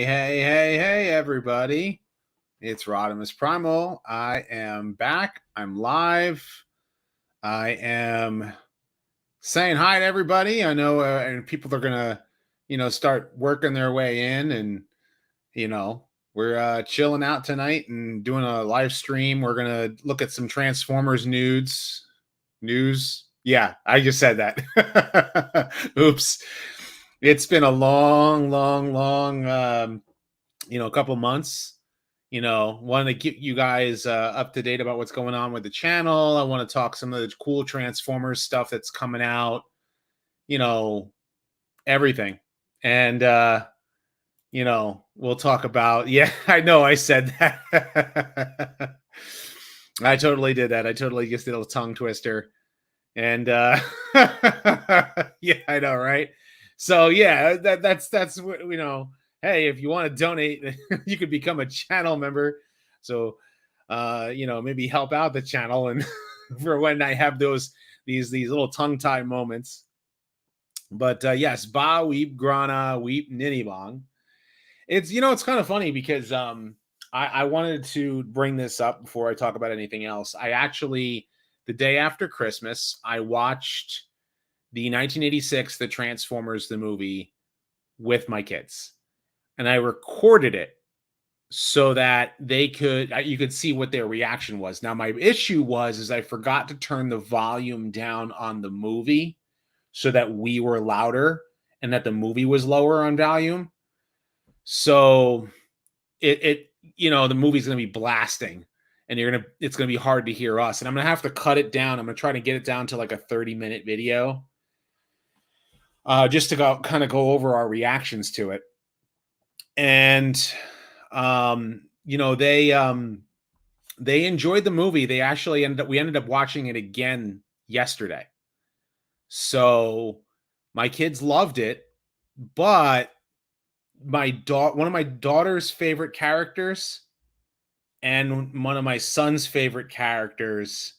Hey, everybody. It's RodimusPrimal. I am back. I'm live. I am saying hi to everybody. I know and people are going to, start working their way in. And, we're chilling out tonight and doing a live stream. We're going to look at some Transformers news. Yeah, I just said that. Oops. It's been a long, couple months. Want to get you guys up to date about what's going on with the channel. I want to talk some of the cool Transformers stuff that's coming out, everything. And, we'll talk about, yeah, I know I said that. I totally did that. I totally just did a tongue twister. And, yeah, I know, right? So yeah, that's hey, if you want to donate, you could become a channel member. So maybe help out the channel and for when I have these little tongue-tie moments. But yes, Ba Weep Grana Weep Ninibong. It's it's kind of funny because I wanted to bring this up before I talk about anything else. I actually, the day after Christmas, I watched the 1986 The Transformers the movie with my kids, and I recorded it so that you could see what their reaction was. Now my issue is I forgot to turn the volume down on the movie so that we were louder and that the movie was lower on volume. So the movie's going to be blasting and it's going to be hard to hear us, and I'm going to have to cut it down. I'm going to try to get it down to like a 30-minute video. Just to go over our reactions to it. And, they enjoyed the movie. We ended up watching it again yesterday. So my kids loved it, but one of my daughter's favorite characters and one of my son's favorite characters,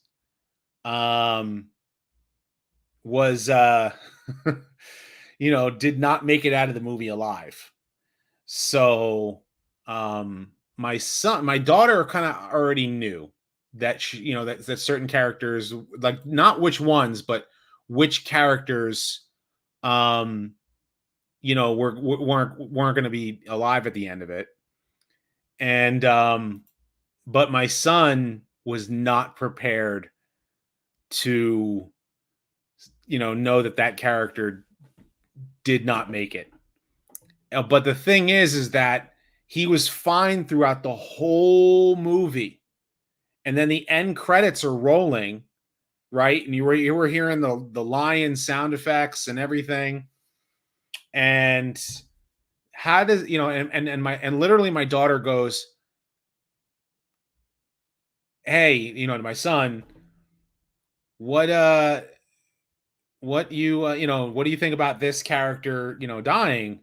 was, did not make it out of the movie alive. So, my daughter kind of already knew that that certain characters, like not which ones, but which characters, weren't going to be alive at the end of it. And, but my son was not prepared to, know that character did not make it. But the thing is that he was fine throughout the whole movie. And then the end credits are rolling, right? And you were hearing the lion sound effects and everything. And how does, and literally my daughter goes, hey, to my son, what do you think about this character, dying?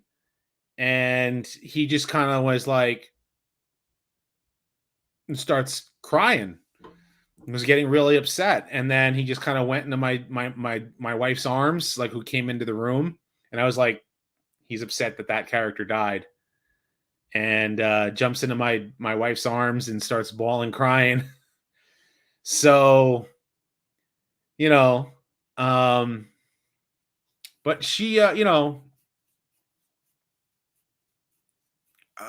And he just kind of was like, and starts crying. He was getting really upset. And then he just kind of went into my wife's arms, like, who came into the room. And I was like, he's upset that character died. And jumps into my wife's arms and starts bawling, crying. So, but she,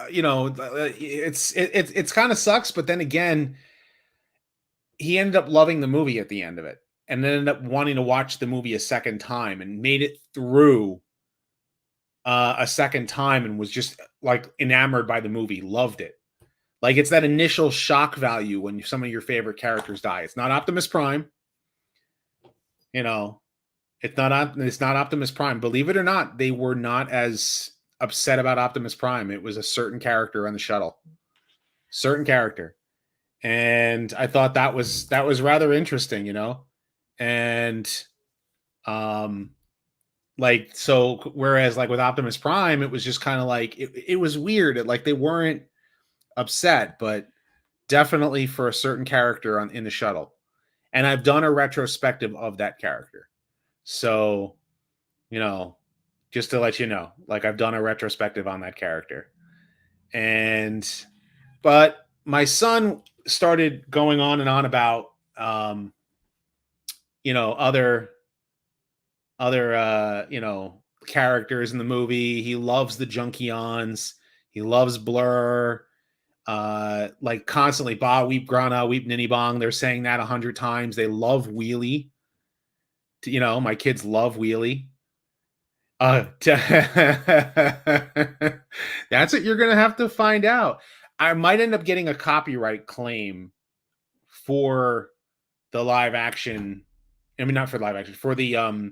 it's kind of sucks, but then again, he ended up loving the movie at the end of it, and then ended up wanting to watch the movie a second time, and made it through a second time, and was just like enamored by the movie, loved it. Like, it's that initial shock value when some of your favorite characters die. It's not Optimus Prime. It's not Optimus Prime. Believe it or not, they were not as upset about Optimus Prime. It was a certain character on the shuttle. Certain character. And I thought that was rather interesting, And so whereas like with Optimus Prime, it was just kind of like it was weird. Like, they weren't upset, but definitely for a certain character in the shuttle. And I've done a retrospective of that character. So, just to let you know, like, I've done a retrospective on that character. But my son started going on and on about other characters in the movie. He loves the Junkions. He loves Blur. Like constantly, Ba Weep Grana Weep Ninny Bong. They're saying that 100 times. They love Wheelie. My kids love Wheelie. That's what you're gonna have to find out. I might end up getting a copyright claim for the live action. I mean, not for live action, for the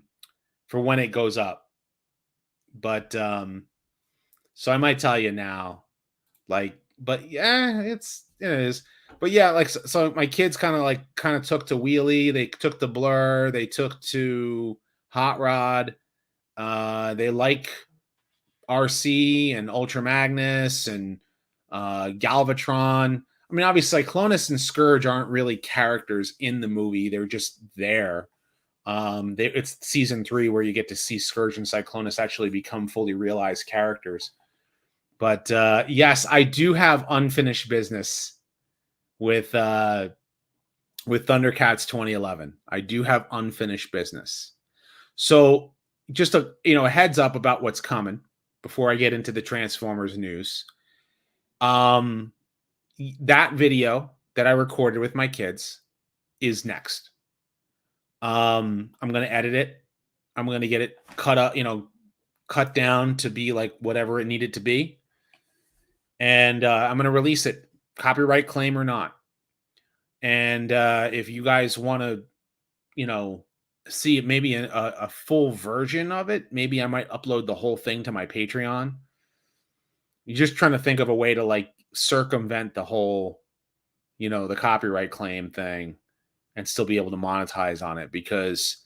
for when it goes up. But so I might tell you now, but yeah, it is. But yeah, so my kids kind of took to Wheelie, they took to Blur, they took to Hot Rod. They like RC and Ultra Magnus and Galvatron. I mean, obviously, Cyclonus and Scourge aren't really characters in the movie; they're just there. It's season 3 where you get to see Scourge and Cyclonus actually become fully realized characters. But yes, I do have unfinished business with Thundercats 2011. I do have unfinished business. So just a heads up about what's coming before I get into the Transformers news. That video that I recorded with my kids is next. I'm going to edit it. I'm going to get it cut down to be like whatever it needed to be. And I'm going to release it, copyright claim or not. And if you guys want to, see maybe a full version of it, maybe I might upload the whole thing to my Patreon. You're just trying to think of a way to circumvent the whole, the copyright claim thing and still be able to monetize on it, because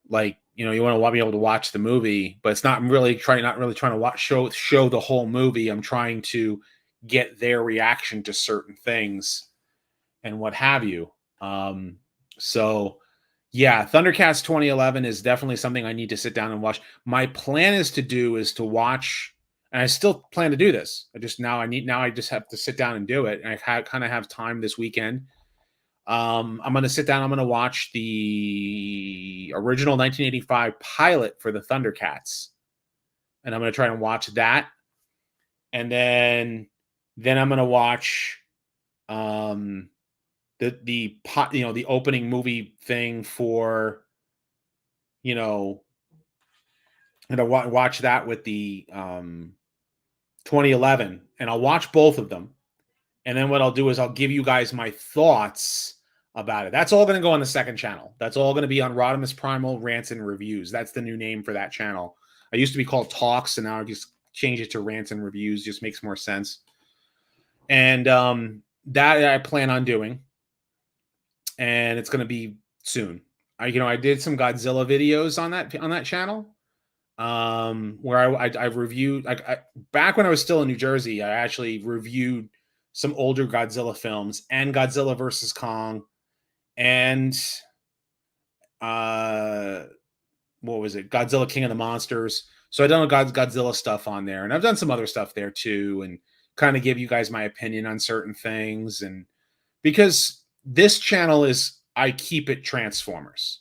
you want to be able to watch the movie, but it's not really trying to watch show the whole movie. I'm trying to get their reaction to certain things and what have you. So yeah, Thundercats 2011 is definitely something I need to sit down and watch. My plan is to watch, and I still plan to do this. I just have to sit down and do it. And I kind of have time this weekend. I'm going to sit down. I'm going to watch the original 1985 pilot for the Thundercats, and I'm going to try and watch that. And then I'm going to watch the opening movie thing for, and I watch that with the 2011, and I'll watch both of them. And then what I'll do is I'll give you guys my thoughts about it. That's all going to go on the second channel. That's all going to be on RodimusPrimal Rants and Reviews. That's the new name for that channel. I used to be called Talks, and now I just change it to Rants and Reviews. Just makes more sense. And that I plan on doing. And it's going to be soon. I did some Godzilla videos on that channel, where I reviewed, back when I was still in New Jersey, I actually reviewed some older Godzilla films and Godzilla versus Kong, and what was it? Godzilla King of the Monsters. So I've done Godzilla stuff on there, and I've done some other stuff there too, and kind of give you guys my opinion on certain things. And because this channel I keep it Transformers,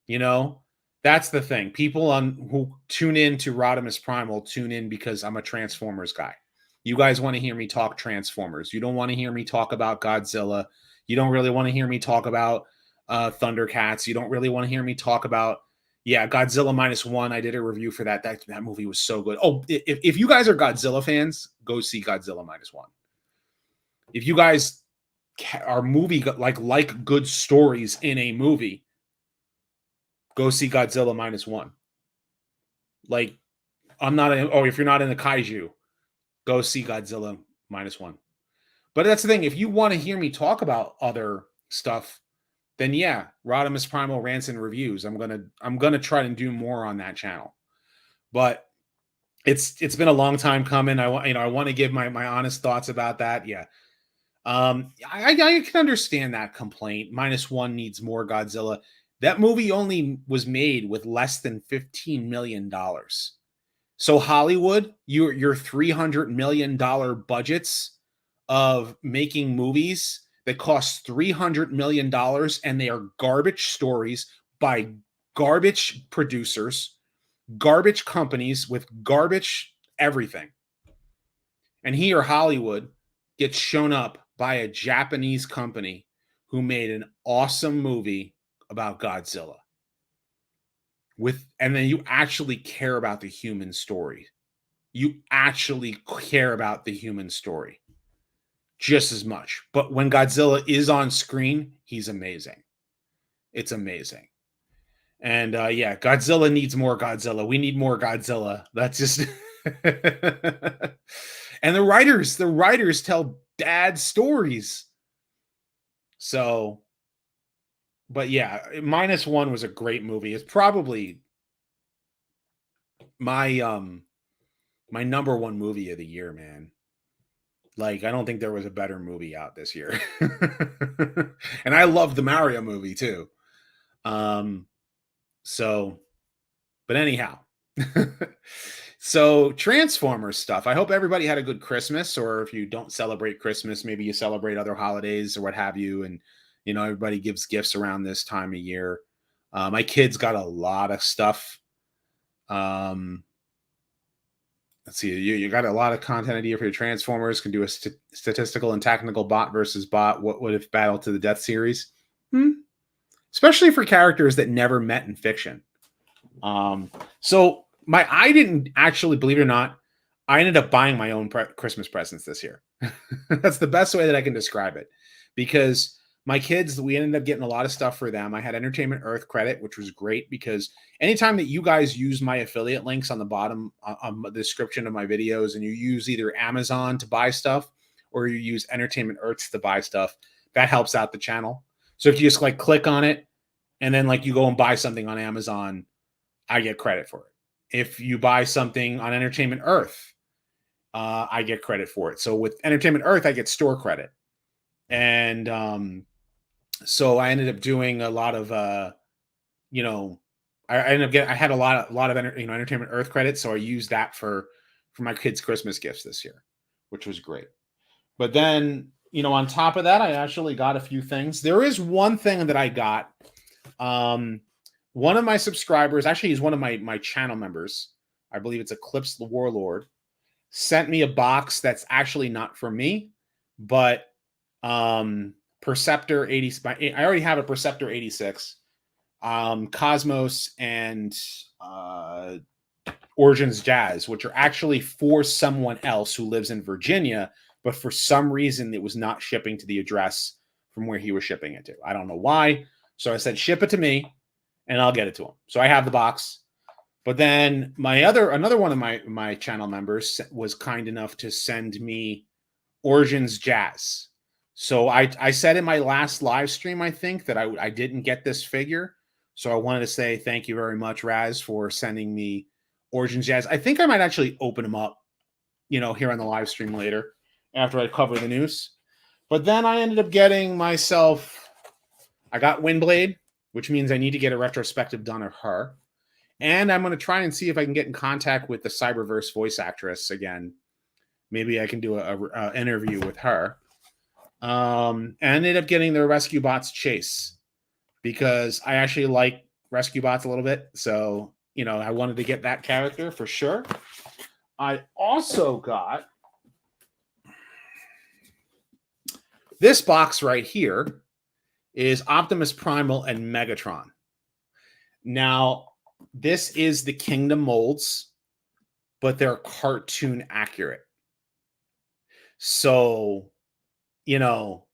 that's the thing. People who tune in to RodimusPrimal tune in because I'm a Transformers guy. You guys want to hear me talk Transformers. You don't want to hear me talk about Godzilla. You don't really want to hear me talk about Thundercats. You don't really want to hear me talk about, Godzilla -1. I did a review for that. That movie was so good. Oh, if you guys are Godzilla fans, go see Godzilla -1. If you guys are movie like good stories in a movie, go see Godzilla -1. If you're not in the kaiju, go see Godzilla -1. But that's the thing. If you want to hear me talk about other stuff, then RodimusPrimal Rants and Reviews. I'm gonna try and do more on that channel. But it's been a long time coming. I want to give my honest thoughts about that. Yeah. I can understand that complaint. -1 needs more Godzilla. That movie only was made with less than $15 million. So Hollywood, your $300 million budgets of making movies that cost $300 million and they are garbage stories by garbage producers, garbage companies with garbage everything. And here Hollywood gets shown up by a Japanese company who made an awesome movie about Godzilla. And then you actually care about the human story. You actually care about the human story just as much. But when Godzilla is on screen, he's amazing. It's amazing. And yeah, Godzilla needs more Godzilla. We need more Godzilla. That's just and the writers tell dad stories. So, but yeah, -1 was a great movie. It's probably my my number one movie of the year, man. Like, I don't think there was a better movie out this year. And I love the Mario movie too. So, but anyhow. So Transformers stuff. I hope everybody had a good Christmas, or if you don't celebrate Christmas, maybe you celebrate other holidays or what have you. And, you know, everybody gives gifts around this time of year. My kids got a lot of stuff. Let's see, you got a lot of content idea for your Transformers. Can do a statistical and technical bot versus bot. What if battle to the death series? Especially for characters that never met in fiction. So I didn't actually, believe it or not, I ended up buying my own Christmas presents this year. That's the best way that I can describe it, because my kids, we ended up getting a lot of stuff for them. I had Entertainment Earth credit, which was great, because anytime that you guys use my affiliate links on the bottom on the description of my videos, and you use either Amazon to buy stuff or you use Entertainment Earth to buy stuff, that helps out the channel. So if you just like click on it and then like you go and buy something on Amazon, I get credit for it. If you buy something on Entertainment Earth, I get credit for it. So with Entertainment Earth, I get store credit. And so I ended up doing a lot of, you know, I ended up getting, I had a lot of Entertainment Earth credit. So I used that for my kids' Christmas gifts this year, which was great. But then, you know, on top of that, I actually got a few things. There is one thing that I got. One of my subscribers, actually he's one of my channel members, I believe it's Eclipse the Warlord, sent me a box that's actually not for me, but Perceptor 80, I already have a Perceptor 86, Cosmos, and Origins Jazz, which are actually for someone else who lives in Virginia, but for some reason it was not shipping to the address from where he was shipping it to. I don't know why. So I said, ship it to me and I'll get it to him. So I have the box. But then another one of my channel members was kind enough to send me Origins Jazz. So I said in my last live stream, I think, that I didn't get this figure. So I wanted to say thank you very much, Raz, for sending me Origins Jazz. I think I might actually open them up, you know, here on the live stream later after I cover the news. But then I ended up getting myself, I got Windblade, which means I need to get a retrospective done of her. And I'm going to try and see if I can get in contact with the Cyberverse voice actress again. Maybe I can do a interview with her. And I ended up getting the Rescue Bots Chase, because I actually like Rescue Bots a little bit. So, you know, I wanted to get that character for sure. I also got this box right here is Optimus Primal and Megatron. Now, this is the Kingdom molds, but they're cartoon accurate. So, you know,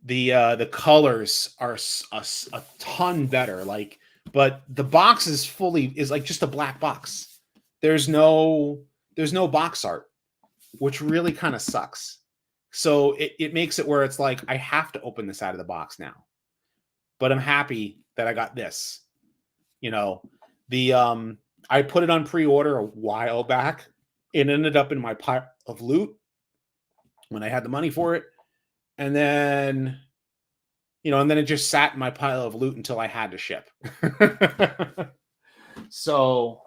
the colors are a ton better. Like, but the box is like just a black box. There's no box art, which really kind of sucks. So it makes it where it's like I have to open this out of the box now. But I'm happy that I got this. You know, I put it on pre-order a while back. It ended up in my pile of loot when I had the money for it. And then, you know, and then it just sat in my pile of loot until I had to ship. So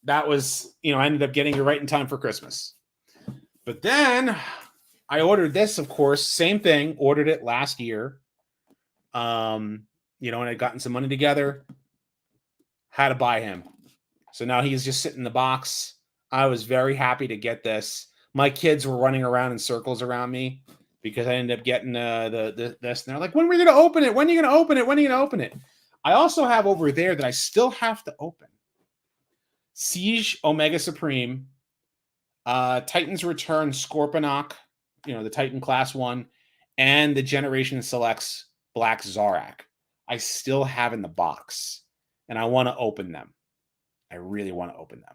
that was, I ended up getting it right in time for Christmas. But then I ordered this, of course, same thing, ordered it last year. And I'd gotten some money together, had to buy him. So now he's just sitting in the box. I was very happy to get this. My kids were running around in circles around me because I ended up getting this. And they're like, when are we going to open it? When are you going to open it? When are you going to open it? I also have over there that I still have to open. Siege Omega Supreme, Titan's Return Scorponok, the Titan Class 1, and the Generation Selects Black Zarak. I still have in the box, and I want to open them. I really want to open them.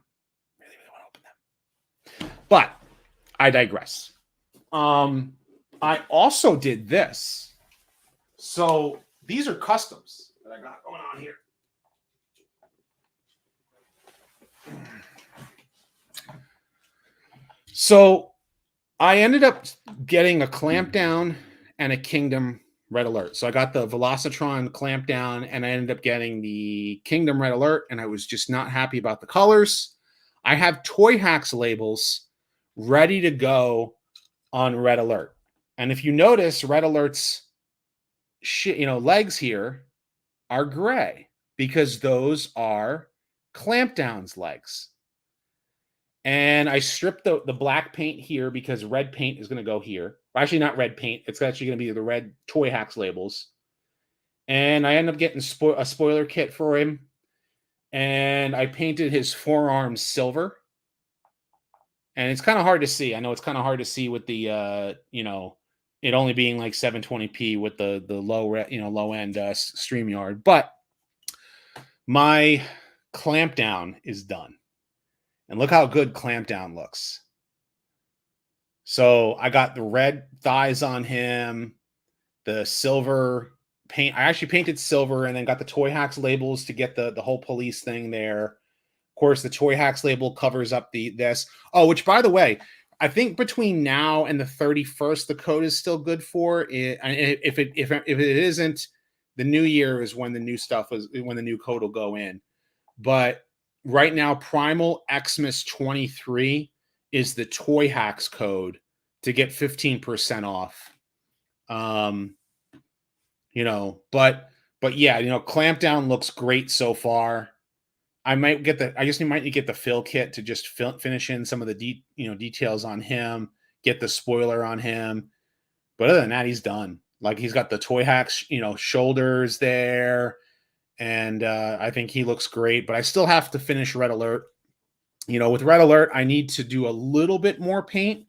Really, really want to open them. But I digress. I also did this. So these are customs that I got going on here. So I ended up getting a Clampdown and a Kingdom Red Alert. So I got the Velocitron Clampdown, and I ended up getting the Kingdom Red Alert, and I was just not happy about the colors. I have Toy Hacks labels ready to go on Red Alert. And if you notice, Red Alert's legs here are gray because those are Clampdown's legs. And I stripped the black paint here because red paint is going to go here. Well, actually, not red paint. It's actually going to be the red Toy Hacks labels. And I ended up getting a spoiler kit for him. And I painted his forearms silver. And it's kind of hard to see. I know it's kind of hard to see with the, it only being like 720p with the low end StreamYard. But my Clampdown is done. And look how good Clampdown looks. So I got the red thighs on him, the silver paint. I actually painted silver and then got the Toy Hacks labels to get the whole police thing there. Of course, the Toy Hacks label covers up this. Oh, which, by the way, I think between now and the 31st, the code is still good for it. And if it isn't, the new year is when the new code will go in. But right now, Primal Xmas 23 is the Toy Hacks code to get 15% off. But yeah, Clampdown looks great so far. I might get I guess you might get the fill kit to just finish in some of the details on him, get the spoiler on him. But other than that, he's done. Like, he's got the Toy Hacks, shoulders there. And I think he looks great, but I still have to finish Red Alert. With Red Alert, I need to do a little bit more paint,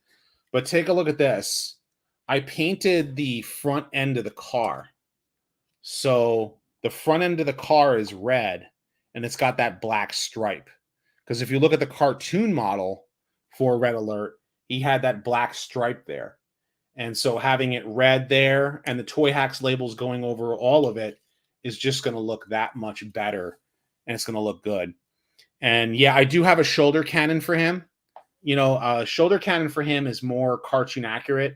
but take a look at this. I painted the front end of the car. So the front end of the car is red, and it's got that black stripe. Because if you look at the cartoon model for Red Alert, he had that black stripe there. And so having it red there and the Toy Hacks labels going over all of it is just going to look that much better, and it's going to look good. And yeah, I do have a shoulder cannon for him. Shoulder cannon for him is more cartoon accurate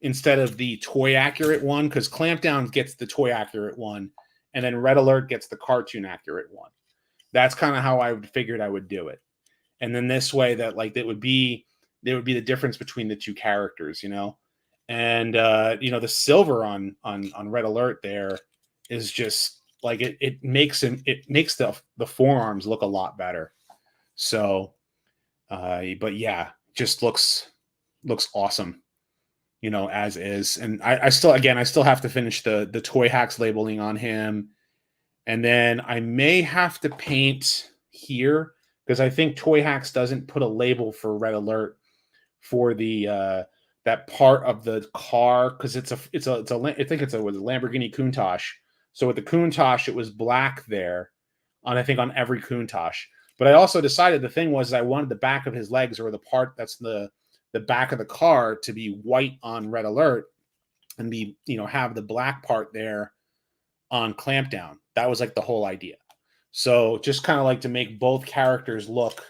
instead of the toy accurate one, because Clampdown gets the toy accurate one, and then Red Alert gets the cartoon accurate one. That's kind of how I figured I would do it. And then this way that there would be the difference between the two characters, And the silver on Red Alert there is just like it makes the forearms look a lot better. So but yeah, just looks awesome, as is. And I still have to finish the Toy Hacks labeling on him. And then I may have to paint here because I think Toy Hacks doesn't put a label for Red Alert for the that part of the car, because I think it's a Lamborghini Countach. So with the Countach, it was black there on every Countach. But I also decided the thing was I wanted the back of his legs, or the part that's the back of the car, to be white on Red Alert and be, have the black part there on Clampdown. That was like the whole idea. So just kind of like to make both characters look,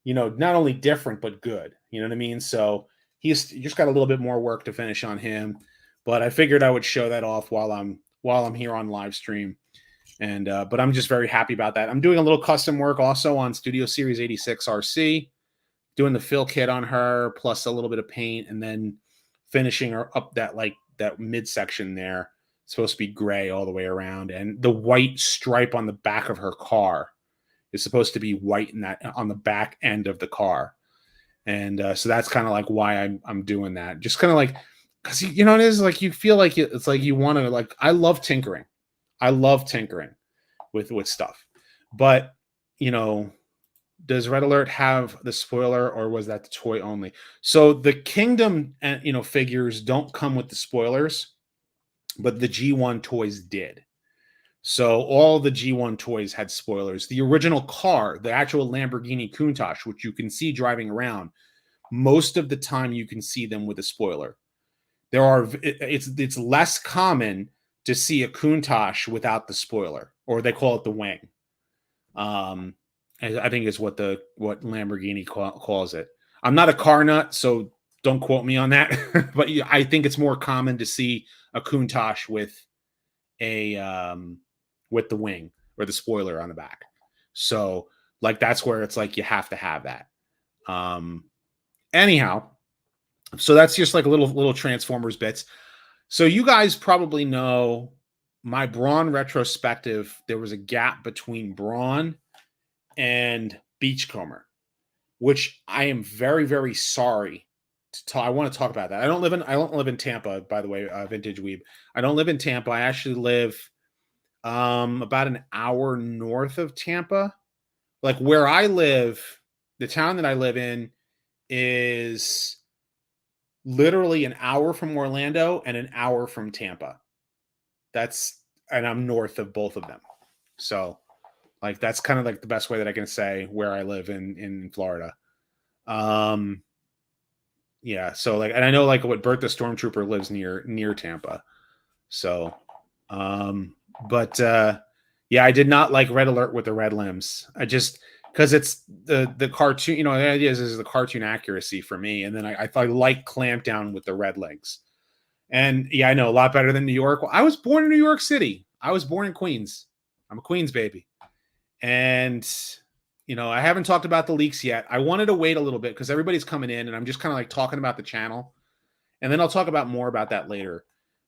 not only different, but good. You know what I mean? So he's just got a little bit more work to finish on him, but I figured I would show that off while I'm here on live stream. And but I'm just very happy about that. I'm doing a little custom work also on Studio Series 86 RC, doing the fill kit on her, plus a little bit of paint, and then finishing her up that midsection there. It's supposed to be gray all the way around, and the white stripe on the back of her car is supposed to be white in that on the back end of the car. And so that's kind of like why I'm doing that. Just kind of like, because you know, it is like you feel like it's like you want to, like, I love tinkering. I love tinkering with stuff. But, you know, does Red Alert have the spoiler, or was that the toy only? So the Kingdom, you know, figures don't come with the spoilers, but the G1 toys did. So all the G1 toys had spoilers. The original car, the actual Lamborghini Countach, which you can see driving around, most of the time you can see them with a spoiler. It's less common to see a Countach without the spoiler, or they call it the wing. I think is what Lamborghini calls it. I'm not a car nut, so don't quote me on that. But I think it's more common to see a Countach with the wing or the spoiler on the back. So like that's where it's like you have to have that. Anyhow, so that's just like a little Transformers bits. So you guys probably know my Brawn retrospective. There was a gap between Brawn and Beachcomber, which I am very, very sorry to talk. I want to talk about that. I don't live in Tampa, by the way, Vintage Weeb. I don't live in Tampa. I actually live about an hour north of Tampa. Like where I live, the town that I live in is literally an hour from Orlando and an hour from Tampa. And I'm north of both of them. So like that's kind of like the best way that I can say where I live in Florida. Yeah, so like, and I know like what Bert the Stormtrooper lives near Tampa. So but yeah, I did not like Red Alert with the red limbs. I just, because it's the cartoon, you know, the idea is the cartoon accuracy for me. And then I like Clampdown with the red legs. And yeah, I know, a lot better than New York. Well, I was born in New York City. I was born in Queens. I'm a Queens baby. And, you know, I haven't talked about the leaks yet. I wanted to wait a little bit because everybody's coming in and I'm just kind of like talking about the channel. And then I'll talk about more about that later.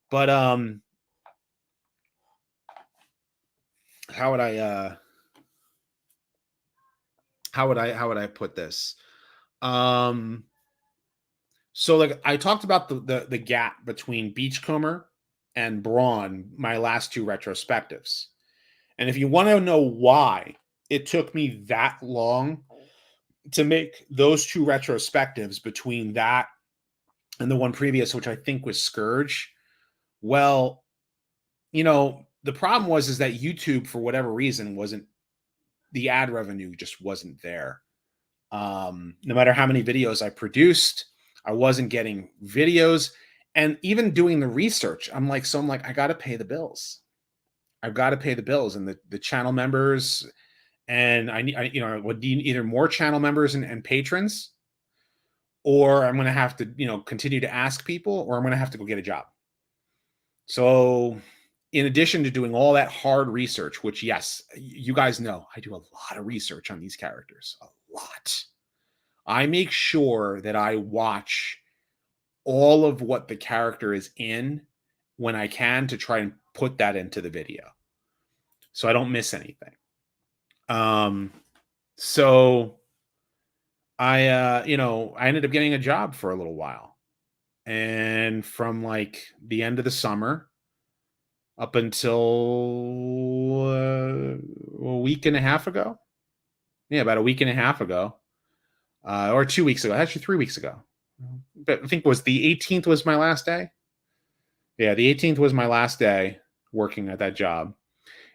But how would I put this? So like I talked about the gap between Beachcomber and Brawn, my last two retrospectives. And if you want to know why it took me that long to make those two retrospectives between that and the one previous, which I think was Scourge, well, you know, the problem is that YouTube, for whatever reason, the ad revenue just wasn't there. No matter how many videos I produced, I wasn't getting videos. And even doing the research, I'm like, I got to pay the bills. I've got to pay the bills, and the channel members, and I would need either more channel members and patrons, or I'm going to have to, you know, continue to ask people, or I'm going to have to go get a job. So in addition to doing all that hard research, which, yes, you guys know, I do a lot of research on these characters, a lot. I make sure that I watch all of what the character is in when I can to try and put that into the video, so I don't miss anything. So I ended up getting a job for a little while, and from like the end of the summer up until a week and a half ago, about a week and a half ago, or 2 weeks ago, actually 3 weeks ago, but I think it was the 18th was my last day. Yeah, the 18th was my last day working at that job,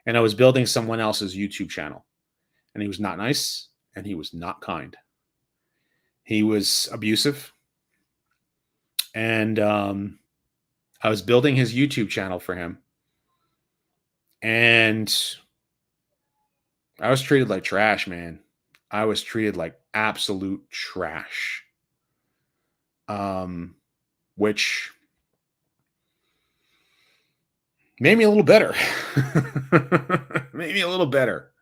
and I was building someone else's YouTube channel, and he was not nice, and he was not kind. He was abusive, and I was building his YouTube channel for him, and I was treated like trash, man. I was treated like absolute trash. Which Made me a little better. Made me a little better.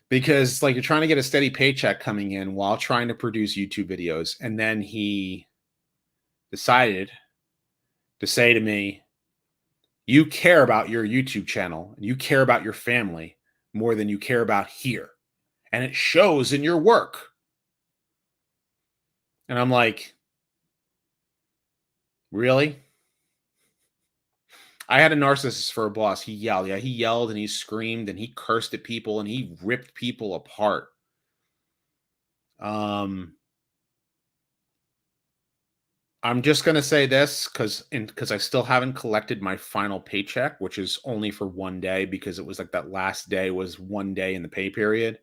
Because like you're trying to get a steady paycheck coming in while trying to produce YouTube videos. And then he decided to say to me, you care about your YouTube channel and you care about your family more than you care about here. And it shows in your work. And I'm like, really? I had a narcissist for a boss. He yelled. Yeah, he yelled and he screamed and he cursed at people and he ripped people apart. I'm just gonna say this because I still haven't collected my final paycheck, which is only for one day because it was like that last day was one day in the pay period.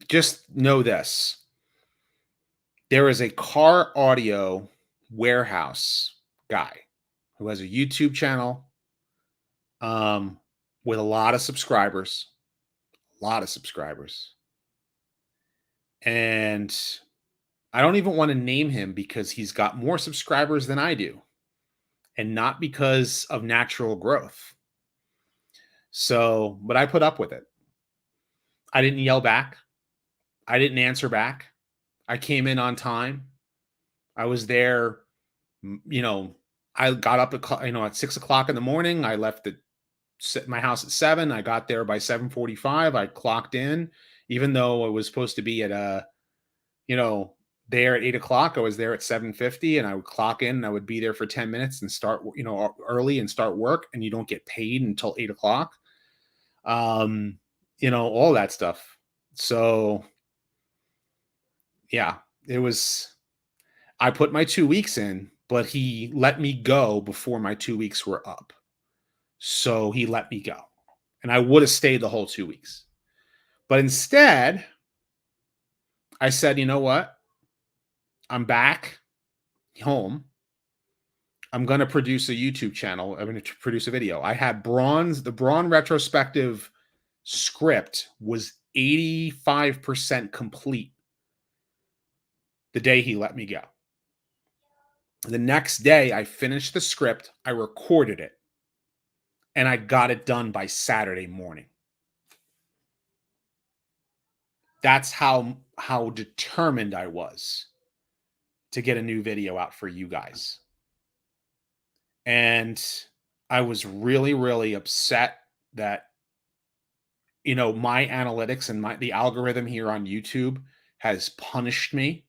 Just know this. There is a car audio warehouse guy who has a YouTube channel with a lot of subscribers. And I don't even want to name him because he's got more subscribers than I do, and not because of natural growth. So, but I put up with it. I didn't yell back. I didn't answer back. I came in on time. I was there, I got up at 6 o'clock in the morning. I left my house at 7. I got there by 7:45. I clocked in, even though I was supposed to be at there at 8 o'clock. I was there at 7:50, and I would clock in and I would be there for 10 minutes and start, early and start work, and you don't get paid until 8 o'clock. All that stuff. So yeah, I put my 2 weeks in, but he let me go before my 2 weeks were up. So he let me go, and I would have stayed the whole 2 weeks. But instead, I said, you know what? I'm back home. I'm going to produce a YouTube channel. I'm going to produce a video. I had the Braun retrospective script was 85% complete the day he let me go. The next day, I finished the script, I recorded it, and I got it done by Saturday morning. That's how determined I was to get a new video out for you guys. And I was really, really upset that, my analytics and the algorithm here on YouTube has punished me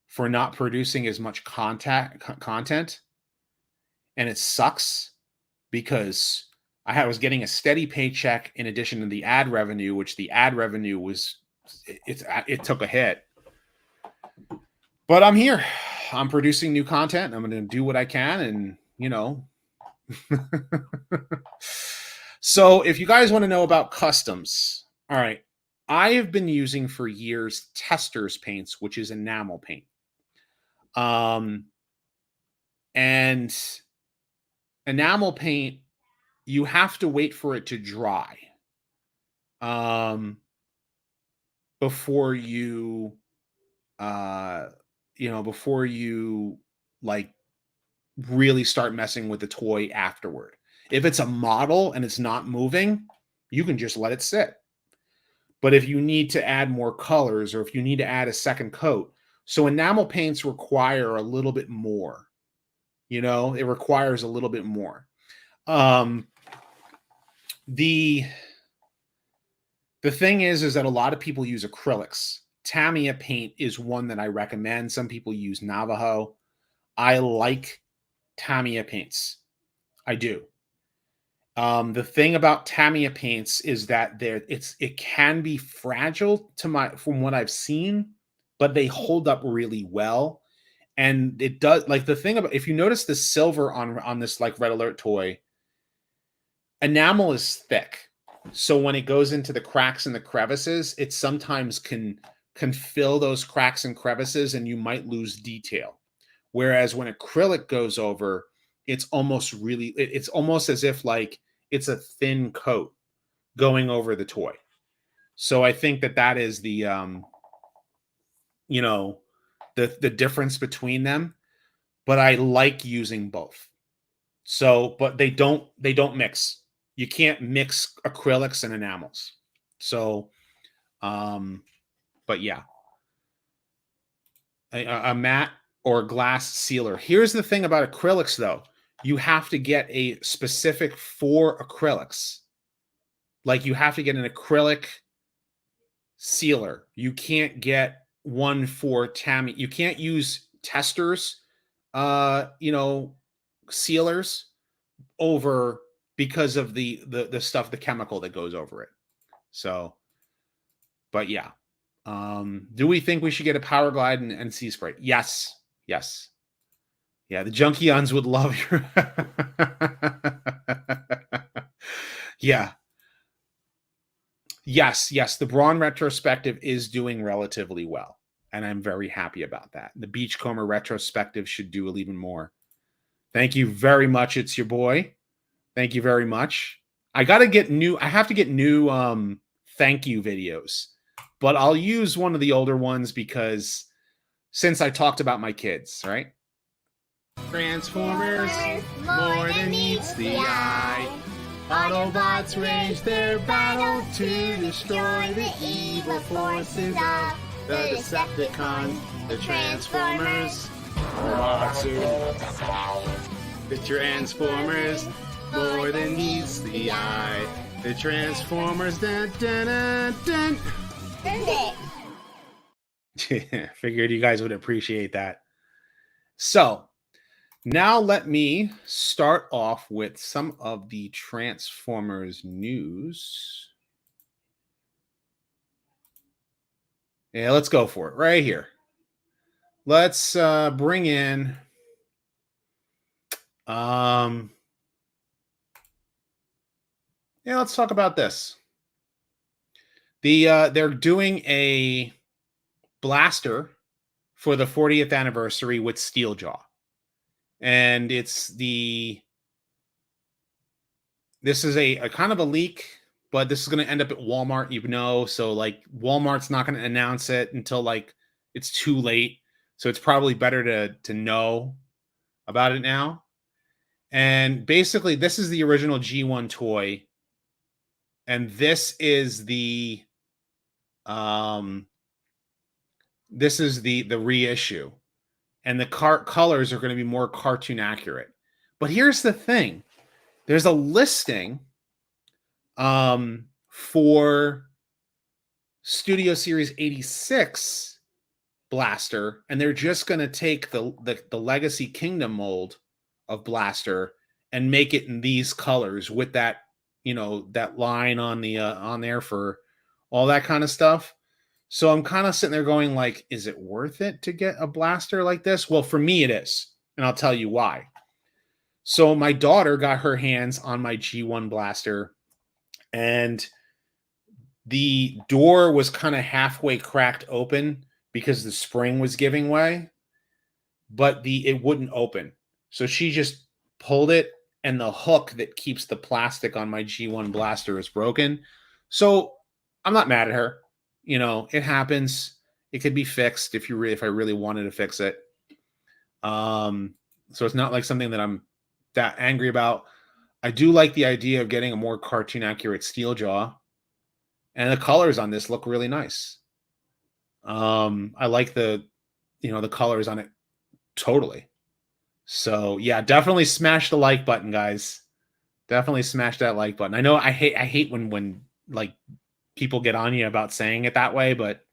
for not producing as much content. And it sucks because was getting a steady paycheck in addition to the ad revenue, which the ad revenue it took a hit. But I'm here. I'm producing new content. I'm going to do what I can, and So if you guys want to know about customs, all right, I have been using for years Tester's paints, which is enamel paint. And enamel paint, you have to wait for it to dry before you like really start messing with the toy afterward. If it's a model and it's not moving, you can just let it sit. But if you need to add more colors, or if you need to add a second coat, so enamel paints require a little bit more. It requires a little bit more. The thing is that a lot of people use acrylics. Tamiya paint is one that I recommend. Some people use Navajo. I like Tamiya paints. I do. The thing about Tamiya paints is that it can be fragile from what I've seen, but they hold up really well. And it does, like, the thing about, if you notice the silver on this like Red Alert toy, enamel is thick. So when it goes into the cracks and the crevices, it sometimes can fill those cracks and crevices, and you might lose detail. Whereas when acrylic goes over, it's almost as if like it's a thin coat going over the toy. So I think that is the the difference between them, but I like using both. So, but they don't mix. You can't mix acrylics and enamels. So, but yeah, a matte or glass sealer. Here's the thing about acrylics, though. You have to get a specific for acrylics. Like you have to get an acrylic sealer. You can't get one for Tammy. You can't use testers, sealers over because of the stuff, the chemical that goes over it. So, but yeah. Do we think we should get a Power Glide and Sea Spray? Yes. Yes. Yeah, the Junkions would love your yeah. Yes, the Braun retrospective is doing relatively well, and I'm very happy about that. The Beachcomber retrospective should do even more. Thank you very much. It's your boy. Thank you very much. I have to get new thank you videos, but I'll use one of the older ones because since I talked about my kids, right? Transformers, more than meets the eye. Autobots wage their battle to destroy the evil forces of the Decepticons, the Transformers. The Transformers, more than meets the eye. The Transformers, dun dun dun dun. Figured you guys would appreciate that. So, now let me start off with some of the Transformers news. Yeah, let's go for it right here. Let's bring in let's talk about this. They're doing a blaster for the 40th anniversary with Steeljaw. And this is a kind of a leak, but this is going to end up at Walmart, so like Walmart's not going to announce it until like it's too late. So it's probably better to know about it now. And basically this is the original G1 toy. And this is the reissue. And the colors are going to be more cartoon accurate. But here's the thing. There's a listing for Studio Series 86 Blaster, and they're just going to take the Legacy Kingdom mold of Blaster and make it in these colors with that, that line on the on there for all that kind of stuff. So I'm kind of sitting there going like, is it worth it to get a blaster like this? Well, for me it is, and I'll tell you why. So my daughter got her hands on my G1 blaster, and the door was kind of halfway cracked open because the spring was giving way, but it wouldn't open. So she just pulled it, and the hook that keeps the plastic on my G1 blaster is broken. So I'm not mad at her. It happens. It could be fixed if I really wanted to fix it. So it's not like something that I'm that angry about. I do like the idea of getting a more cartoon accurate Steeljaw, and the colors on this look really nice. I like the colors on it totally. So yeah, definitely smash the like button, guys. Definitely smash that like button. I know I hate when like people get on you about saying it that way, but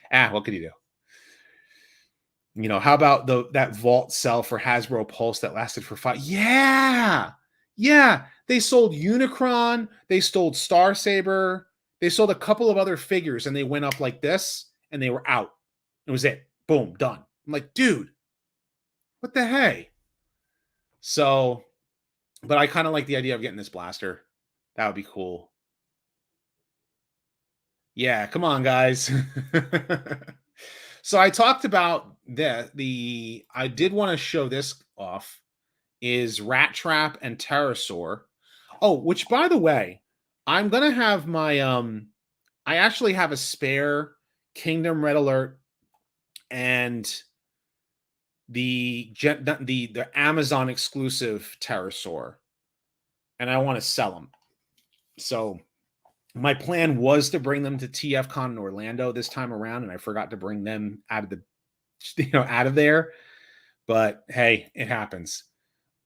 what could you do? How about that vault cell for Hasbro Pulse that lasted for 5? Yeah. They sold Unicron. They sold Star Saber. They sold a couple of other figures, and they went up like this, and they were out. It was it. Boom, done. I'm like, dude, what the hey? So, but I kind of like the idea of getting this blaster. That would be cool. Yeah, come on, guys. So I talked about I did want to show this off is Rat Trap and Pterosaur. Oh, which by the way, I'm going to have my I actually have a spare Kingdom Red Alert and the Amazon exclusive pterosaur, and I want to sell them. So my plan was to bring them to TFCon in Orlando this time around, and I forgot to bring them out of the out of there. But hey, it happens.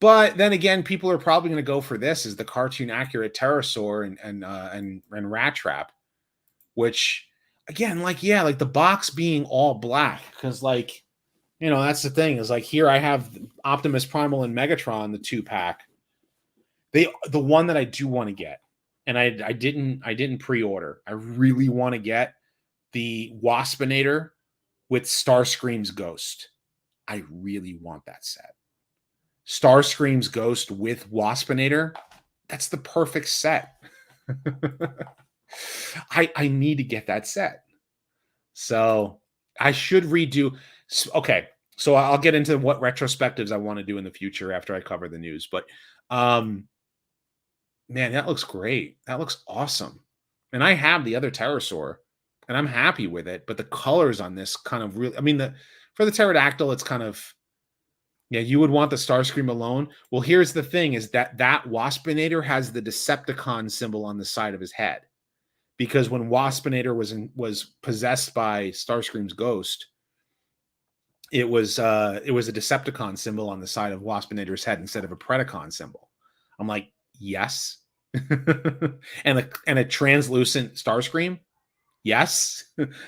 But then again, people are probably going to go for this as the cartoon accurate pterosaur and rat trap, which again, like the box being all black, because like that's the thing is like here I have Optimus Primal and Megatron, the 2-pack. The one that I do want to get, and I didn't pre-order. I really want to get the Waspinator with Starscream's Ghost. I really want that set. Starscream's Ghost with Waspinator. That's the perfect set. I need to get that set. So I should redo. Okay, so I'll get into what retrospectives I want to do in the future after I cover the news. But man, that looks great. That looks awesome. And I have the other pterosaur, and I'm happy with it. But the colors on this kind of really, I mean, for the pterodactyl, it's kind of, yeah, you would want the Starscream alone. Well, here's the thing: is that Waspinator has the Decepticon symbol on the side of his head, because when Waspinator was possessed by Starscream's ghost, it was a Decepticon symbol on the side of Waspinator's head instead of a Predacon symbol. I'm like, yes. and a translucent Starscream, yes.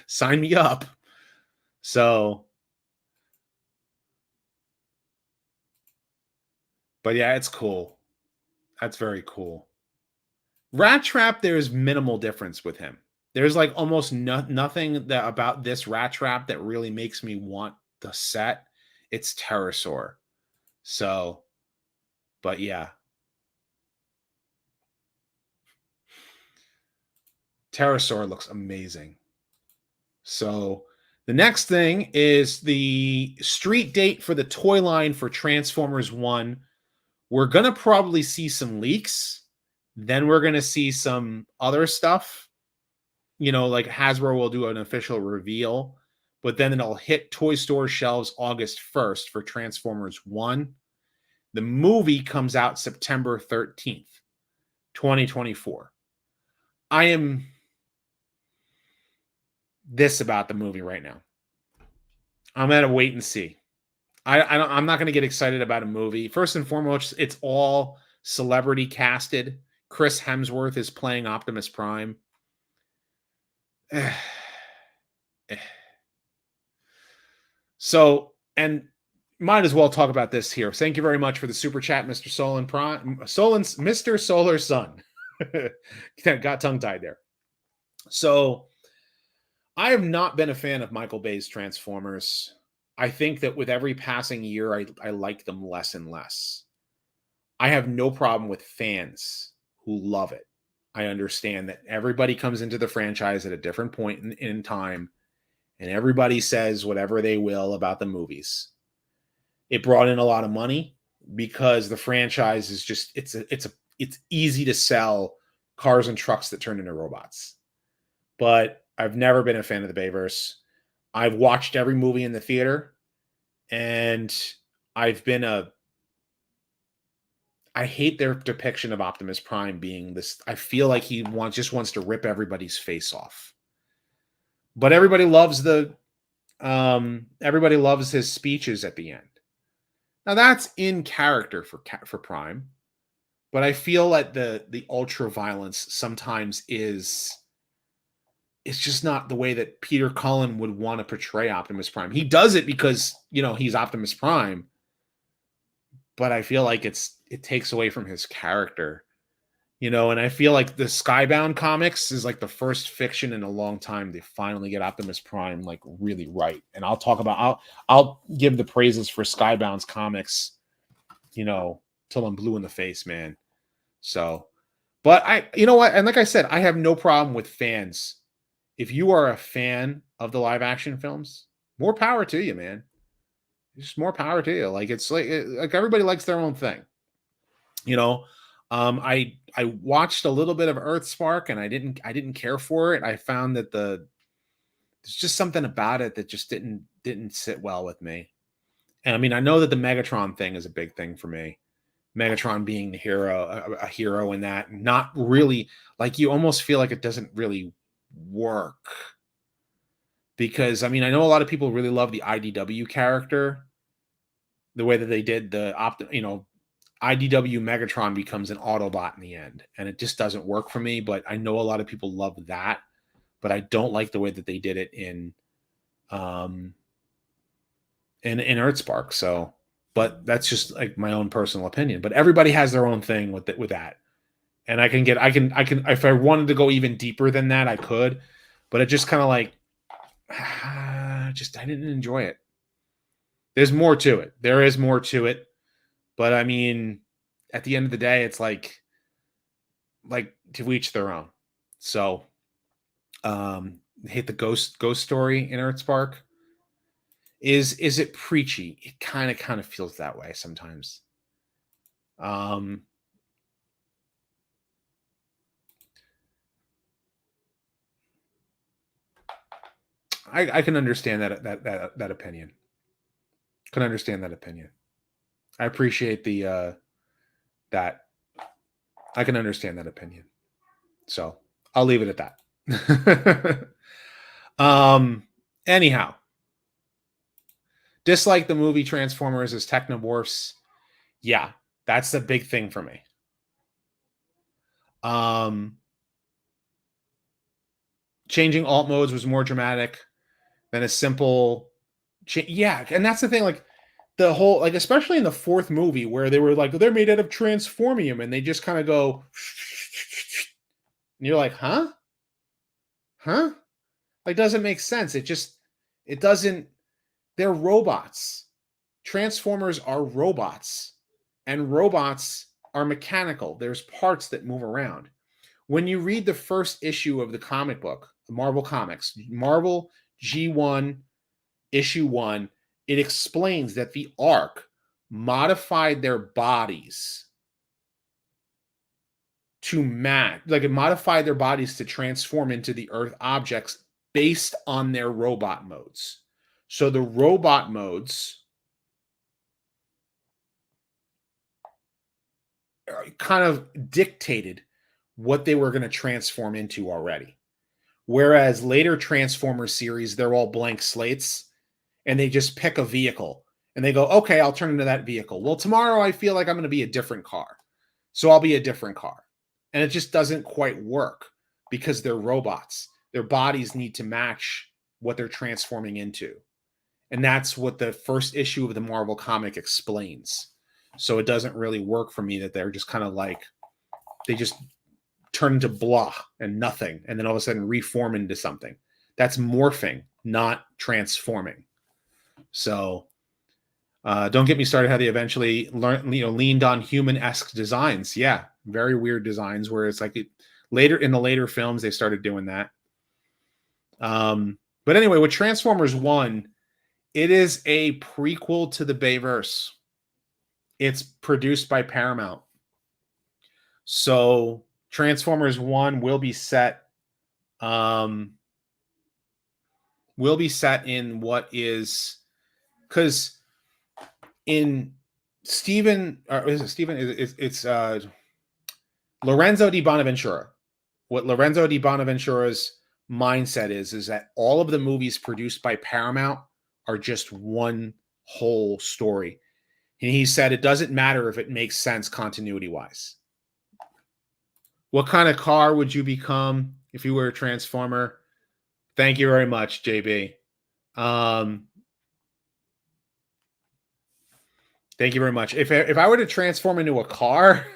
Sign me up. So, but yeah, it's cool. That's very cool. Rat Trap, there's minimal difference with him. There's like almost nothing about this Rat Trap that really makes me want the set. It's Pterosaur. So, but yeah. Pterosaur looks amazing. So the next thing is the street date for the toy line for Transformers 1. We're going to probably see some leaks. Then we're going to see some other stuff. Like Hasbro will do an official reveal. But then it'll hit toy store shelves August 1st for Transformers 1. The movie comes out September 13th, 2024. I am this about the movie right now. I'm at a wait and see. I'm not going to get excited about a movie. First and foremost, it's all celebrity casted. Chris Hemsworth is playing Optimus Prime. So, and might as well talk about this here. Thank you very much for the super chat, Mr. Mr. Solar Sun. Got tongue-tied there. So, I have not been a fan of Michael Bay's Transformers. I think that with every passing year, I like them less and less. I have no problem with fans who love it. I understand that everybody comes into the franchise at a different point in time, and everybody says whatever they will about the movies. It brought in a lot of money because the franchise is just it's easy to sell cars and trucks that turn into robots. But I've never been a fan of the Bayverse. I've watched every movie in the theater, and I've been I hate their depiction of Optimus Prime being this. I feel like he just wants to rip everybody's face off. But everybody loves everybody loves his speeches at the end. Now that's in character for Prime, but I feel like the ultra violence sometimes it's just not the way that Peter Cullen would want to portray Optimus Prime. He does it because, he's Optimus Prime, but I feel like it takes away from his character, and I feel like the Skybound comics is like the first fiction in a long time they finally get Optimus Prime like really right. And I'll give the praises for Skybound's comics, till I'm blue in the face, man. So, but you know what? And like I said, I have no problem with fans. If you are a fan of the live action films, more power to you, man. Just more power to you. Like it's like everybody likes their own thing. I watched a little bit of Earthspark and I didn't care for it. I found that there's just something about it that just didn't sit well with me. And I mean, I know that the Megatron thing is a big thing for me. Megatron being the hero, a hero in that, not really, like, you almost feel like it doesn't really work. Because I mean, I know a lot of people really love the IDW character, the way that they did IDW Megatron becomes an Autobot in the end, and it just doesn't work for me. But I know a lot of people love that, but I don't like the way that they did it um in Earthspark. So, but that's just like my own personal opinion. But everybody has their own thing with that, and I can if I wanted to go even deeper than that, I could, but it just kind of like just I didn't enjoy it. There's more to it. There is more to it, but I mean, at the end of the day, it's like to each their own. So, hate the ghost story in Earthspark. Is it preachy? It kind of feels that way sometimes. Um, I can understand that opinion. Can understand that opinion. I appreciate the that. I can understand that opinion. So I'll leave it at that. Anyhow, dislike the movie Transformers as Technomorphs. Yeah, that's the big thing for me. Changing alt modes was more dramatic than a simple yeah, and that's the thing, like the whole, like, especially in the fourth movie where they were like, they're made out of transformium, and they just kind of go and you're like, huh, like, doesn't make sense. It doesn't. They're robots. Transformers are robots, and robots are mechanical. There's parts that move around. When you read the first issue of the comic book, Marvel Comics, Marvel G1 issue 1, it explains that the Ark modified their bodies to match, like, it modified their bodies to transform into the Earth objects based on their robot modes. So the robot modes kind of dictated what they were going to transform into already. Whereas later Transformers series, they're all blank slates, and they just pick a vehicle and they go, okay, I'll turn into that vehicle. Well, tomorrow I feel like I'm going to be a different car. So I'll be a different car. And it just doesn't quite work because they're robots. Their bodies need to match what they're transforming into. And that's what the first issue of the Marvel comic explains. So it doesn't really work for me that they're just kind of like, they just turn into blah and nothing, and then all of a sudden reform into something. That's morphing, not transforming. So don't get me started how they eventually leaned on human-esque designs. Yeah, very weird designs where it's like in the later films they started doing that. But anyway, with Transformers 1, it is a prequel to the Bayverse. It's produced by Paramount. So Transformers 1 will be set in what is, because in Steven, or is it Steven? It's Lorenzo di Bonaventura. What Lorenzo di Bonaventura's mindset is that all of the movies produced by Paramount are just one whole story. And he said it doesn't matter if it makes sense continuity-wise. What kind of car would you become if you were a Transformer? Thank you very much, JB. Thank you very much. If I were to transform into a car,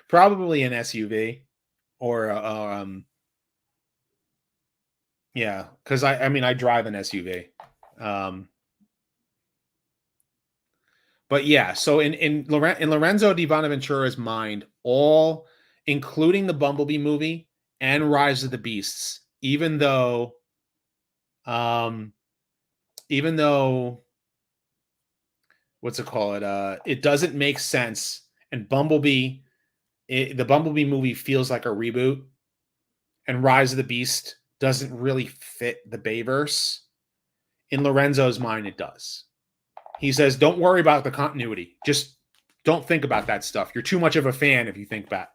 probably an SUV or yeah, because I mean I drive an SUV. But yeah, so in Lorenzo di Bonaventura's mind, all, including the Bumblebee movie and Rise of the Beasts, even though what's it called? It doesn't make sense. And the Bumblebee movie feels like a reboot, and Rise of the Beast doesn't really fit the Bayverse. In Lorenzo's mind, it does. He says, don't worry about the continuity. Just don't think about that stuff. You're too much of a fan if you think that.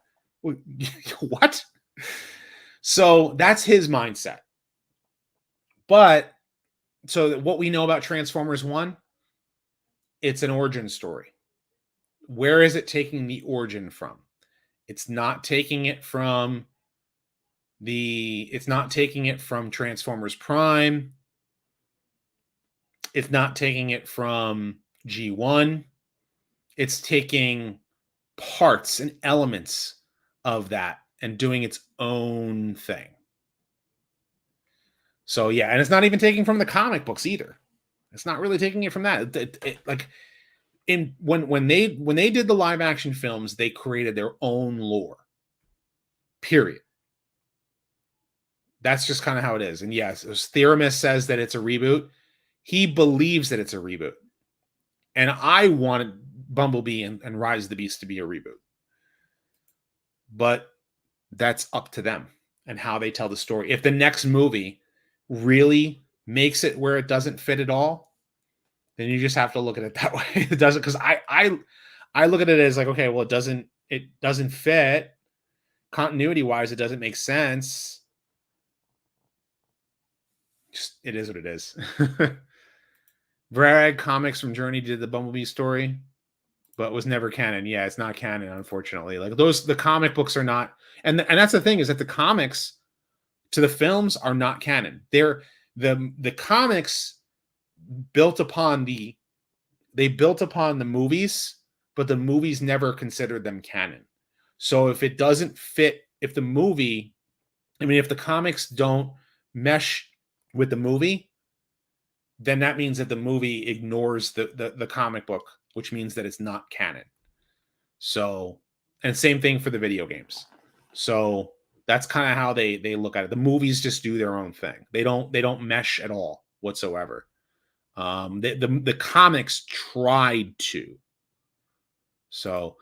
What? So that's his mindset. But so what we know about Transformers 1, it's an origin story. Where is it taking the origin from? It's not taking it from Transformers Prime. It's not taking it from G1. It's taking parts and elements of that and doing its own thing. So yeah, and it's not even taking from the comic books either. It's not really taking it from that. Like when they did the live action films, they created their own lore. Period. That's just kind of how it is. And yes, Theramis says that it's a reboot. He believes that it's a reboot. And I wanted Bumblebee and Rise of the Beast to be a reboot. But that's up to them and how they tell the story. If the next movie really makes it where it doesn't fit at all, then you just have to look at it that way. It doesn't, because I look at it as like, okay, well, it doesn't fit continuity wise. It doesn't make sense. Just, it is what it is. Bragg Comics from Journey did the Bumblebee story, but was never canon. Yeah, it's not canon, unfortunately. Like the comic books are not, and that's the thing, is that the comics to the films are not canon. They're the comics built upon the movies, but the movies never considered them canon. So if it doesn't fit, if the comics don't mesh with the movie, then that means that the movie ignores the comic book, which means that it's not canon. So, and same thing for the video games. So that's kind of how they look at it. The movies just do their own thing. They don't mesh at all whatsoever. The comics tried to. So,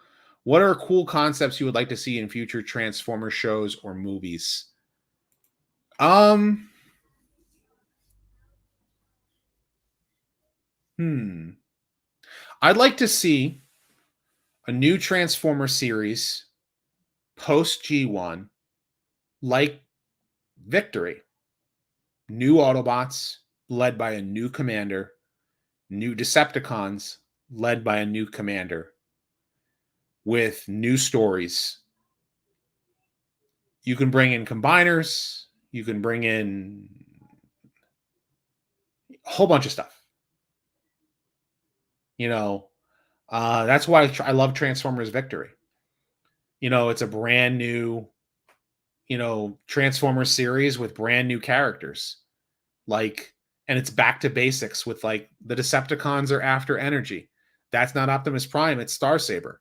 what are cool concepts you would like to see in future Transformer shows or movies? I'd like to see a new Transformer series post G1, like Victory. New Autobots led by a new commander, new Decepticons led by a new commander, with new stories. You can bring in combiners, you can bring in a whole bunch of stuff. That's why I love Transformers Victory. It's a brand new, Transformers series with brand new characters. And it's back to basics with the Decepticons are after energy. That's not Optimus Prime, it's Starsaber.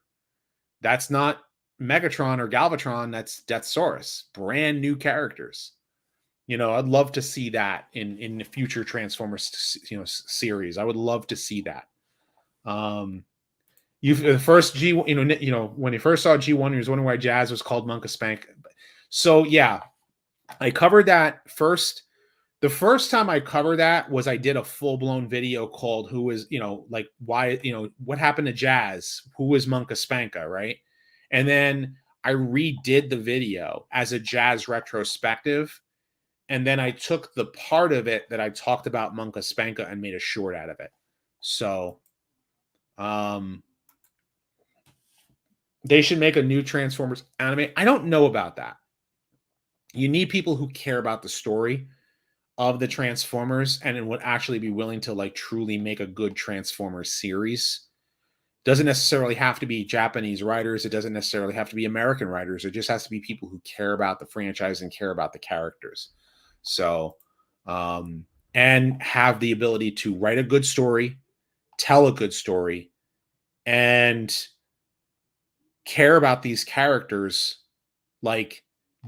That's not Megatron or Galvatron, that's Deathsaurus. Brand new characters. I'd love to see that in the future Transformers, series. I would love to see that. The first G, when you first saw G1, you was wondering why Jazz was called Monka Spank. So yeah, I covered that first. The first time I covered that was I did a full-blown video called "Who is why what happened to Jazz? Who is Monka Spanka?" Right, and then I redid the video as a Jazz retrospective, and then I took the part of it that I talked about Monka Spanka and made a short out of it. So, they should make a new Transformers anime. I don't know about that. You need people who care about the story of the Transformers and would actually be willing to truly make a good Transformers series. Doesn't necessarily have to be Japanese writers. It doesn't necessarily have to be American writers. It just has to be people who care about the franchise and care about the characters. So, and have the ability to write a good story, tell a good story, and care about these characters,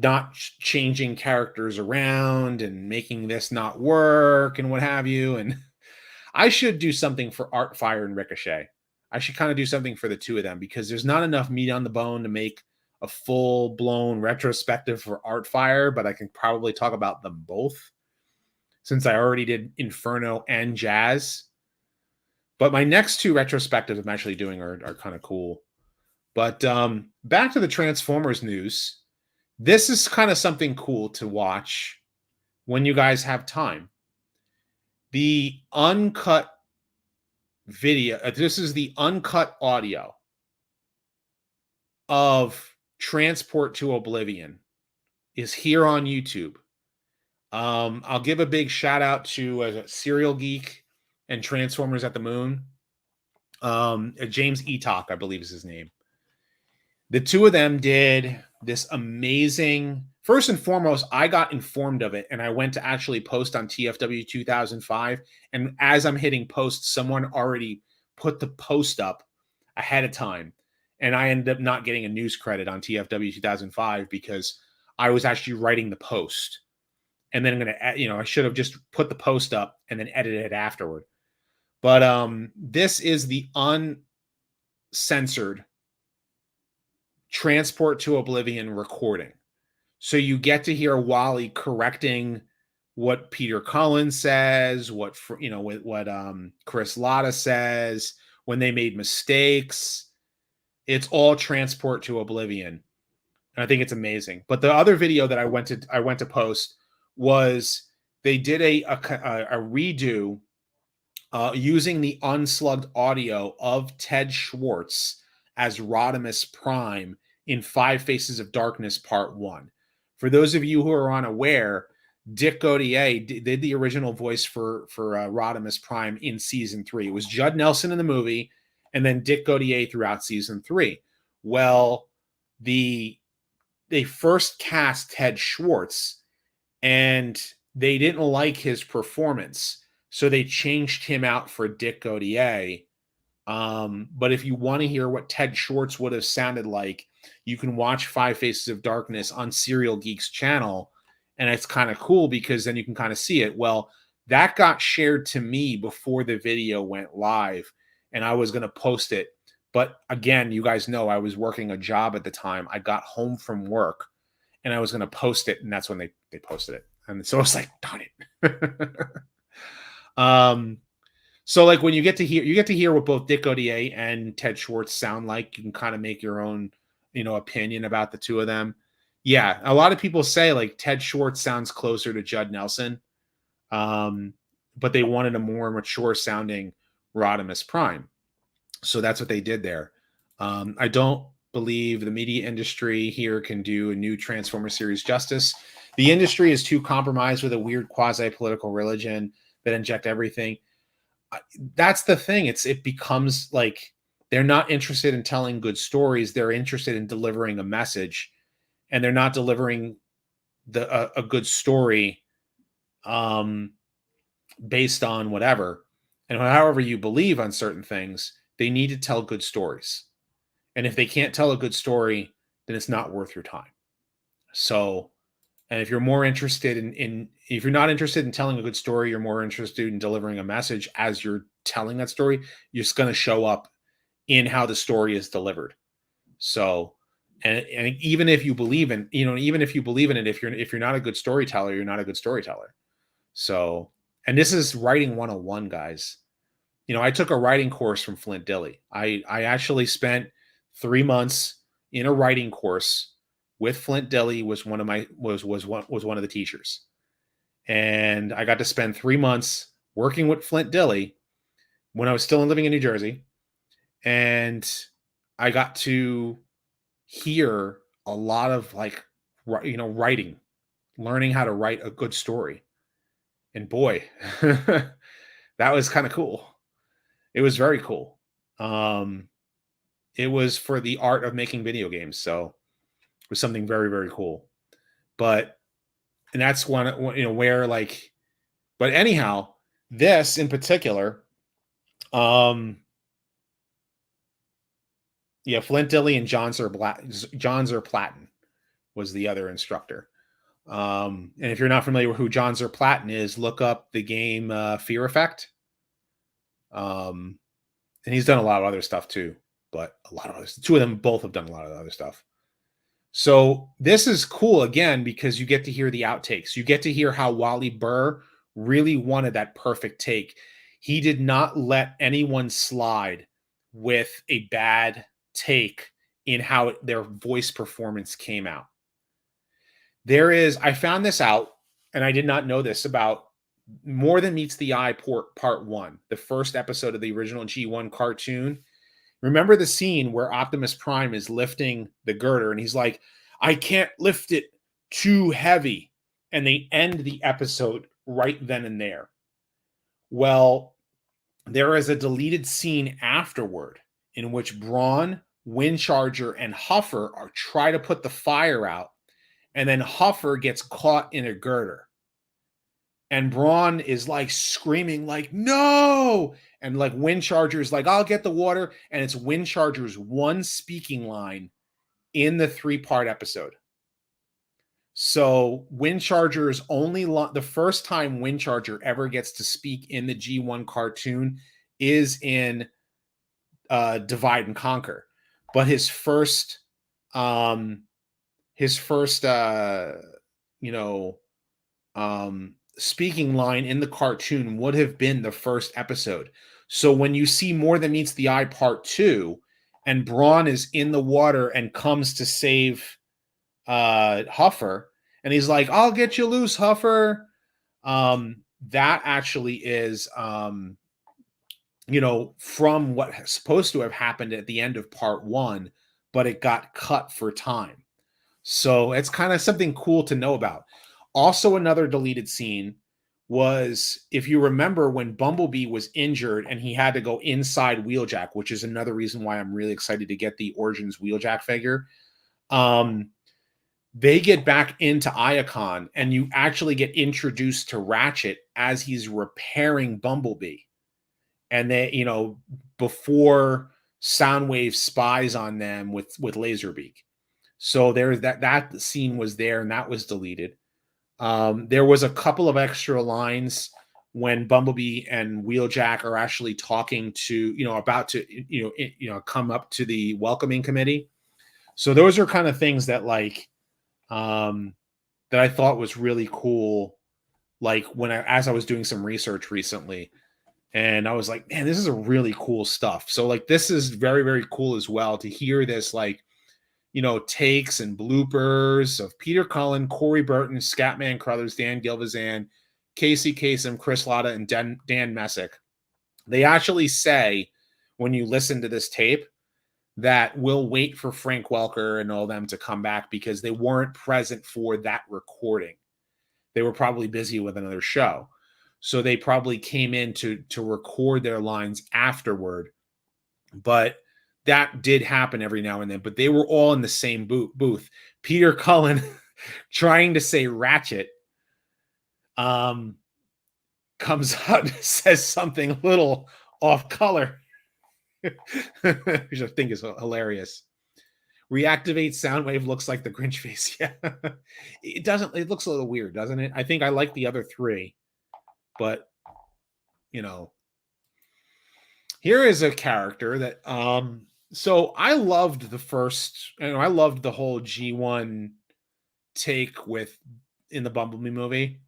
not changing characters around and making this not work and what have you. And I should do something for Artfire and Ricochet. I should kind of do something for the two of them, because there's not enough meat on the bone to make a full-blown retrospective for Artfire, but I can probably talk about them both since I already did Inferno and Jazz. But my next two retrospectives I'm actually doing are kind of cool. But back to the Transformers news. This is kind of something cool to watch when you guys have time. The uncut video, this is the uncut audio of Transport to Oblivion, is here on YouTube. I'll give a big shout out to Serial Geek and Transformers at the Moon. James Etok, I believe is his name. The two of them did this amazing. First and foremost, I got informed of it, and I went to actually post on TFW 2005. And as I'm hitting post, someone already put the post up ahead of time, and I ended up not getting a news credit on TFW 2005 because I was actually writing the post. And then I'm gonna, I should have just put the post up and then edited it afterward. But this is the uncensored Transport to Oblivion recording. So you get to hear Wally correcting what Peter Cullen says, what Chris Latta says when they made mistakes. It's all Transport to Oblivion. And I think it's amazing. But the other video that I went to post was they did a redo using the unslugged audio of Ted Schwartz as Rodimus Prime in Five Faces of Darkness Part 1. For those of you who are unaware, Dick Gautier did the original voice for Rodimus Prime in Season 3. It was Judd Nelson in the movie, and then Dick Gautier throughout Season 3. Well, they first cast Ted Schwartz, and they didn't like his performance, so they changed him out for Dick Gautier. But if you want to hear what Ted Schwartz would have sounded like, you can watch Five Faces of Darkness on Serial Geek's channel, and it's kind of cool because then you can kind of see it. Well, that got shared to me before the video went live, and I was going to post it. But again, you guys know I was working a job at the time. I got home from work, and I was going to post it, and that's when they posted it. And so I was like, darn it. So like when you get to hear what both Dick Gautier and Ted Schwartz sound like, you can kind of make your own, opinion about the two of them. Yeah, a lot of people say like Ted Schwartz sounds closer to Judd Nelson, but they wanted a more mature sounding Rodimus Prime. So that's what they did there. I don't believe the media industry here can do a new Transformer series justice. The industry is too compromised with a weird quasi-political religion that inject everything. That's the thing. It becomes like they're not interested in telling good stories. They're interested in delivering a message, and they're not delivering a good story based on whatever. And however you believe on certain things, they need to tell good stories. And if they can't tell a good story, then it's not worth your time. So, and if you're more interested if you're not interested in telling a good story, you're more interested in delivering a message as you're telling that story, you're just going to show up in how the story is delivered. So, and even if you believe in, even if you believe in it, if you're not a good storyteller, you're not a good storyteller. So, and this is writing 101, guys. I took a writing course from Flint Dilley. I actually spent 3 months in a writing course with Flint Dilley. Was one of the teachers, and I got to spend 3 months working with Flint Dilley when I was still living in New Jersey, and I got to hear a lot of writing, learning how to write a good story, and boy, that was kind of cool. It was very cool. It was for the art of making video games, so it was something very, very cool. And that's one, where like, but anyhow, this in particular, Flint Dilley and John Zerplatten was the other instructor. And if you're not familiar with who John Zerplatten is, look up the game Fear Effect. And he's done a lot of other stuff too, but two of them both have done a lot of other stuff. So this is cool again, because you get to hear the outtakes. You get to hear how Wally Burr really wanted that perfect take. He did not let anyone slide with a bad take in how their voice performance came out. I found this out, and I did not know this about More Than Meets the Eye Part 1, the first episode of the original G1 cartoon. Remember the scene where Optimus Prime is lifting the girder and he's like, I can't lift it too heavy. And they end the episode right then and there. Well, there is a deleted scene afterward in which Brawn, Windcharger, and Huffer are try to put the fire out, and then Huffer gets caught in a girder. And Brawn is like screaming, like, no! And like Windcharger is like, I'll get the water. And it's Windcharger's one speaking line in the 3-part episode. So Windcharger's the first time Windcharger ever gets to speak in the G1 cartoon is in Divide and Conquer. But his first speaking line in the cartoon would have been the first episode. So when you see More Than Meets the Eye Part 2 and Brawn is in the water and comes to save Huffer, and he's like, I'll get you loose, Huffer. That actually is from what's supposed to have happened at the end of Part 1, but it got cut for time. So it's kind of something cool to know about. Also, another deleted scene was, if you remember, when Bumblebee was injured and he had to go inside Wheeljack, which is another reason why I'm really excited to get the Origins Wheeljack figure. They get back into Iacon, and you actually get introduced to Ratchet as he's repairing Bumblebee. And they, before Soundwave spies on them with Laserbeak. So there's that scene was there, and that was deleted. There was a couple of extra lines when Bumblebee and Wheeljack are actually talking to, about to, come up to the welcoming committee. So those are kind of things that that I thought was really cool. Like as I was doing some research recently, and I was like, man, this is a really cool stuff. So this is very, very cool as well to hear this, takes and bloopers of Peter Cullen, Corey Burton, Scatman Crothers, Dan Gilvezan, Casey Kasem, Chris Latta, and Dan Messick. They actually say, when you listen to this tape, that we'll wait for Frank Welker and all them to come back because they weren't present for that recording. They were probably busy with another show. So they probably came in to record their lines afterward. But that did happen every now and then. But they were all in the same booth. Peter Cullen trying to say Ratchet comes out and says something a little off color, which I think is hilarious. Reactivate Soundwave looks like the Grinch face. Yeah. It doesn't. It looks a little weird, doesn't it? I think I like the other three. But, here is a character that, so I loved the first, I loved the whole G1 take in the Bumblebee movie.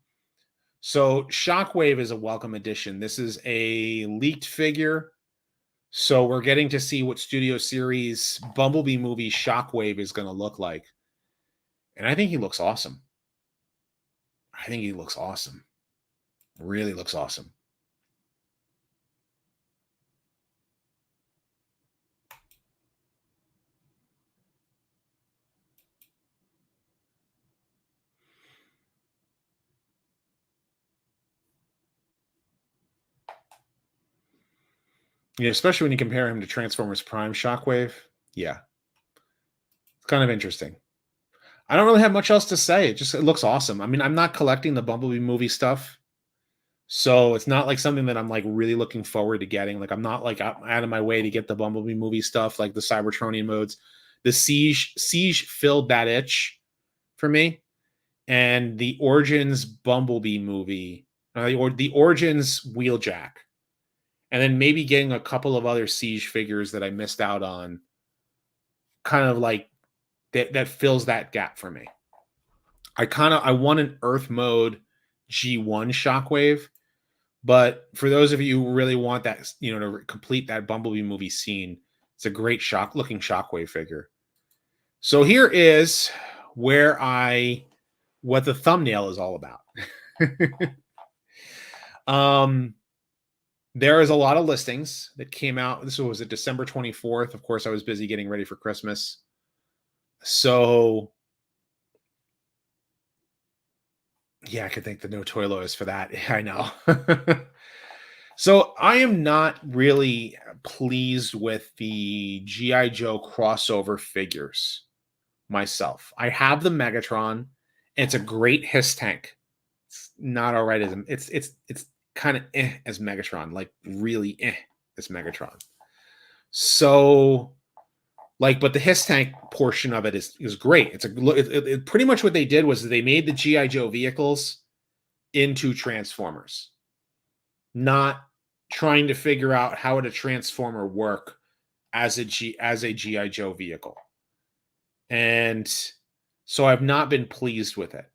So Shockwave is a welcome addition. This is a leaked figure. So we're getting to see what Studio Series Bumblebee movie Shockwave is going to look like. And I think he looks awesome. Really looks awesome. Yeah, especially when you compare him to Transformers Prime Shockwave. Yeah. It's kind of interesting. I don't really have much else to say. It looks awesome. I mean, I'm not collecting the Bumblebee movie stuff. So it's not like something that I'm really looking forward to getting. I'm not out of my way to get the Bumblebee movie stuff, like the Cybertronian modes. The Siege filled that itch for me. And the Origins Bumblebee movie, or the Origins Wheeljack. And then maybe getting a couple of other Siege figures that I missed out on, kind of that fills that gap for me. I want an Earth mode G1 Shockwave, But for those of you who really want that, to complete that Bumblebee movie scene, it's a great looking Shockwave figure. So here is what the thumbnail is all about. There is a lot of listings that came out. This was December 24th. Of course, I was busy getting ready for Christmas. So yeah, I could thank the No Toy Lotus for that. I know. So I am not really pleased with the G.I. Joe crossover figures myself. I have the Megatron. It's a great Hiss tank. It's not all right as it's kind of as Megatron, like really as Megatron. So but the Hiss tank portion of it is great. It's pretty much what they did was they made the G.I. Joe vehicles into Transformers, not trying to figure out how would a Transformer work as a G.I. Joe vehicle. And so I've not been pleased with it.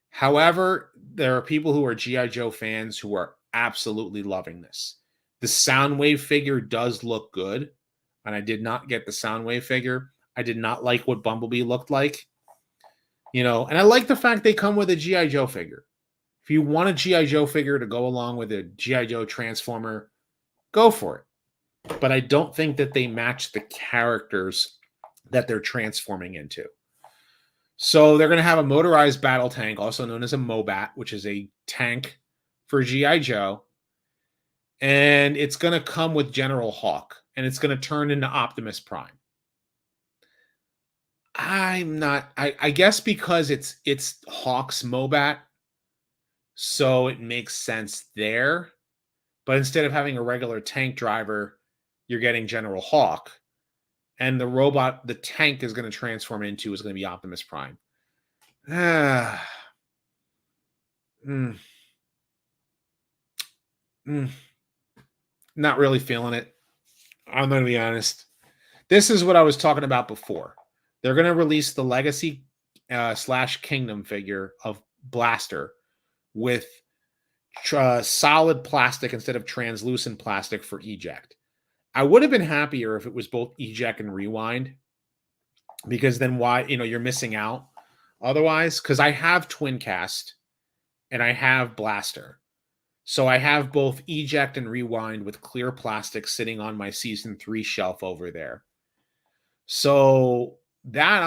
However, there are people who are G.I. Joe fans who are absolutely loving this. The Soundwave figure does look good, and I did not get the Soundwave figure. I did not like what Bumblebee looked like. And I like the fact they come with a G.I. Joe figure. If you want a G.I. Joe figure to go along with a G.I. Joe Transformer, go for it. But I don't think that they match the characters that they're transforming into. So they're going to have a motorized battle tank, also known as a MOBAT, which is a tank for G.I. Joe. And it's going to come with General Hawk, and it's going to turn into Optimus Prime. I guess because it's Hawk's MOBAT, so it makes sense there. But instead of having a regular tank driver, you're getting General Hawk. And the tank is going to transform into is going to be Optimus Prime. Not really feeling it. I'm going to be honest. This is what I was talking about before. They're going to release the Legacy / Kingdom figure of Blaster with solid plastic instead of translucent plastic for eject. I would have been happier if it was both eject and rewind, because then you're missing out otherwise, because I have Twin Cast and I have Blaster. So I have both eject and rewind with clear plastic sitting on my season 3 shelf over there. So that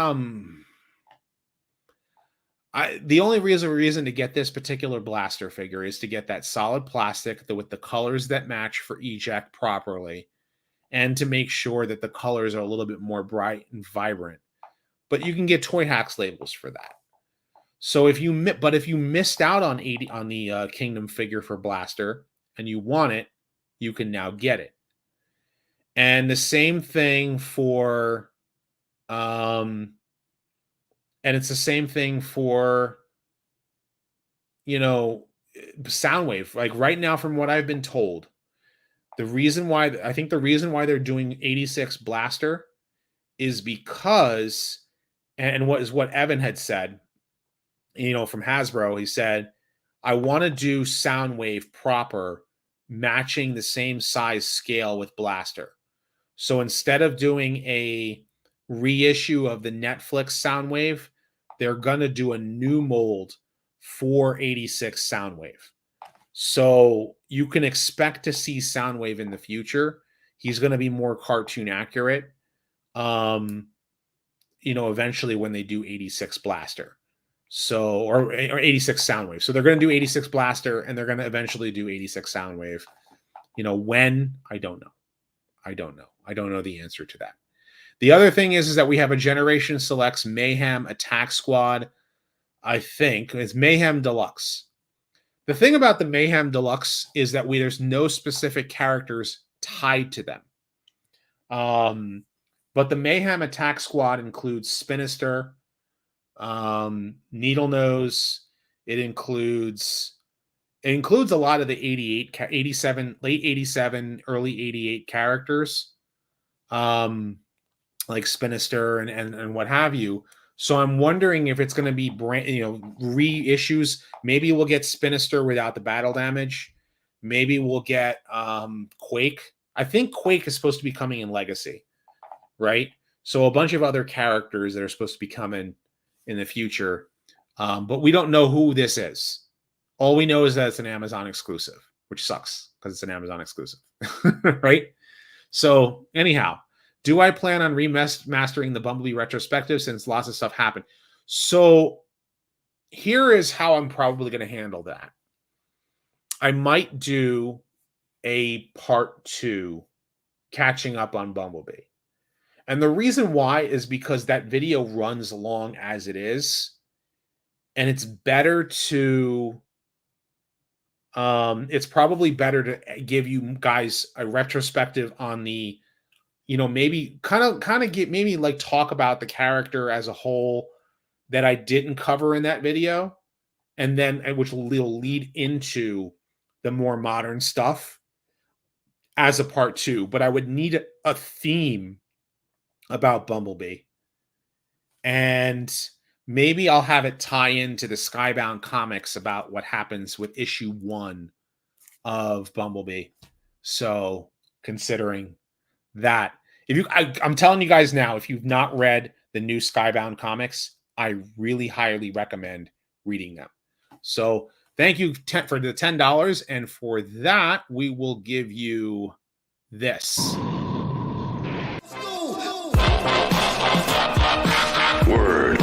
the only reason to get this particular Blaster figure is to get that solid plastic with the colors that match for eject properly, and to make sure that the colors are a little bit more bright and vibrant. But you can get Toy Hacks labels for that. So if you missed out on the Kingdom figure for Blaster and you want it, you can now get it. And the same thing for and it's the same thing for Soundwave. Like right now, from what I've been told, the reason why they're doing 86 Blaster is because, and what Evan had said, from Hasbro, he said, I want to do Soundwave proper, matching the same size scale with Blaster. So instead of doing a reissue of the Netflix Soundwave, they're going to do a new mold for 86 Soundwave. So you can expect to see Soundwave in the future. He's going to be more cartoon accurate, eventually when they do 86 Blaster. So, or 86 Soundwave. So they're going to do 86 Blaster, and they're going to eventually do 86 Soundwave. When? I don't know. I don't know the answer to that. The other thing is that we have a Generation Selects Mayhem Attack Squad. I think it's Mayhem Deluxe. The thing about the Mayhem Deluxe is that there's no specific characters tied to them. But the Mayhem Attack Squad includes Spinister, Needle Nose. It includes a lot of the 88, 87, late 87, early 88 characters, like Spinister and what have you. So I'm wondering if it's going to be reissues. Maybe we'll get Spinister without the battle damage. Maybe we'll get Quake. I think Quake is supposed to be coming in Legacy, right? So a bunch of other characters that are supposed to be coming in the future, but we don't know who this is. All we know is that it's an Amazon exclusive, which sucks because it's an Amazon exclusive, right? So anyhow, do I plan on remastering the Bumblebee retrospective since lots of stuff happened? So here is how I'm probably going to handle that. I might do a part 2 catching up on Bumblebee. And the reason why is because that video runs long as it is. And it's better to it's probably better to give you guys a retrospective on the, maybe kind of get, maybe like talk about the character as a whole that I didn't cover in that video, and then which will lead into the more modern stuff as a part 2. But I would need a theme about Bumblebee, and maybe I'll have it tie into the Skybound comics about what happens with issue 1 of Bumblebee. So considering that, I'm telling you guys now, if you've not read the new Skybound comics, I really highly recommend reading them. So thank you for the $10. And for that, we will give you this. Word.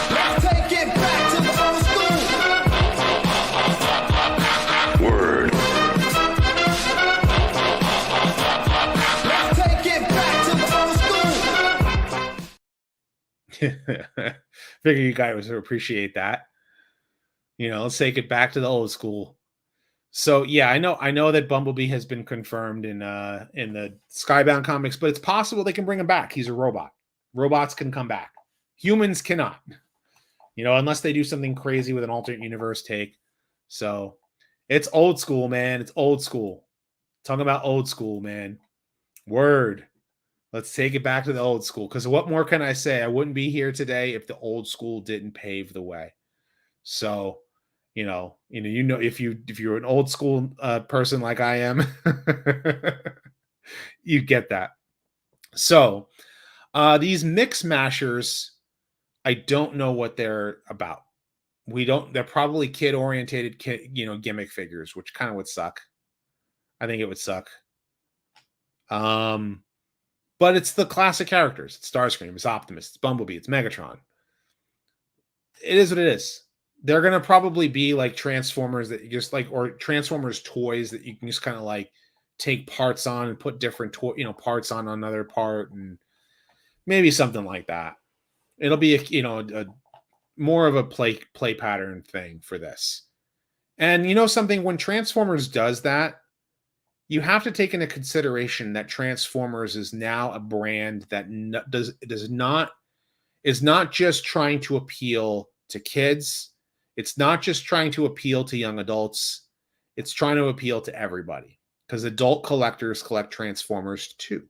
Let's take it back to the old school. Word. Let's take it back to the old school. Figure you guys would appreciate that. Let's take it back to the old school. So yeah, I know that Bumblebee has been confirmed in the Skybound comics, but it's possible they can bring him back. He's a robot. Robots can come back. Humans cannot. Unless they do something crazy with an alternate universe take. So it's old school, man. It's old school. Talking about old school, man. Word. Let's take it back to the old school. Because what more can I say? I wouldn't be here today if the old school didn't pave the way. So if you're an old school person like I am, you get that. So these mix mashers, I don't know what they're about. They're probably kid-orientated, gimmick figures, which kind of would suck. I think it would suck. But it's the classic characters. It's Starscream, it's Optimus, it's Bumblebee, it's Megatron. It is what it is. They're going to probably be like Transformers that you just like, or Transformers toys that you can just kind of like take parts on and put different parts on another part, and maybe something like that. It'll be a more of a play pattern thing for this. And something, when Transformers does that, you have to take into consideration that Transformers is now a brand that is not just trying to appeal to kids. It's not just trying to appeal to young adults. It's trying to appeal to everybody, because adult collectors collect Transformers too.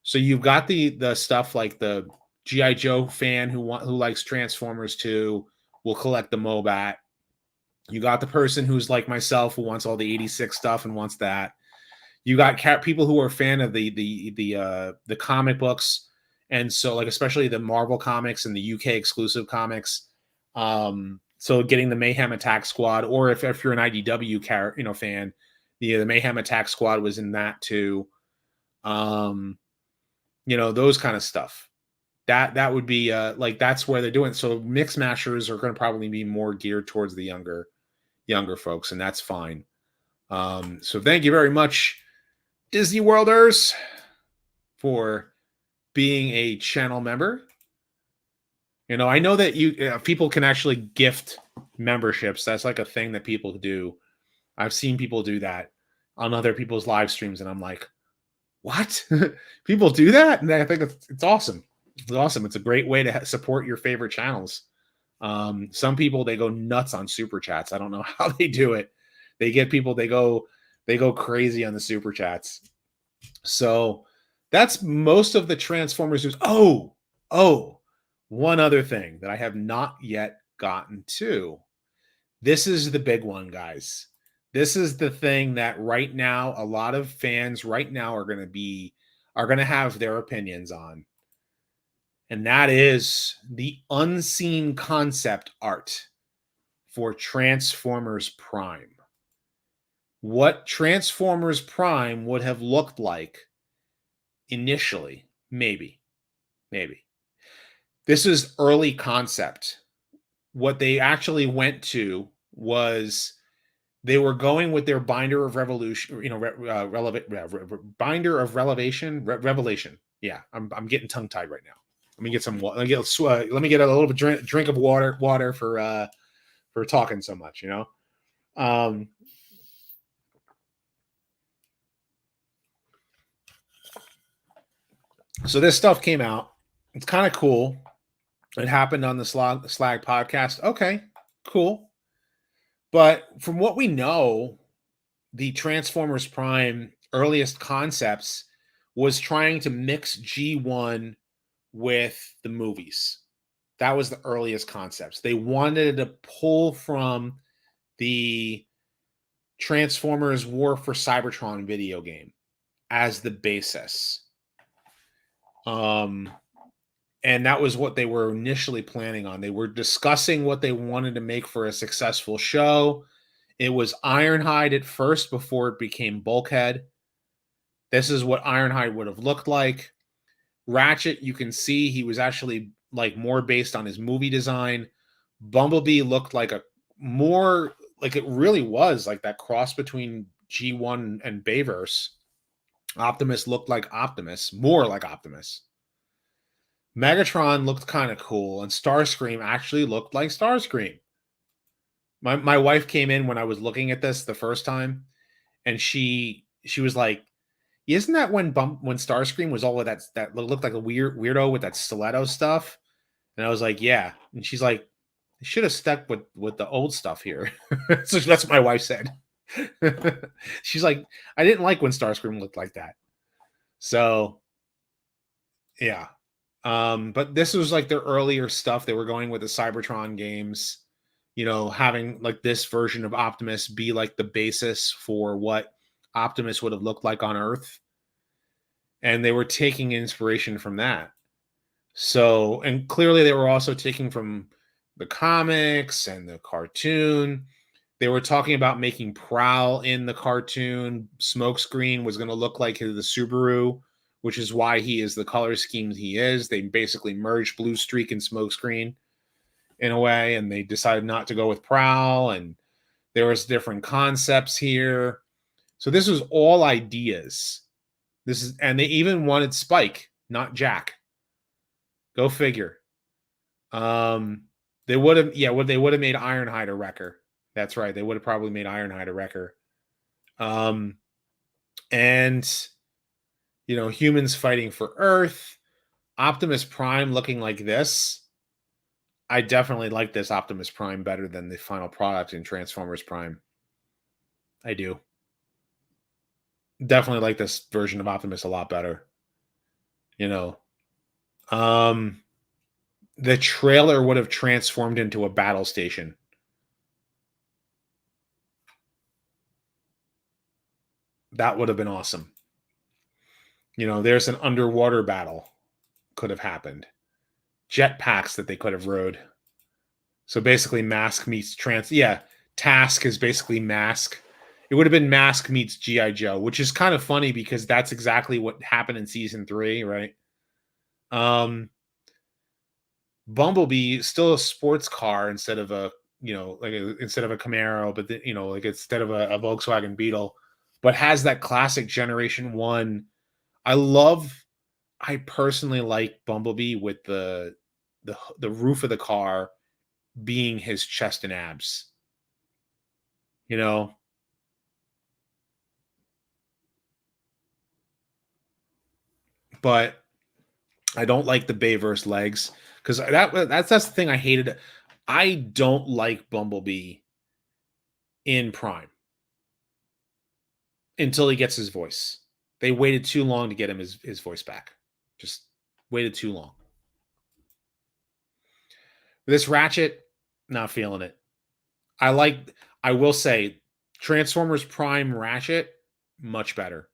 So you've got the stuff like the G.I. Joe fan who likes Transformers too will collect the Mobat. You got the person who's like myself who wants all the 86 stuff and wants that. You got people who are a fan of the comic books, and so like especially the Marvel comics and the UK exclusive comics. So getting the Mayhem Attack Squad, or if you're an IDW fan, the Mayhem Attack Squad was in that too. Those kind of stuff. That would be like, that's where they're doing. So mix mashers are going to probably be more geared towards the younger folks, and that's fine. So thank you very much, Disney Worlders, for being a channel member. I know that people can actually gift memberships. That's like a thing that people do. I've seen people do that on other people's live streams, and I'm like, what? People do that? And I think it's awesome. It's awesome. It's a great way to support your favorite channels. Some people, they go nuts on super chats. I don't know how they do it. They get people, they go crazy on the super chats. So that's most of the Transformers news. Oh, one other thing that I have not yet gotten to. This is the big one, guys. This is the thing that right now a lot of fans right now are going to have their opinions on. And that is the unseen concept art for Transformers Prime. What Transformers Prime would have looked like initially, maybe. This is early concept. What they actually went to was they were going with their binder of revolution, binder of revelation. Yeah, I'm getting tongue tied right now. Let me get some water. Let me get a little bit drink of water for talking so much. So this stuff came out. It's kind of cool. It happened on the Slag podcast. Okay, cool. But from what we know, the Transformers Prime earliest concepts was trying to mix G1 with the movies. That was the earliest concepts. They wanted to pull from the Transformers War for Cybertron video game as the basis. And that was what they were initially planning on. They were discussing what they wanted to make for a successful show. It was Ironhide at first before it became Bulkhead. This is what Ironhide would have looked like. Ratchet, you can see he was actually like more based on his movie design. Bumblebee looked like a more like it really was like that cross between G1 and Bayverse. Optimus looked like Optimus, more like Optimus. Megatron looked kind of cool, and Starscream actually looked like Starscream. My wife came in when I was looking at this the first time, and she was like, "Isn't that when Starscream was all of that looked like a weirdo with that stiletto stuff?" And I was like, "Yeah." And she's like, "They should have stuck with the old stuff here." So that's what my wife said. She's like, "I didn't like when Starscream looked like that." So yeah. But this was like their earlier stuff. They were going with the Cybertron games, having like this version of Optimus be like the basis for what Optimus would have looked like on Earth. And they were taking inspiration from that. So, and clearly they were also taking from the comics and the cartoon. They were talking about making Prowl in the cartoon. Smokescreen was going to look like the Subaru, which is why he is the color scheme he is. They basically merged Blue Streak and Smokescreen in a way, and they decided not to go with Prowl, and there was different concepts here. So this was all ideas. And they even wanted Spike, not Jack. Go figure. They would have made Ironhide a wrecker. That's right. They would have probably made Ironhide a wrecker. And humans fighting for Earth, Optimus Prime looking like this. I definitely like this Optimus Prime better than the final product in Transformers Prime. I do. Definitely like this version of Optimus a lot better. The trailer would have transformed into a battle station. That would have been awesome. There's an underwater battle could have happened. Jetpacks that they could have rode. So basically Mask meets Task is basically Mask. It would have been Mask meets G.I. Joe, which is kind of funny because that's exactly what happened in season 3, right? Bumblebee still a sports car instead of a instead of a Camaro, but instead of a Volkswagen Beetle, but has that classic Generation 1. I personally like Bumblebee with the roof of the car being his chest and abs. But I don't like the Bayverse legs because that's the thing I hated. I don't like Bumblebee in Prime until he gets his voice. They waited too long to get him his voice back. Just waited too long. This Ratchet, not feeling it. I will say Transformers Prime Ratchet, much better.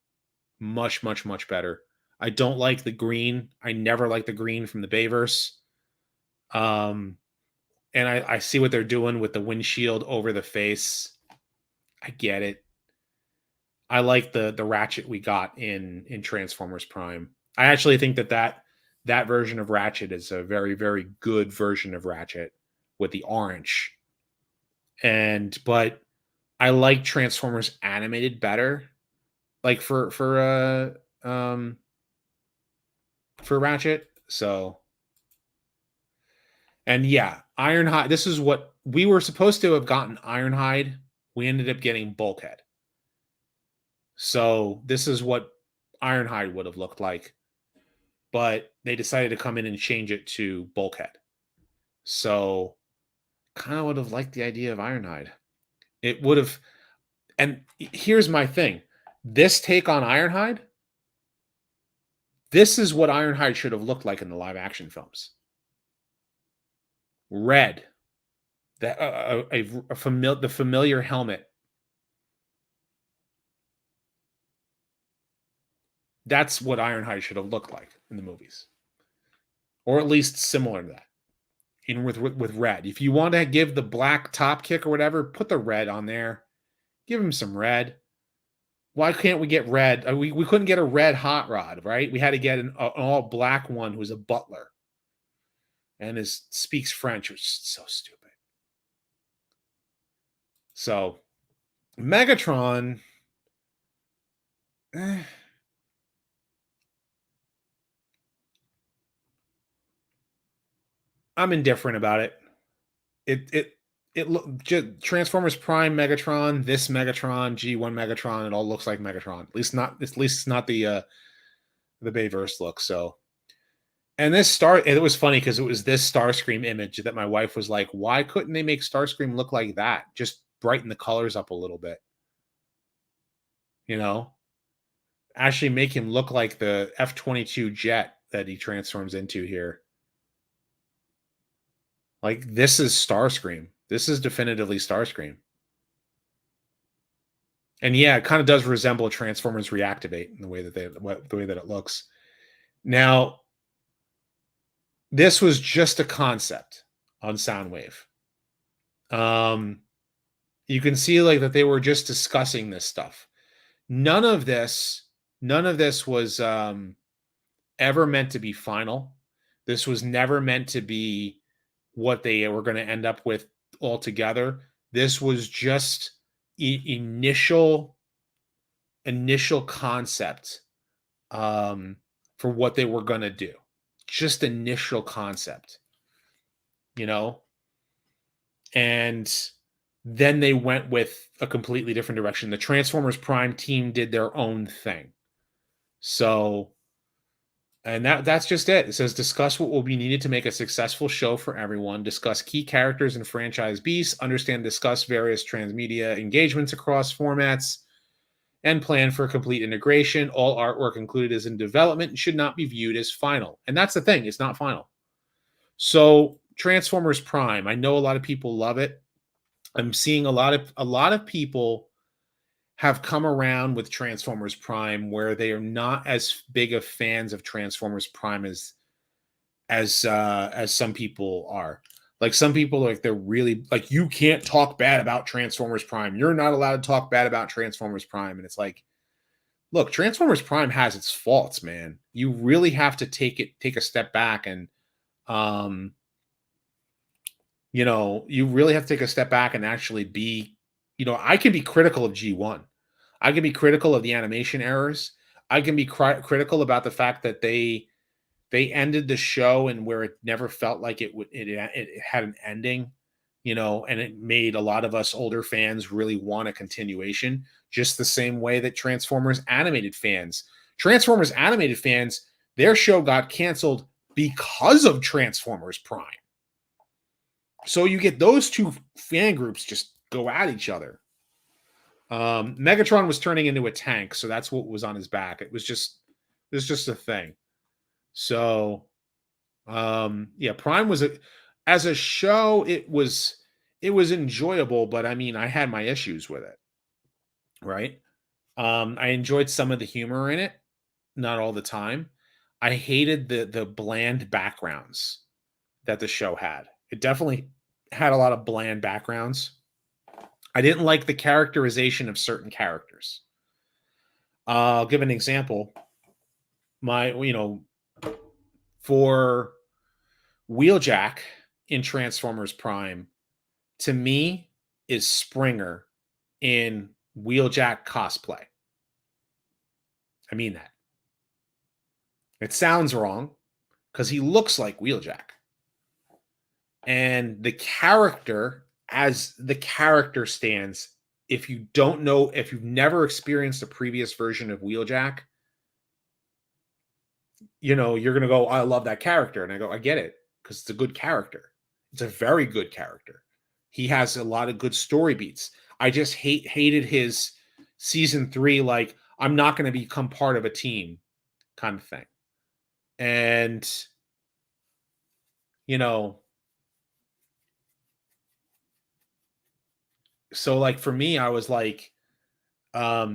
Much better. I don't like the green. I never liked the green from the Bayverse. And I see what they're doing with the windshield over the face. I get it. I like the Ratchet we got in Transformers Prime. I actually think that version of Ratchet is a very, very good version of Ratchet with the orange. But I like Transformers animated better. Like for Ratchet. So, and yeah, Ironhide. This is what we were supposed to have gotten. Ironhide. We ended up getting Bulkhead. So this is what Ironhide would have looked like, but they decided to come in and change it to Bulkhead. So kind of would have liked the idea of Ironhide. It would have. And here's my thing: this take on Ironhide. This is what Ironhide should have looked like in the live action films. Red, the familiar helmet. That's what Ironhide should have looked like in the movies, or at least similar to that. With red, if you want to give the black top kick or whatever, put the red on there. Give him some red. Why can't we get red? We couldn't get a red hot rod, right? We had to get an all black one who's a butler and speaks French, which is so stupid. So Megatron, I'm indifferent about it. Transformers Prime Megatron, this Megatron, G1 Megatron, it all looks like Megatron. At least it's not the Bayverse look. So, and it was funny because it was this Starscream image that my wife was like, why couldn't they make Starscream look like that? Just brighten the colors up a little bit. You know? Actually make him look like the F-22 jet that he transforms into here. Like, this is Starscream. This is definitively Starscream. And yeah, it kind of does resemble Transformers Reactivate in the way that it looks. Now, this was just a concept on Soundwave. You can see like that they were just discussing this stuff. None of this was ever meant to be final. This was never meant to be what they were going to end up with altogether. This was just initial concept for what they were going to do. Just initial concept, you know? And then they went with a completely different direction. The Transformers Prime team did their own thing. So, and that's just it. It says, discuss what will be needed to make a successful show for everyone, discuss key characters and franchise beasts, discuss various transmedia engagements across formats, and plan for complete integration. All artwork included is in development and should not be viewed as final. And that's the thing, it's not final. So Transformers Prime, I know a lot of people love it. I'm seeing a lot of people have come around with Transformers Prime where they are not as big of fans of Transformers Prime as some people are. Like, some people, like, they're really like, you can't talk bad about Transformers Prime. You're not allowed to talk bad about Transformers Prime. And it's like, look, Transformers Prime has its faults, man. You really have to take a step back and you really have to take a step back and actually be, I can be critical of G1. I can be critical of the animation errors. I can be critical about the fact that they ended the show and where it never felt like it had an ending, and it made a lot of us older fans really want a continuation, just the same way that Transformers animated fans, their show got canceled because of Transformers Prime. So you get those two fan groups just go at each other. Megatron was turning into a tank, so that's what was on his back. It was just a thing. So, Prime was as a show, it was it was enjoyable, but I mean, I had my issues with it, right? I enjoyed some of the humor in it, not all the time. I hated the bland backgrounds that the show had. It definitely had a lot of bland backgrounds. I didn't like the characterization of certain characters. I'll give an example. For Wheeljack in Transformers Prime, to me, is Springer in Wheeljack cosplay. I mean that. It sounds wrong because he looks like Wheeljack. And the character, as the character stands, if you don't know, if you've never experienced a previous version of Wheeljack, you're going to go, I love that character. And I go, I get it, because it's a good character. It's a very good character. He has a lot of good story beats. I just hated his season 3, like, I'm not going to become part of a team kind of thing. And, so like for me, I was like, for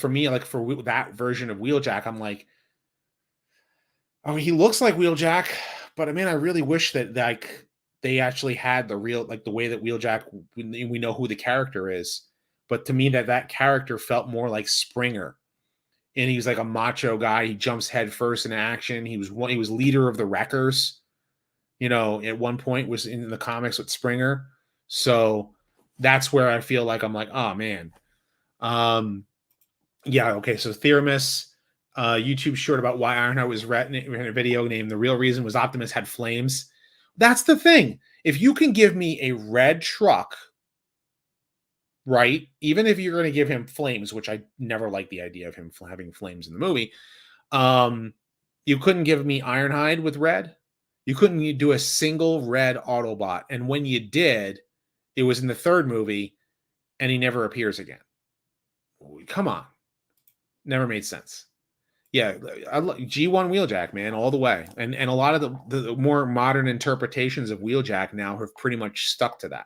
me, like for that version of Wheeljack, I'm like, I mean, he looks like Wheeljack, but I mean, I really wish that like they actually had the real, like the way that Wheeljack, we know who the character is. But to me, that character felt more like Springer, and he was like a macho guy. He jumps head first in action. He was leader of the Wreckers. At one point was in the comics with Springer. So that's where I feel like I'm like, oh man. Yeah, okay. So Theramus, YouTube short about why Ironheart was in a video named The Real Reason Was Optimus Had Flames. That's the thing. If you can give me a red truck, right? Even if you're going to give him flames, which I never liked the idea of him having flames in the movie. You couldn't give me Ironhide with red. You couldn't do a single red Autobot. And when you did, it was in the third movie, and he never appears again. Come on. Never made sense. Yeah, G1 Wheeljack, man, all the way. And a lot of the more modern interpretations of Wheeljack now have pretty much stuck to that,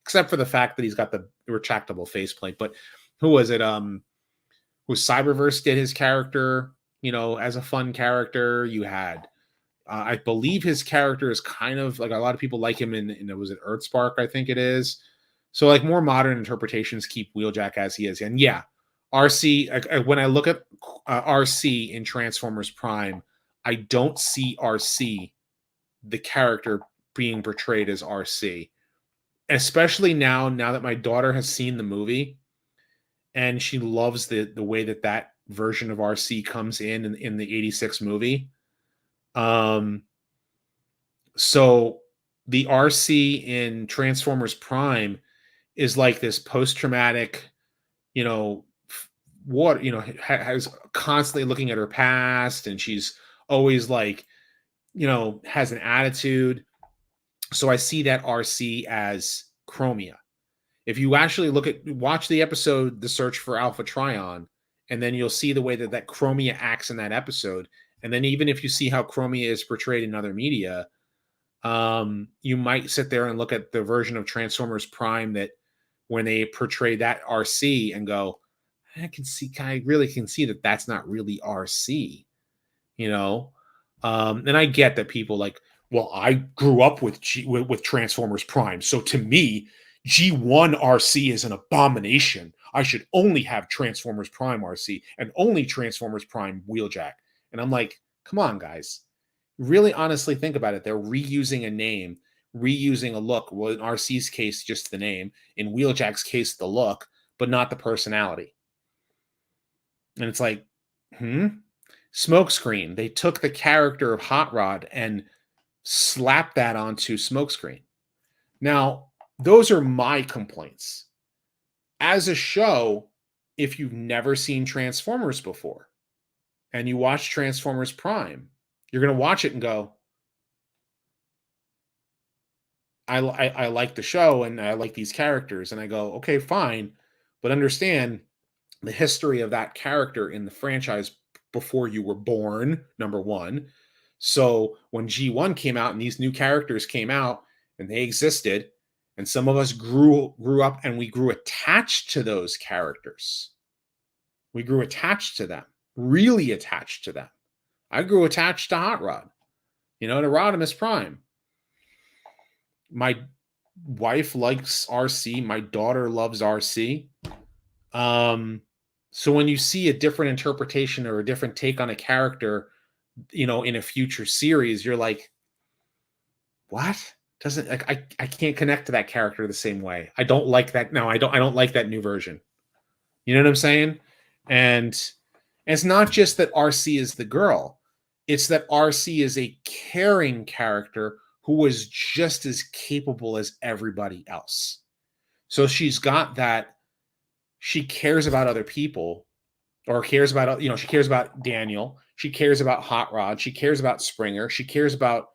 except for the fact that he's got the retractable faceplate. But who was it? Who Cyberverse did his character, as a fun character. You had, I believe his character is kind of like, a lot of people like him in was it Earthspark, I think it is. So like more modern interpretations keep Wheeljack as he is. And yeah, RC, when I look at RC in Transformers Prime, I don't see RC, the character, being portrayed as RC. Especially now that my daughter has seen the movie and she loves the way that version of RC comes in the 86 movie. So the RC in Transformers Prime is like this post-traumatic, has constantly looking at her past, and she's always like, has an attitude. So I see that RC as Chromia. If you actually watch the episode, The Search for Alpha Trion, and then you'll see the way that Chromia acts in that episode. And then even if you see how Chromia is portrayed in other media, you might sit there and look at the version of Transformers Prime that when they portray that RC and go, I really can see that that's not really RC, and I get that people like, well, I grew up with Transformers Prime, so to me, G1 RC is an abomination. I should only have Transformers Prime RC and only Transformers Prime Wheeljack. And I'm like, come on, guys. Really honestly think about it. They're reusing a name, reusing a look. Well, in RC's case, just the name. In Wheeljack's case, the look, but not the personality. And it's like, Smokescreen. They took the character of Hot Rod and slapped that onto Smokescreen. Now, those are my complaints. As a show, if you've never seen Transformers before and you watch Transformers Prime, you're going to watch it and go, I like the show and I like these characters. And I go, okay, fine. But understand the history of that character in the franchise before you were born, number one. So when G1 came out and these new characters came out and they existed, And some of us grew up and we grew attached to those characters. We grew attached to them, really attached to them. I grew attached to Hot Rod, to Rodimus Prime. My wife likes RC. My daughter loves RC. So when you see a different interpretation or a different take on a character, in a future series, you're like, what? Doesn't like I can't connect to that character the same way. I don't like that. No, I don't like that new version. You know what I'm saying? And it's not just that RC is the girl. It's that RC is a caring character who is just as capable as everybody else. So she's got that. She cares about other people, or cares about, she cares about Daniel. She cares about Hot Rod. She cares about Springer. She cares about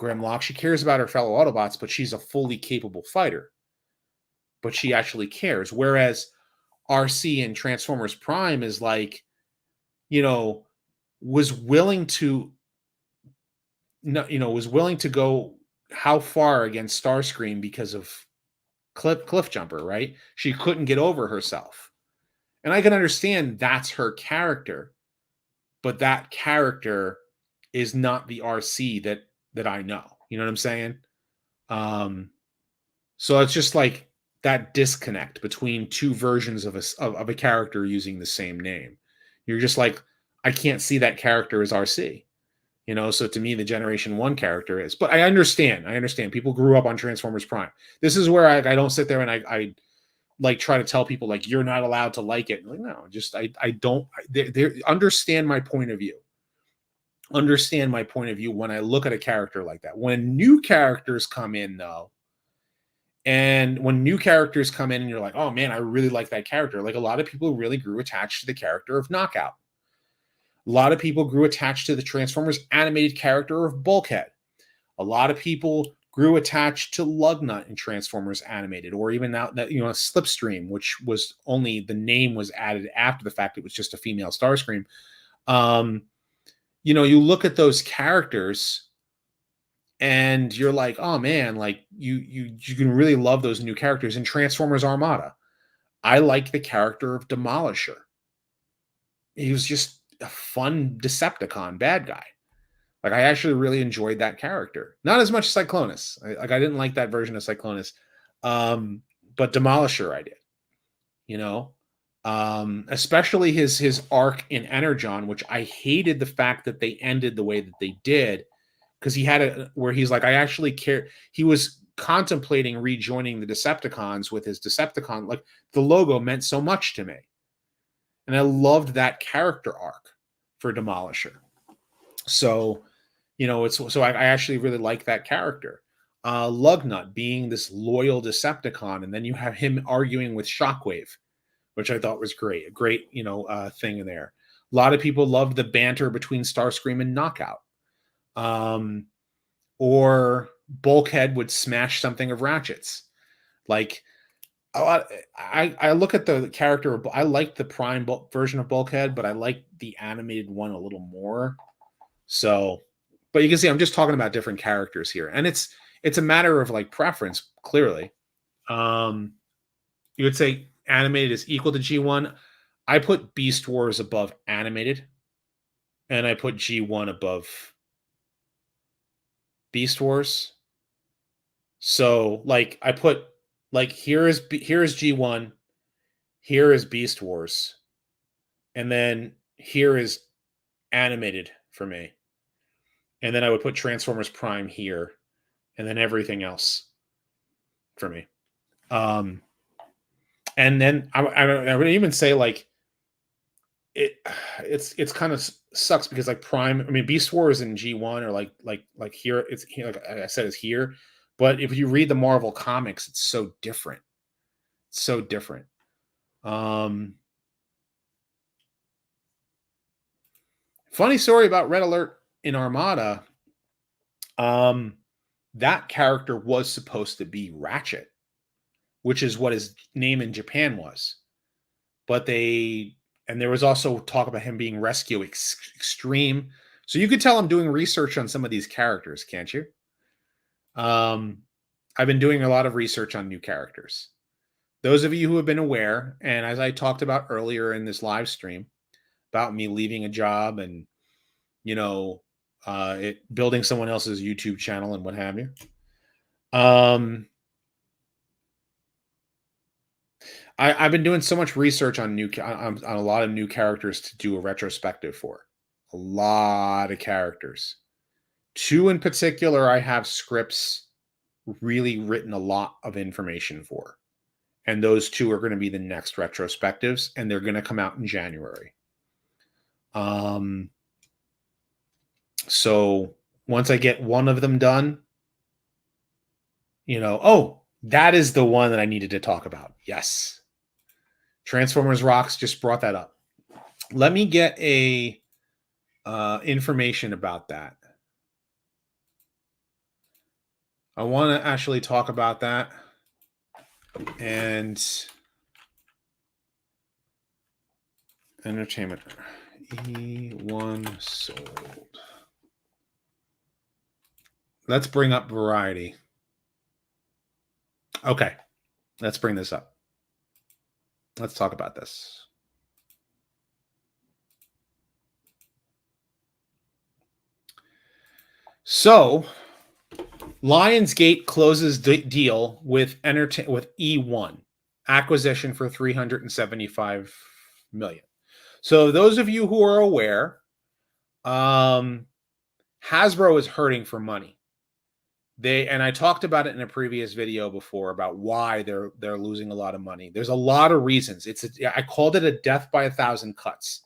Grimlock. She cares about her fellow Autobots, but she's a fully capable fighter. But she actually cares. Whereas RC in Transformers Prime is like, was willing to go how far against Starscream because of Cliff Jumper, right? She couldn't get over herself. And I can understand that's her character, but that character is not the RC that I know. You know what I'm saying? So it's just like that disconnect between two versions of a character using the same name. You're just like, I can't see that character as RC. So to me, the Generation 1 character is. But I understand. People grew up on Transformers Prime. This is where I don't sit there and I like try to tell people like, you're not allowed to like it. Like, no, just I don't. They understand my point of view. Understand my point of view when I look at a character like that. When new characters come in, though, and when new characters come in and you're like, oh man, I really like that character. Like a lot of people really grew attached to the character of Knockout. A lot of people grew attached to the Transformers animated character of Bulkhead. A lot of people grew attached to Lugnut in Transformers animated, or even now that, Slipstream, which was only the name was added after the fact. It was just a female Starscream. You look at those characters and you're like, oh man, like you can really love those new characters. In Transformers Armada, I like the character of Demolisher. He was just a fun Decepticon bad guy. Like I actually really enjoyed that character. Not as much Cyclonus. I didn't like that version of Cyclonus. But Demolisher I did. Especially his arc in Energon, which I hated the fact that they ended the way that they did, because he had where he's like, I actually care. He was contemplating rejoining the Decepticons with his Decepticon. Like the logo meant so much to me. And I loved that character arc for Demolisher. So, I actually really like that character. Lugnut being this loyal Decepticon, and then you have him arguing with Shockwave, which I thought was great. A great, thing in there. A lot of people loved the banter between Starscream and Knockout. Or Bulkhead would smash something of Ratchet's. Like, I look at the character. I like the Prime version of Bulkhead, but I like the animated one a little more. So, but you can see I'm just talking about different characters here, and it's a matter of like preference. Clearly, you would say animated is equal to G1. I put Beast Wars above animated, and I put G1 above Beast Wars. So, like, I put like here is G1, here is Beast Wars, and then here is animated for me. And then I would put Transformers Prime here, and then everything else for me. And then I would even say like it's kind of sucks because like Prime, I mean Beast Wars and G1 are like here, it's here, like I said, it's here. But if you read the Marvel comics, it's so different. It's so different. Funny story about Red Alert in Armada. That character was supposed to be Ratchet, which is what his name in Japan was. But there was also talk about him being Rescue Extreme. So you could tell I'm doing research on some of these characters, can't you? I've been doing a lot of research on new characters. Those of you who have been aware, and as I talked about earlier in this live stream about me leaving a job and, you know, building someone else's YouTube channel and what have you. I've been doing so much research on on a lot of new characters to do a retrospective for. A lot of characters. Two in particular, I have scripts really written a lot of information for. And those two are going to be the next retrospectives, and they're going to come out in January. So once I get one of them done, oh, that is the one that I needed to talk about. Yes. Transformers Rocks just brought that up. Let me get a information about that. I want to actually talk about that. And entertainment. EOne sold. Let's bring up Variety. Okay. Let's bring this up. Let's talk about this. So, Lionsgate closes deal with EOne acquisition for $375 million. So, those of you who are aware, Hasbro is hurting for money. And I talked about it in a previous video before about why they're losing a lot of money. There's a lot of reasons. I called it a death by 1,000 cuts,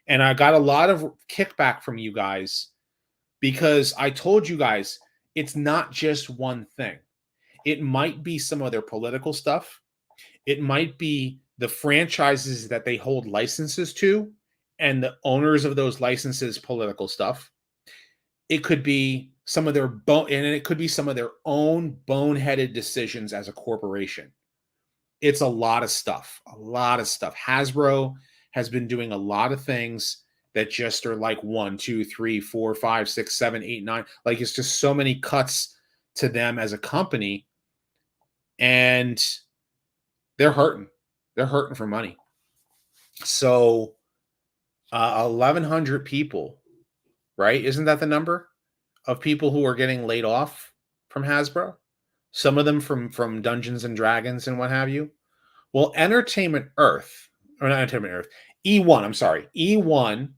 and I got a lot of kickback from you guys because I told you guys it's not just one thing. It might be some of their political stuff. It might be the franchises that they hold licenses to and the owners of those licenses' political stuff. It could be some of their and it could be some of their own boneheaded decisions as a corporation. It's a lot of stuff. A lot of stuff. Hasbro has been doing a lot of things that just are like 1, 2, 3, 4, 5, 6, 7, 8, 9. Like it's just so many cuts to them as a company, and they're hurting. They're hurting for money. So 1,100 people, right? Isn't that the number of people who are getting laid off from Hasbro? Some of them from Dungeons and Dragons and what have you. Well, Entertainment Earth, or not Entertainment Earth, EOne, I'm sorry, EOne,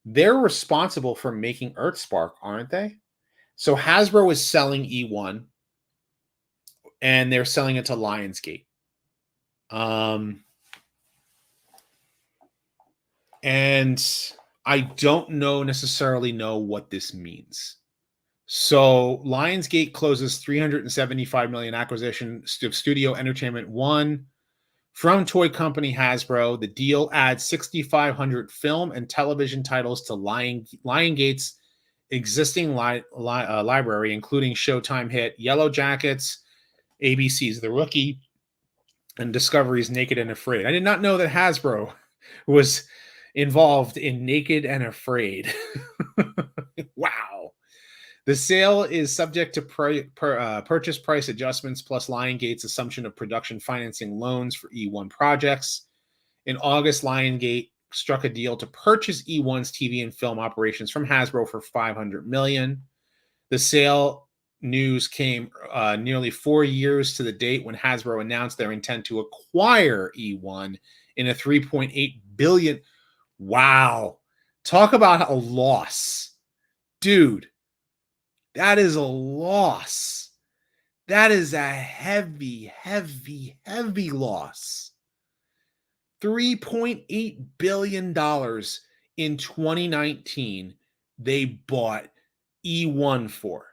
they're responsible for making Earthspark, aren't they? So Hasbro is selling EOne, and they're selling it to Lionsgate. And I don't necessarily know what this means. So Lionsgate closes $375 million acquisition of Studio Entertainment One from toy company Hasbro. The deal adds 6,500 film and television titles to Lionsgate's existing library, including Showtime hit Yellow Jackets, ABC's The Rookie, and Discovery's Naked and Afraid. I did not know that Hasbro was involved in Naked and Afraid. Wow. The sale is subject to purchase price adjustments plus Lionsgate's assumption of production financing loans for EOne projects. In August, Lionsgate struck a deal to purchase EOne's TV and film operations from Hasbro for $500 million. The sale news came nearly 4 years to the date when Hasbro announced their intent to acquire EOne in a $3.8 billion. Wow. Talk about a loss. Dude. That is a loss. That is a heavy, heavy, heavy loss. $3.8 billion in 2019 they bought EOne for.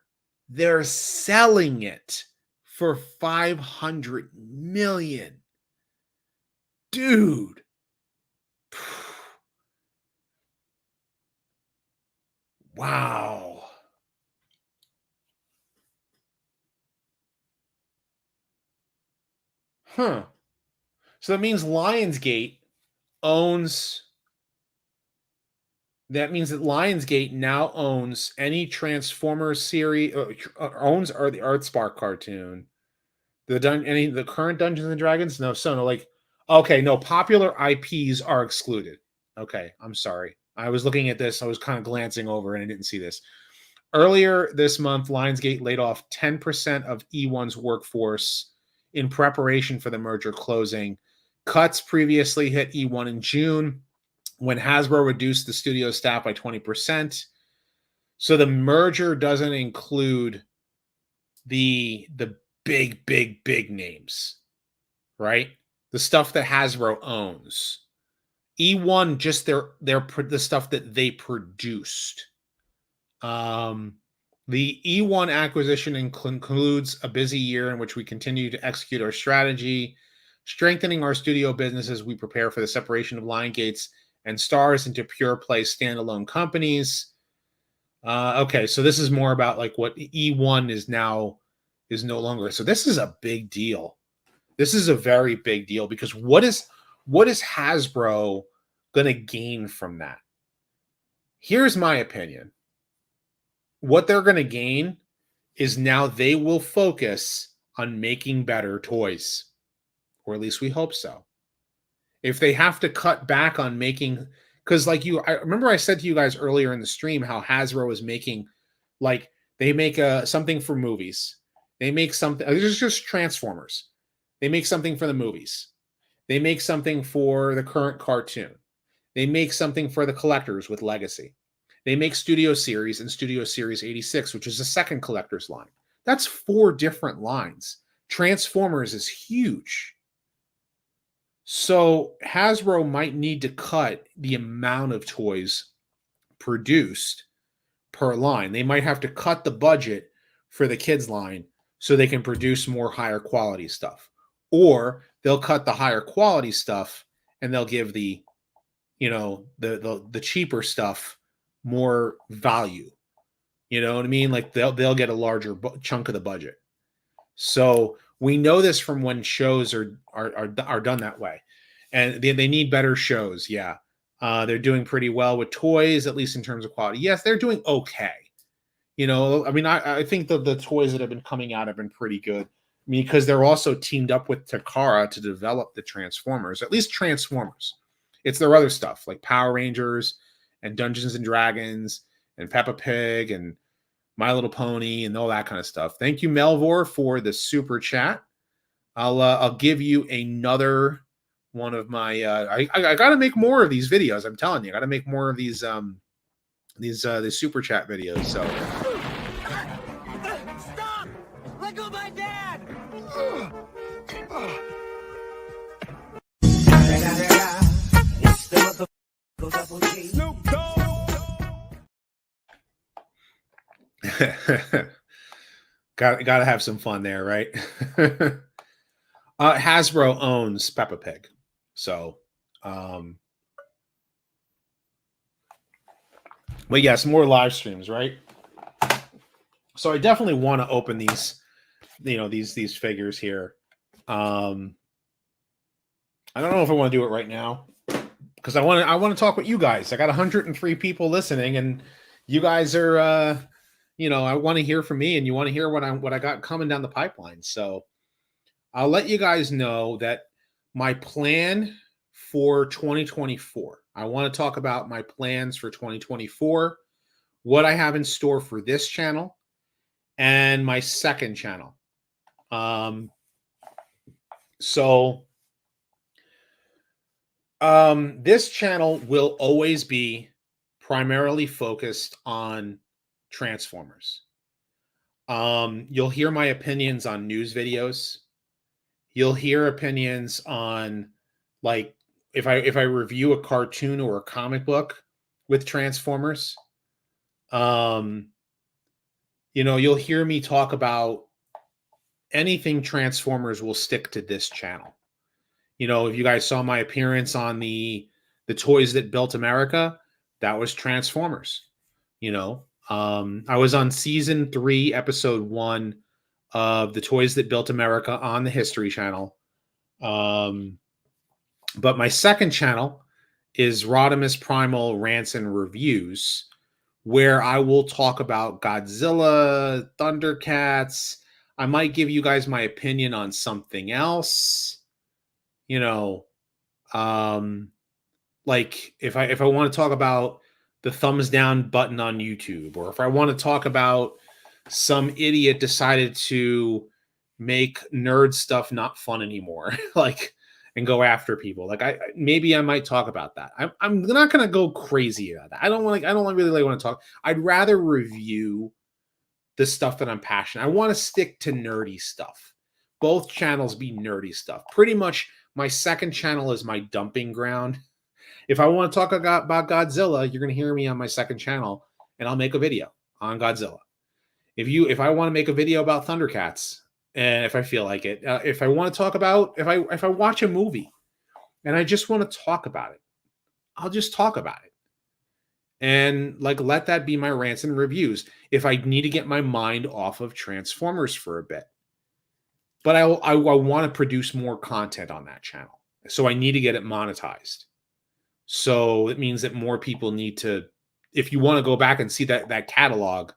They're selling it for $500 million. Dude. Wow. Huh. So that means Lionsgate owns. That means that Lionsgate now owns any Transformers series, owns the Earthspark cartoon, The current Dungeons and Dragons? No, so no, like, okay, no, popular IPs are excluded. Okay, I'm sorry. I was looking at this, I was kind of glancing over and I didn't see this. Earlier this month, Lionsgate laid off 10% of EOne's workforce in preparation for the merger closing. Cuts previously hit EOne in June when Hasbro reduced the studio staff by 20%. So the merger doesn't include the big names, right? The stuff that Hasbro owns. EOne just the stuff that they produced. The EOne acquisition includes a busy year in which we continue to execute our strategy, strengthening our studio business as we prepare for the separation of Lionsgates and Stars into pure play standalone companies. Okay, so this is more about like what EOne is no longer. So this is a big deal. This is a very big deal because what is Hasbro going to gain from that? Here's my opinion. What they're going to gain is now they will focus on making better toys, or at least we hope so. If they have to cut back on making, because I remember I said to you guys earlier in the stream how Hasbro is making, like, they make something for movies. They make something, it's just Transformers. They make something for the movies. They make something for the current cartoon. They make something for the collectors with Legacy. They make Studio Series and Studio Series 86, which is a second collector's line. That's 4 different lines. Transformers is huge. So Hasbro might need to cut the amount of toys produced per line. They might have to cut the budget for the kids line so they can produce more higher quality stuff. Or they'll cut the higher quality stuff and they'll give the cheaper stuff more value. You know what I mean? Like they'll get a larger chunk of the budget. So we know this from when shows are done that way, and they need better shows. Yeah, they're doing pretty well with toys, at least in terms of quality. Yes, they're doing okay. I mean, I think the toys that have been coming out have been pretty good. I mean, because they're also teamed up with Takara to develop the Transformers, at least Transformers. It's their other stuff like Power Rangers and Dungeons and Dragons and Peppa Pig and My Little Pony and all that kind of stuff. Thank you, Melvor, for the super chat. I'll give you another one of my. I got to make more of these videos. I'm telling you, I got to make more of these super chat videos. So. Stop! Let go of my dad! Snoop Dogg! Gotta have some fun there, right? Hasbro owns Peppa Pig, so but yes, more live streams, right? So I definitely want to open these, these figures here. I don't know if I want to do it right now because I want to talk with you guys. I got 103 people listening, and you guys are I want to hear from me, and you want to hear what I got coming down the pipeline. So I'll let you guys know that my plan for 2024. I want to talk about my plans for 2024, what I have in store for this channel and my second channel. This channel will always be primarily focused on Transformers. You'll hear my opinions on news videos. You'll hear opinions on, like, if I review a cartoon or a comic book with Transformers. You'll hear me talk about anything Transformers. Will stick to this channel. If you guys saw my appearance on the Toys That Built America, that was Transformers. I was on season 3, episode 1 of the Toys That Built America on the History Channel. But my second channel is RodimusPrimal Rants and Reviews, where I will talk about Godzilla, Thundercats. I might give you guys my opinion on something else. You know, like if I want to talk about the thumbs down button on YouTube, or if I want to talk about some idiot decided to make nerd stuff not fun anymore, like, and go after people. Like maybe I might talk about that. I'm not gonna go crazy about that. I don't really want to talk. I'd rather review the stuff that I'm passionate. I want to stick to nerdy stuff. Both channels be nerdy stuff. Pretty much my second channel is my dumping ground. If I want to talk about Godzilla, you're going to hear me on my second channel, and I'll make a video on Godzilla. If I want to make a video about Thundercats, and if I feel like it, if I want to talk about, if I watch a movie and I just want to talk about it, I'll just talk about it. And like, let that be my rants and reviews. If I need to get my mind off of Transformers for a bit, but I want to produce more content on that channel, so I need to get it monetized. So it means that more people need to, if you want to go back and see that catalog,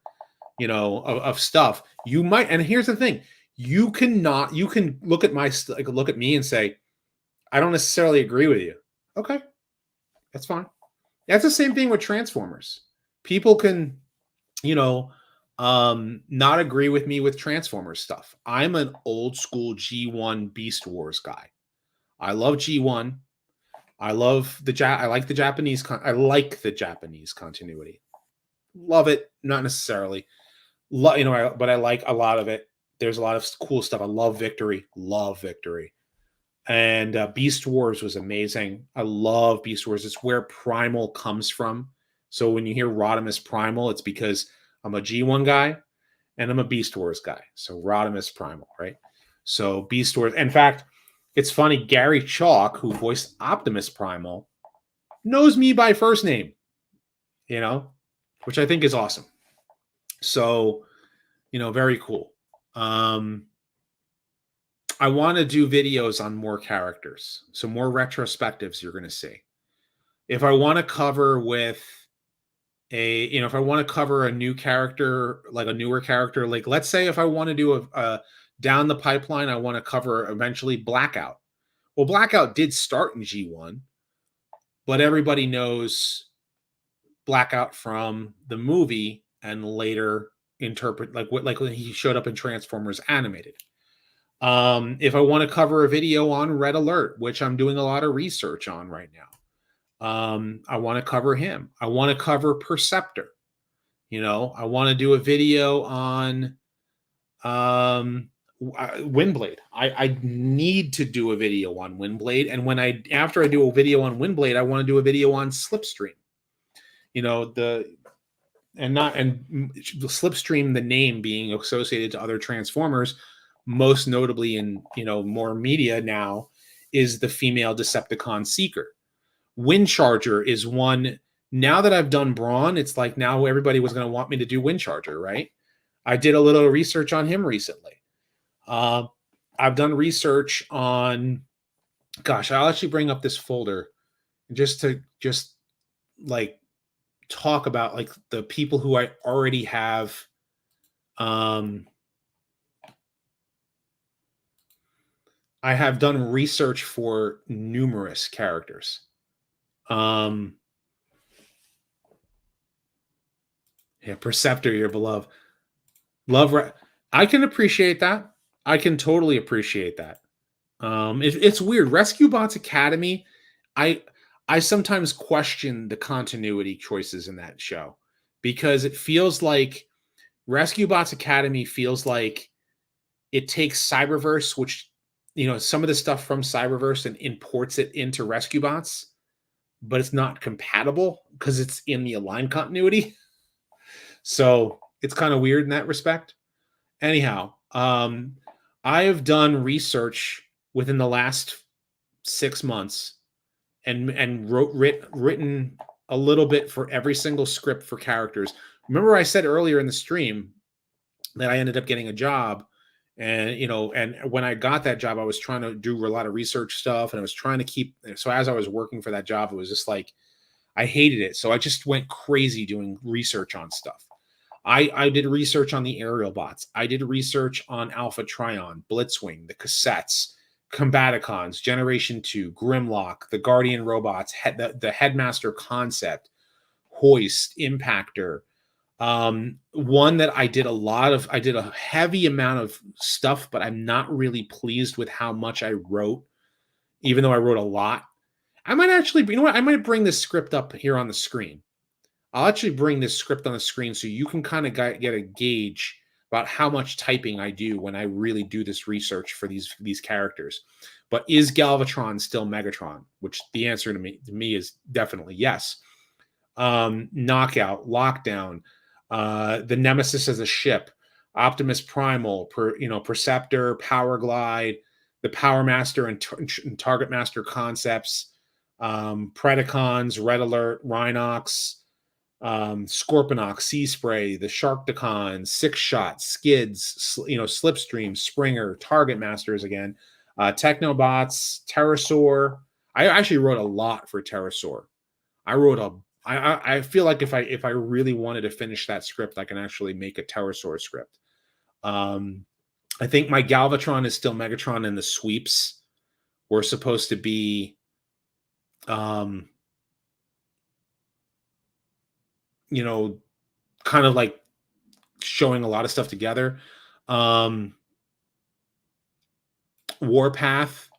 you know, of stuff, you might. And here's the thing: you can look at look at me and say, I don't necessarily agree with you. Okay, that's fine. That's the same thing with Transformers. People can, you know, not agree with me with Transformers stuff. I'm an old school G1 Beast Wars guy. I love G1. I love I like the Japanese continuity. Love it, not necessarily. You know, but I like a lot of it. There's a lot of cool stuff. I love Victory. And Beast Wars was amazing. I love Beast Wars. It's where Primal comes from. So when you hear RodimusPrimal, it's because I'm a G1 guy and I'm a Beast Wars guy. So RodimusPrimal, right? So Beast Wars. In fact, it's funny, Gary Chalk, who voiced Optimus Primal, knows me by first name, you know, which I think is awesome. So, you know, very cool. I want to do videos on more characters. So more retrospectives you're going to see. If I want to cover with if I want to cover a new character, like a newer character, like let's say if I want to do a down the pipeline, I want to cover eventually Blackout. Well, Blackout did start in G1, but everybody knows Blackout from the movie and later interpret like when he showed up in Transformers Animated. If I want to cover a video on Red Alert, which I'm doing a lot of research on right now, I want to cover him. I want to cover Perceptor. You know, I want to do a video on Windblade. I need to do a video on Windblade, and after I do a video on Windblade, I want to do a video on Slipstream. You know, the Slipstream, the name being associated to other Transformers, most notably in, you know, more media now, is the female Decepticon Seeker. Windcharger is one. Now that I've done Brawn, it's like now everybody was going to want me to do Windcharger, right? I did a little research on him recently. I've done research on, gosh, I'll actually bring up this folder just to like talk about like the people who I already have. I have done research for numerous characters. Yeah, Perceptor, your beloved. I can appreciate that. I can totally appreciate that. It's weird. Rescue Bots Academy, I sometimes question the continuity choices in that show because it feels like Rescue Bots Academy feels like it takes Cyberverse, which, you know, some of the stuff from Cyberverse, and imports it into Rescue Bots, but it's not compatible because it's in the Align continuity. So it's kind of weird in that respect. Anyhow, I have done research within the last 6 months and written a little bit for every single script for characters. Remember I said earlier in the stream that I ended up getting a job, and, you know, and when I got that job, I was trying to do a lot of research stuff, and I was trying to so as I was working for that job, it was just like, I hated it. So I just went crazy doing research on stuff. I did research on the aerial bots. I did research on Alpha Trion, Blitzwing, the cassettes, Combaticons, Generation 2, Grimlock, the Guardian robots, the Headmaster concept, Hoist, Impactor. One that I did I did a heavy amount of stuff, but I'm not really pleased with how much I wrote, even though I wrote a lot. I might actually, you know what? I might bring this script up here on the screen. I'll actually bring this script on the screen so you can kind of get a gauge about how much typing I do when I really do this research for these characters. But is Galvatron still Megatron? Which the answer to me is definitely yes. Knockout, Lockdown, the Nemesis as a ship, Optimus Primal, Perceptor, Power Glide, the Power Master and Target Master concepts, Predacons, Red Alert, Rhinox, Scorponok, Sea Spray, the Sharkticons, Six Shot, Skids, Slipstream, Springer, Target Masters again, Technobots, Pterosaur. I actually wrote a lot for Pterosaur. I feel like if I really wanted to finish that script, I can actually make a Pterosaur script. I think my Galvatron is still Megatron, and the sweeps were supposed to be kind of like showing a lot of stuff together. Warpath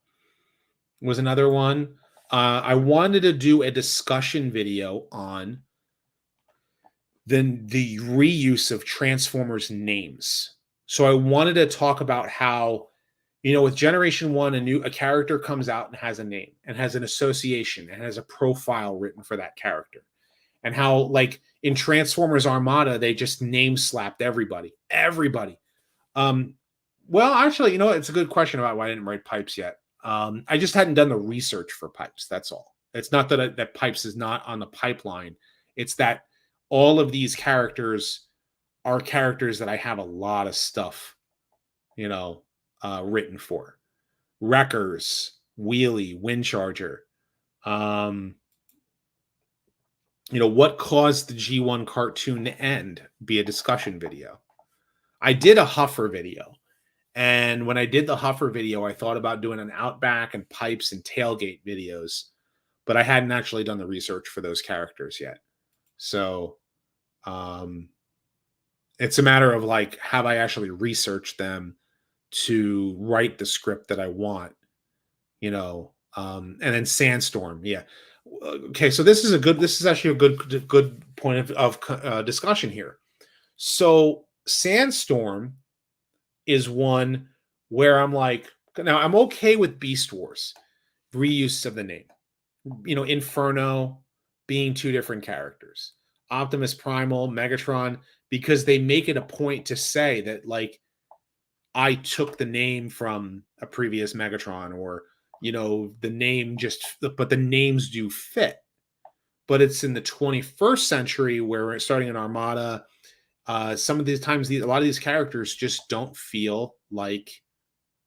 was another one. I wanted to do a discussion video on the reuse of Transformers names. So I wanted to talk about how, with Generation 1, a character comes out and has a name and has an association and has a profile written for that character. And how, like, in Transformers Armada, they just name slapped everybody. Well, actually, it's a good question about why I didn't write Pipes yet. I just hadn't done the research for Pipes. That's all. It's not that Pipes is not on the pipeline. It's that all of these characters are characters that I have a lot of stuff, written for. Wreckers, Wheelie, Windcharger. What caused the G1 cartoon to end? Be a discussion video. I did a Huffer video. And when I did the Huffer video, I thought about doing an Outback and Pipes and Tailgate videos, but I hadn't actually done the research for those characters yet. So it's a matter of, like, have I actually researched them to write the script that I want, and then Sandstorm. Yeah. Okay. So this is actually a good point of discussion here. So Sandstorm is one where I'm like, now I'm okay with Beast Wars, reuse of the name, Inferno being two different characters, Optimus Primal, Megatron, because they make it a point to say that, like, I took the name from a previous Megatron, or, the name but the names do fit. But it's in the 21st century where we're starting in Armada. Some of these times, a lot of these characters just don't feel like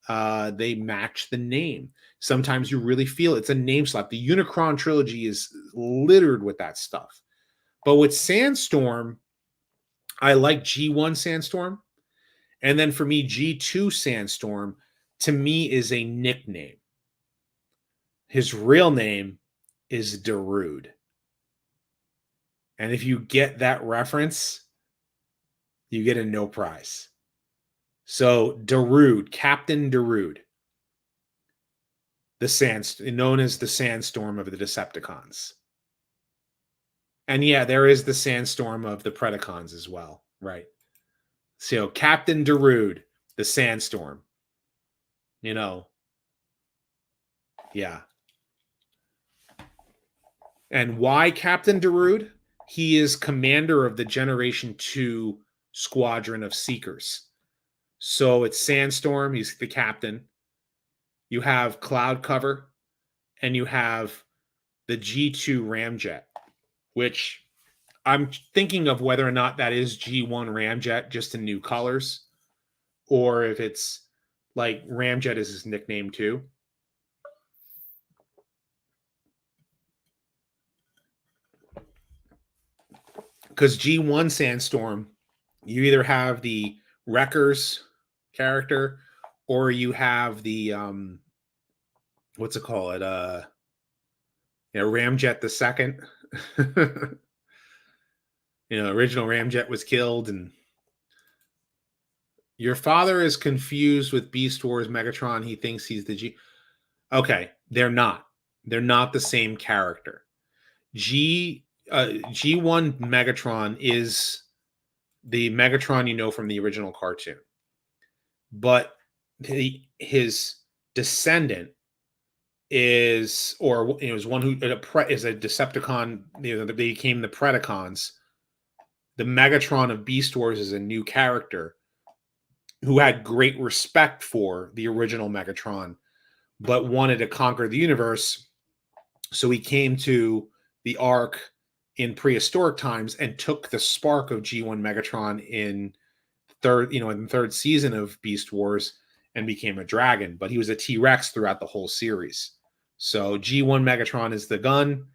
they match the name. Sometimes you really feel it's a name slap. The Unicron trilogy is littered with that stuff. But with Sandstorm, I like G1 Sandstorm. And then for me, G2 Sandstorm, to me, is a nickname. His real name is Darude. And if you get that reference, you get a no prize. So Darude, Captain Darude, known as the Sandstorm of the Decepticons. And yeah, there is the Sandstorm of the Predacons as well, right? So Captain Darude, the Sandstorm, yeah. And why Captain Darude? He is commander of the Generation 2 squadron of Seekers. So it's Sandstorm, he's the captain. You have Cloud Cover, and you have the G2 Ramjet, which I'm thinking of whether or not that is G1 Ramjet, just in new colors, or if it's like Ramjet is his nickname too. Because G1 Sandstorm You either have the Wreckers character, or you have the what's it called? Ramjet the second. Original Ramjet was killed, and your father is confused with Beast Wars Megatron. He thinks he's the G. Okay, they're not. They're not the same character. G1 Megatron is the Megatron you know from the original cartoon, but his descendant is one who is a Decepticon. They became the Predacons. The Megatron of Beast Wars is a new character who had great respect for the original Megatron, but wanted to conquer the universe. So he came to the Ark in prehistoric times and took the spark of G1 Megatron in the third season of Beast Wars and became a dragon. But he was a T-Rex throughout the whole series. So G1 Megatron is the gun.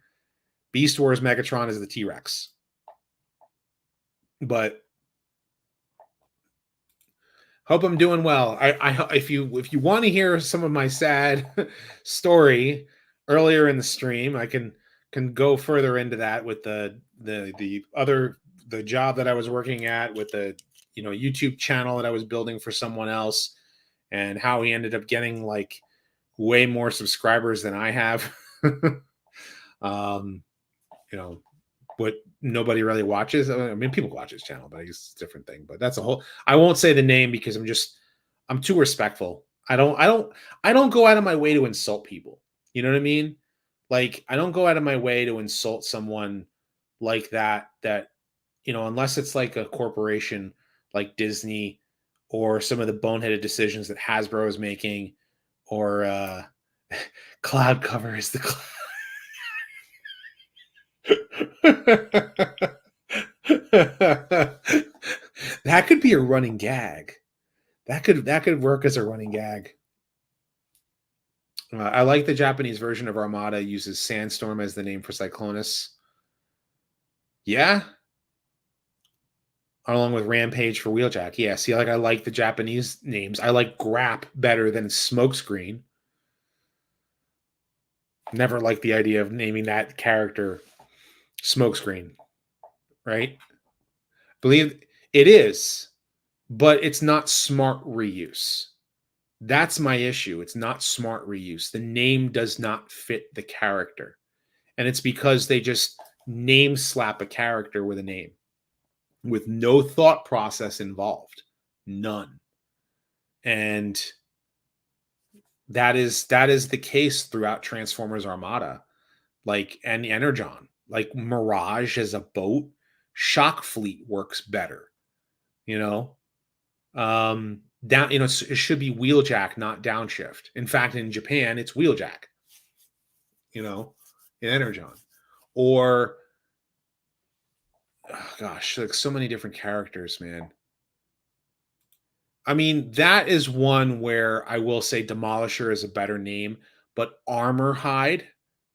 Beast Wars Megatron is the T-Rex. But hope I'm doing well. If you want to hear some of my sad story earlier in the stream, I can go further into that with the job that I was working at, with the YouTube channel that I was building for someone else, and how he ended up getting like way more subscribers than I have. What nobody really watches. I mean, people watch his channel, but I guess it's a different thing. But that's a whole. I won't say the name because I'm too respectful. I don't go out of my way to insult people. You know what I mean? Like, I don't go out of my way to insult someone like that, unless it's like a corporation like Disney, or some of the boneheaded decisions that Hasbro is making, or cloud cover is the cloud. That could be a running gag. That could work as a running gag. I like the Japanese version of Armada uses Sandstorm as the name for Cyclonus. Yeah. Along with Rampage for Wheeljack. Yeah, see, I like the Japanese names. I like Grap better than Smokescreen. Never liked the idea of naming that character Smokescreen. Right? Believe it is, but it's not smart reuse. That's my issue. It's not smart reuse. The name does not fit the character. And it's because they just name slap a character with a name with no thought process involved. None. And that is the case throughout Transformers Armada. Like, and Energon. Like, Mirage as a boat. Shock Fleet works better. Down, it should be Wheeljack, not Downshift. In fact, in Japan, it's Wheeljack. In Energon. Or, oh gosh, like so many different characters, man. I mean, that is one where I will say Demolisher is a better name, but Armorhide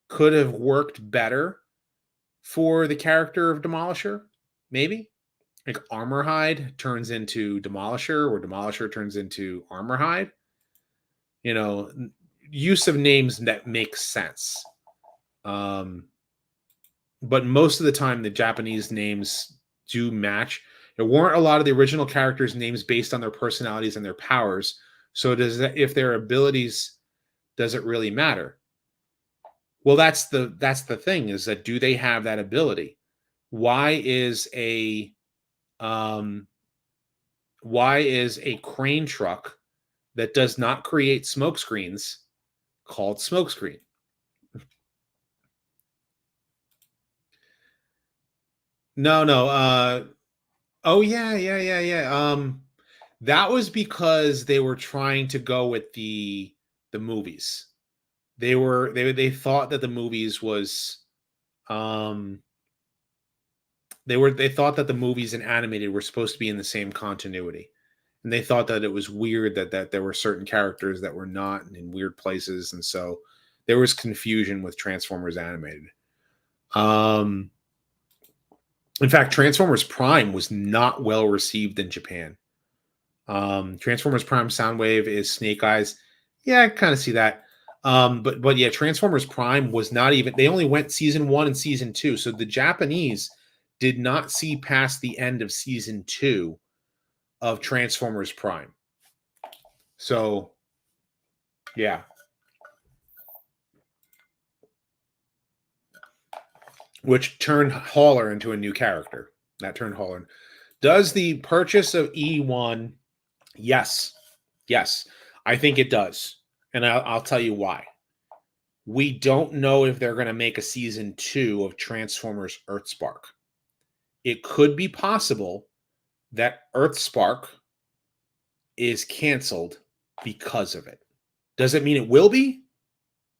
could have worked better for the character of Demolisher, maybe. Like, Armorhide turns into Demolisher, or Demolisher turns into Armorhide. Use of names that makes sense. But most of the time, the Japanese names do match. There weren't a lot of the original characters' names based on their personalities and their powers. So if their abilities, does it really matter? Well, that's the thing, is that, do they have that ability? Why is a crane truck that does not create smoke screens called Smokescreen? No. Oh yeah. That was because they were trying to go with the movies. They thought that the movies was they thought that the movies and animated were supposed to be in the same continuity. And they thought that it was weird that there were certain characters that were not in weird places, and so there was confusion with Transformers animated. In fact, Transformers Prime was not well received in Japan. Transformers Prime Soundwave is Snake Eyes. Yeah, I kind of see that. But yeah, Transformers Prime was not even, they only went season 1 and season 2. So the Japanese did not see past the end of season 2 of Transformers Prime. So yeah. Which turned Hauler into a new character. That turned Hauler. Does the purchase of EOne? Yes. Yes. I think it does. And I'll tell you why. We don't know if they're going to make a season 2 of Transformers Earthspark. It could be possible that Earthspark is canceled because of it. Does it mean it will be?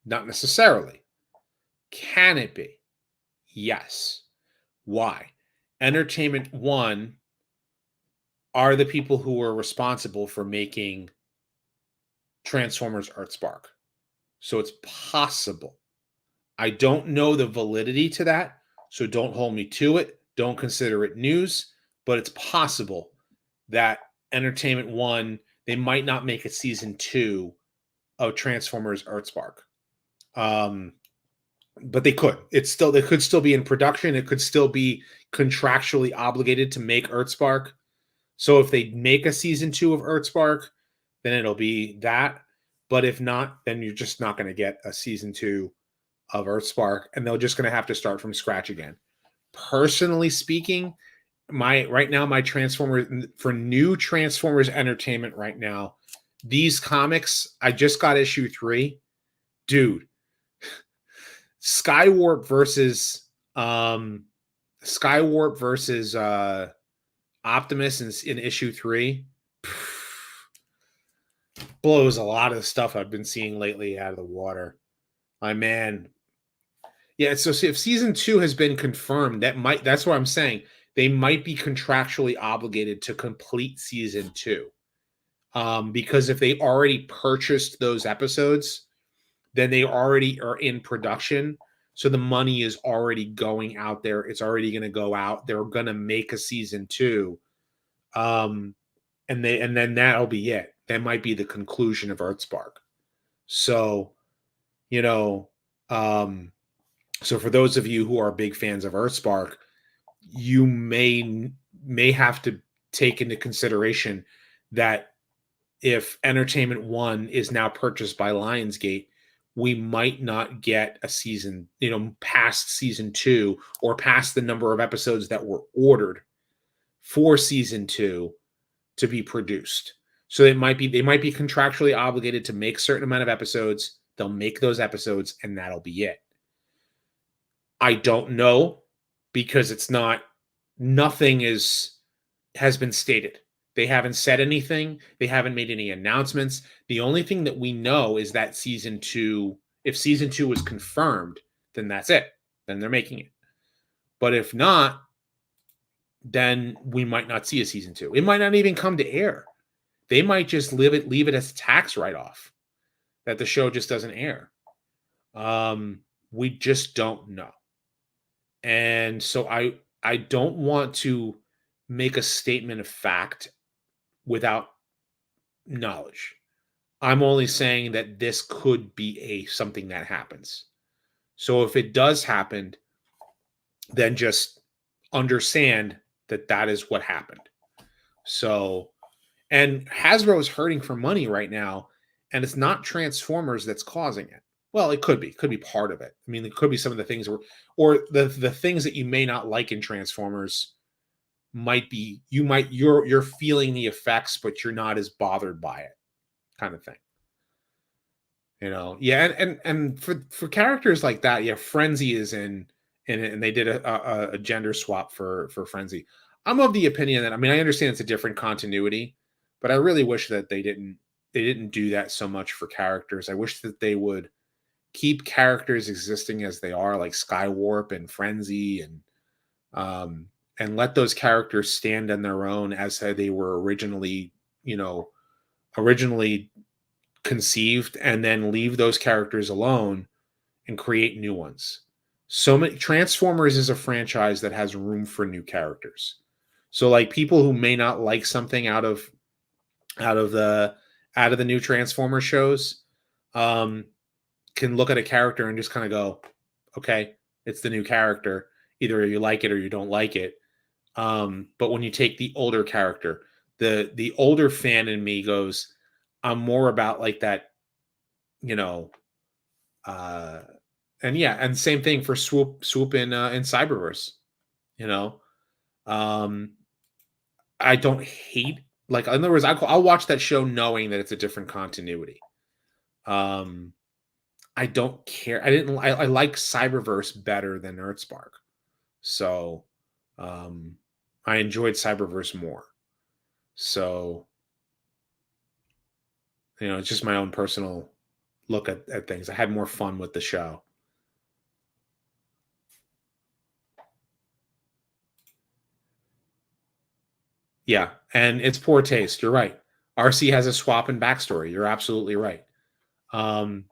Not necessarily. Can it be? Yes. Why? Entertainment One are the people who were responsible for making Transformers Earthspark. So it's possible. I don't know the validity to that, so don't hold me to it. Don't consider it news, but it's possible that Entertainment One, they might not make a season 2 of Transformers Earthspark. But they could. They could still be in production. It could still be contractually obligated to make Earthspark. So if they make a season 2 of Earthspark, then it'll be that. But if not, then you're just not going to get a season 2 of Earthspark, and they're just going to have to start from scratch again. Personally speaking, my Transformers, for new Transformers entertainment right now, these comics, I just got issue 3. Dude, Skywarp versus Optimus in issue 3 blows a lot of the stuff I've been seeing lately out of the water. My man. Yeah, so if season 2 has been confirmed, that's what I'm saying. They might be contractually obligated to complete season 2. Because if they already purchased those episodes, then they already are in production. So the money is already going out there. It's already going to go out. They're going to make a season 2. And then that'll be it. That might be the conclusion of Earthspark. So, so for those of you who are big fans of Earthspark, you may have to take into consideration that if Entertainment One is now purchased by Lionsgate, we might not get a season, past season 2 or past the number of episodes that were ordered for season 2 to be produced. So they might be contractually obligated to make a certain amount of episodes. They'll make those episodes and that'll be it. I don't know, because nothing has been stated. They haven't said anything. They haven't made any announcements. The only thing that we know is that season 2, if season 2 is confirmed, then that's it. Then they're making it. But if not, then we might not see a season 2. It might not even come to air. They might just leave it as a tax write-off that the show just doesn't air. We just don't know. And so I don't want to make a statement of fact without knowledge. I'm only saying that this could be something that happens. So if it does happen, then just understand that is what happened. So, and Hasbro is hurting for money right now, and it's not Transformers that's causing it. Well, it could be part of it. I mean, it could be some of the things or the things that you may not like in Transformers might be, you're feeling the effects, but you're not as bothered by it, kind of thing. Yeah, and for characters like that, yeah, Frenzy is in it, and they did a gender swap for Frenzy. I'm of the opinion that, I understand it's a different continuity, but I really wish that they didn't do that so much for characters. I wish that they would keep characters existing as they are, like Skywarp and Frenzy, and let those characters stand on their own as they were originally conceived, and then leave those characters alone and create new ones. So many Transformers is a franchise that has room for new characters. So like people who may not like something out of the out of the new Transformer shows, um, can look at a character and just kind of go, okay, it's the new character. Either you like it or you don't like it. But when you take the older character, the older fan in me goes, I'm more about like that, you know, uh and yeah, and same thing for swoop in Cyberverse, you know. Um I don't hate, like, in other words, I'll watch that show knowing that it's a different continuity. Um I don't care. I like Cyberverse better than Earthspark. So um I enjoyed Cyberverse more. So, it's just my own personal look at things. I had more fun with the show. Yeah, and it's poor taste. You're right. RC has a swap and backstory. You're absolutely right. Um,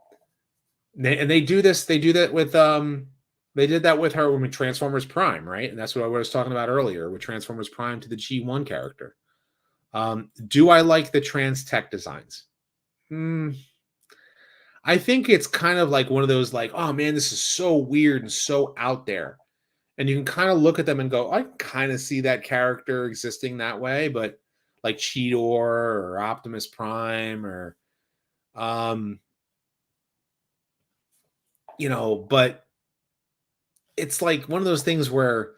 they do this. They do that with They did that with her with Transformers Prime, right? And that's what I was talking about earlier with Transformers Prime to the G1 character. Do I like the trans tech designs? Hmm, I think it's kind of like one of those like, oh man, this is so weird and so out there. And you can kind of look at them and go, I kind of see that character existing that way, but like Cheetor or Optimus Prime or um, but it's like one of those things where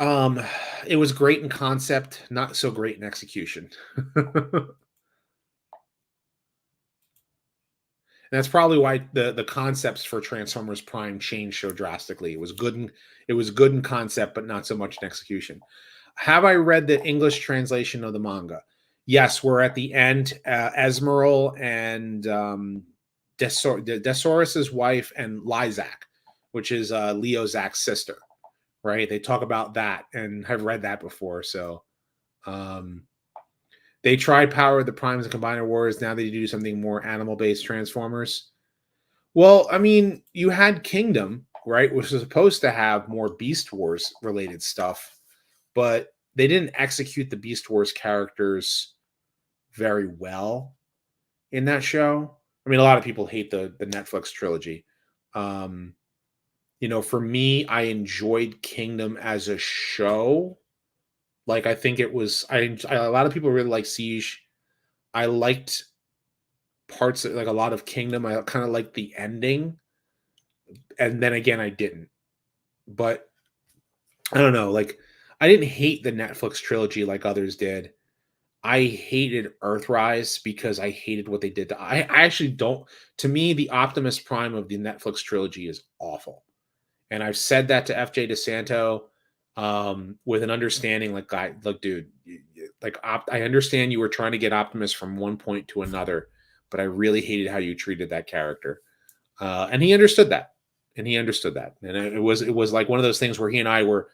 um it was great in concept, not so great in execution. That's probably why the concepts for Transformers Prime changed so drastically. It was good in concept, but not so much in execution. Have I read the English translation of the manga? Yes, we're at the end. Esmeril and Desaurus's wife and Lyzak, which is Leo Zak's sister, right? They talk about that, and I've read that before. So um, they tried Power of the Primes and Combiner Wars. Now they do something more animal-based Transformers. Well, I mean, you had Kingdom, right, which was supposed to have more Beast Wars related stuff, but they didn't execute the Beast Wars characters very well in that show. I mean, a lot of people hate the Netflix trilogy. Um, for me, I enjoyed Kingdom as a show. Like, I think it was a lot of people really like Siege. I liked parts of, like, a lot of Kingdom. I kind of liked the ending, and then again, I didn't. But I don't know. Like, I didn't hate the Netflix trilogy like others did. I hated Earthrise because I hated what they did to. I actually don't. To me, the Optimus Prime of the Netflix trilogy is awful, and I've said that to FJ DeSanto, with an understanding. Like, guy, look, dude, I understand you were trying to get Optimus from one point to another, but I really hated how you treated that character, and he understood that, and it was like one of those things where he and I were,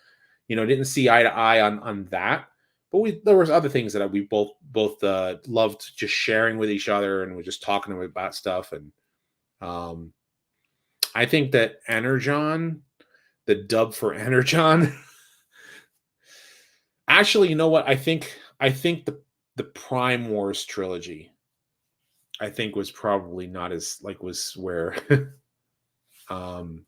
didn't see eye to eye on that. But there was other things that we both loved just sharing with each other, and we're just talking about stuff. And um, I think that Energon, the dub for Energon, actually, you know what? I think the Prime Wars trilogy, I think, was probably not as like was where um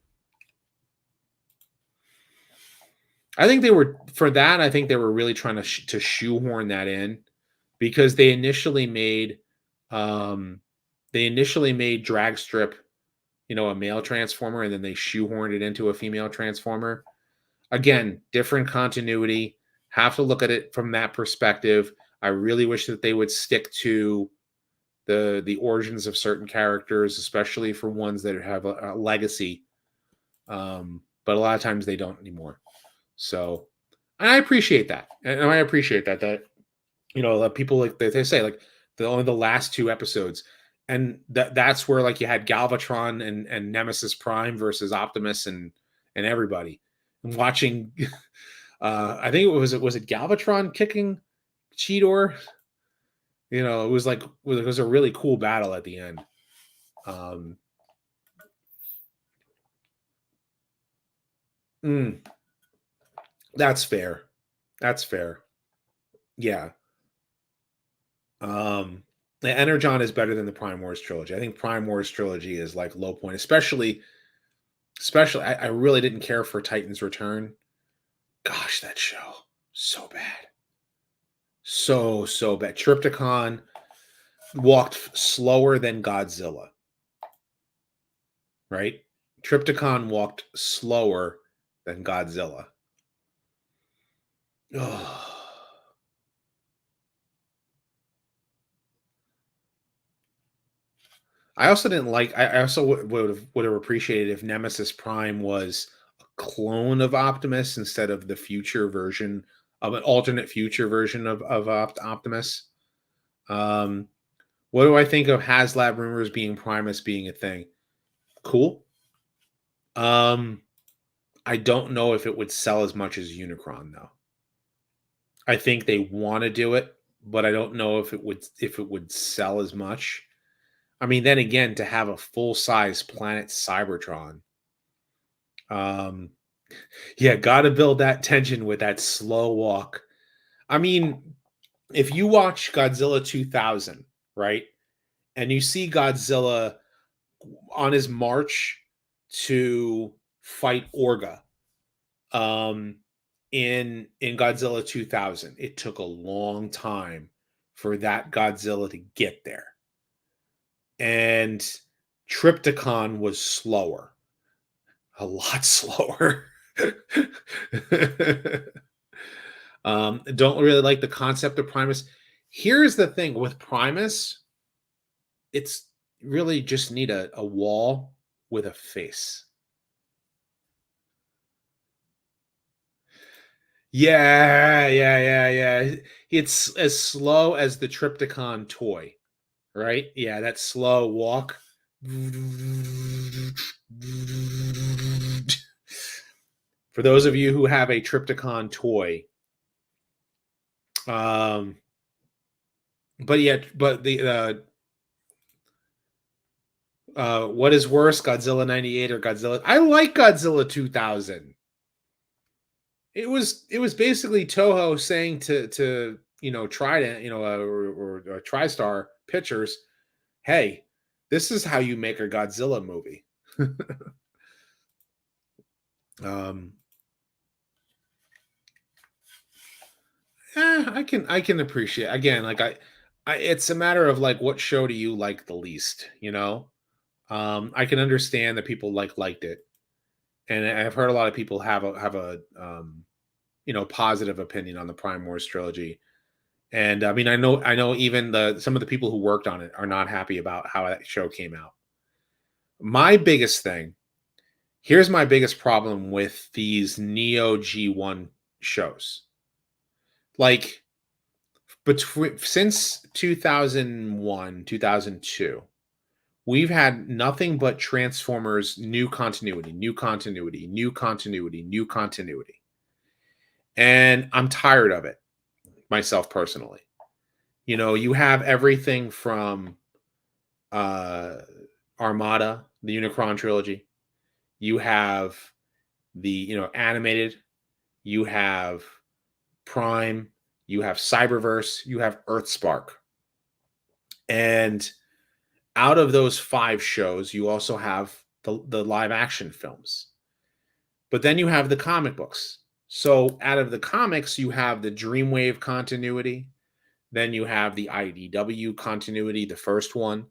I think they were for that. I think they were really trying to shoehorn that in because um, they initially made Dragstrip, a male transformer, and then they shoehorned it into a female transformer. Again, different continuity. Have to look at it from that perspective. I really wish that they would stick to the origins of certain characters, especially for ones that have a legacy. But a lot of times they don't anymore. So, and I appreciate that, and I appreciate that that people, like they say, like only the last two episodes, and that's where, like, you had Galvatron and Nemesis Prime versus Optimus and everybody, and watching. I think it was Galvatron kicking Cheetor. It was a really cool battle at the end. Um, Mm, that's fair. That's fair. Yeah. The Energon is better than the Prime Wars trilogy. I think Prime Wars trilogy is like low point, especially I really didn't care for Titan's Return. Gosh, that show. So bad. So bad. Triptychon walked slower than Godzilla, right? Triptychon walked slower than Godzilla. Ugh. I also didn't like. I also would have appreciated if Nemesis Prime was a clone of Optimus instead of the future version of an alternate future version of Optimus. Um, what do I think of HasLab rumors being Primus being a thing? Cool. Um, I don't know if it would sell as much as Unicron though. I think they want to do it, but I don't know if it would sell as much. I mean, then again, to have a full size planet Cybertron, um, yeah, got to build that tension with that slow walk. I mean, if you watch Godzilla 2000, right, and you see Godzilla on his march to fight Orga, um, in Godzilla 2000, it took a long time for that Godzilla to get there, and Triptychon was slower, a lot slower. Don't really like the concept of Primus. Here's the thing with Primus, it's really just need a wall with a face. Yeah. It's as slow as the Triptychon toy, right? Yeah, that slow walk. For those of you who have a Triptychon toy, um, but yeah, but the what is worse, Godzilla 98 or Godzilla? I like Godzilla 2000. It was basically Toho saying to Trident, or TriStar Pictures, hey, this is how you make a Godzilla movie. um, I can appreciate, again, like it's a matter of like what show do you like the least, you know? I can understand that people liked it, and I've heard a lot of people have a positive opinion on the Prime Wars trilogy. And I mean, I know even some of the people who worked on it are not happy about how that show came out. My biggest thing, here's my biggest problem with these Neo G1 shows. Like between since 2001, 2002, we've had nothing but Transformers new continuity, new continuity, new continuity, new continuity. And I'm tired of it myself personally. You have everything from uh Armada, the Unicron trilogy. You have the animated. You have Prime. You have Cyberverse. You have Earthspark. And out of those 5 shows, you also have the live action films. But then you have the comic books. So out of the comics, you have the Dreamwave continuity. Then you have the IDW continuity, the first one.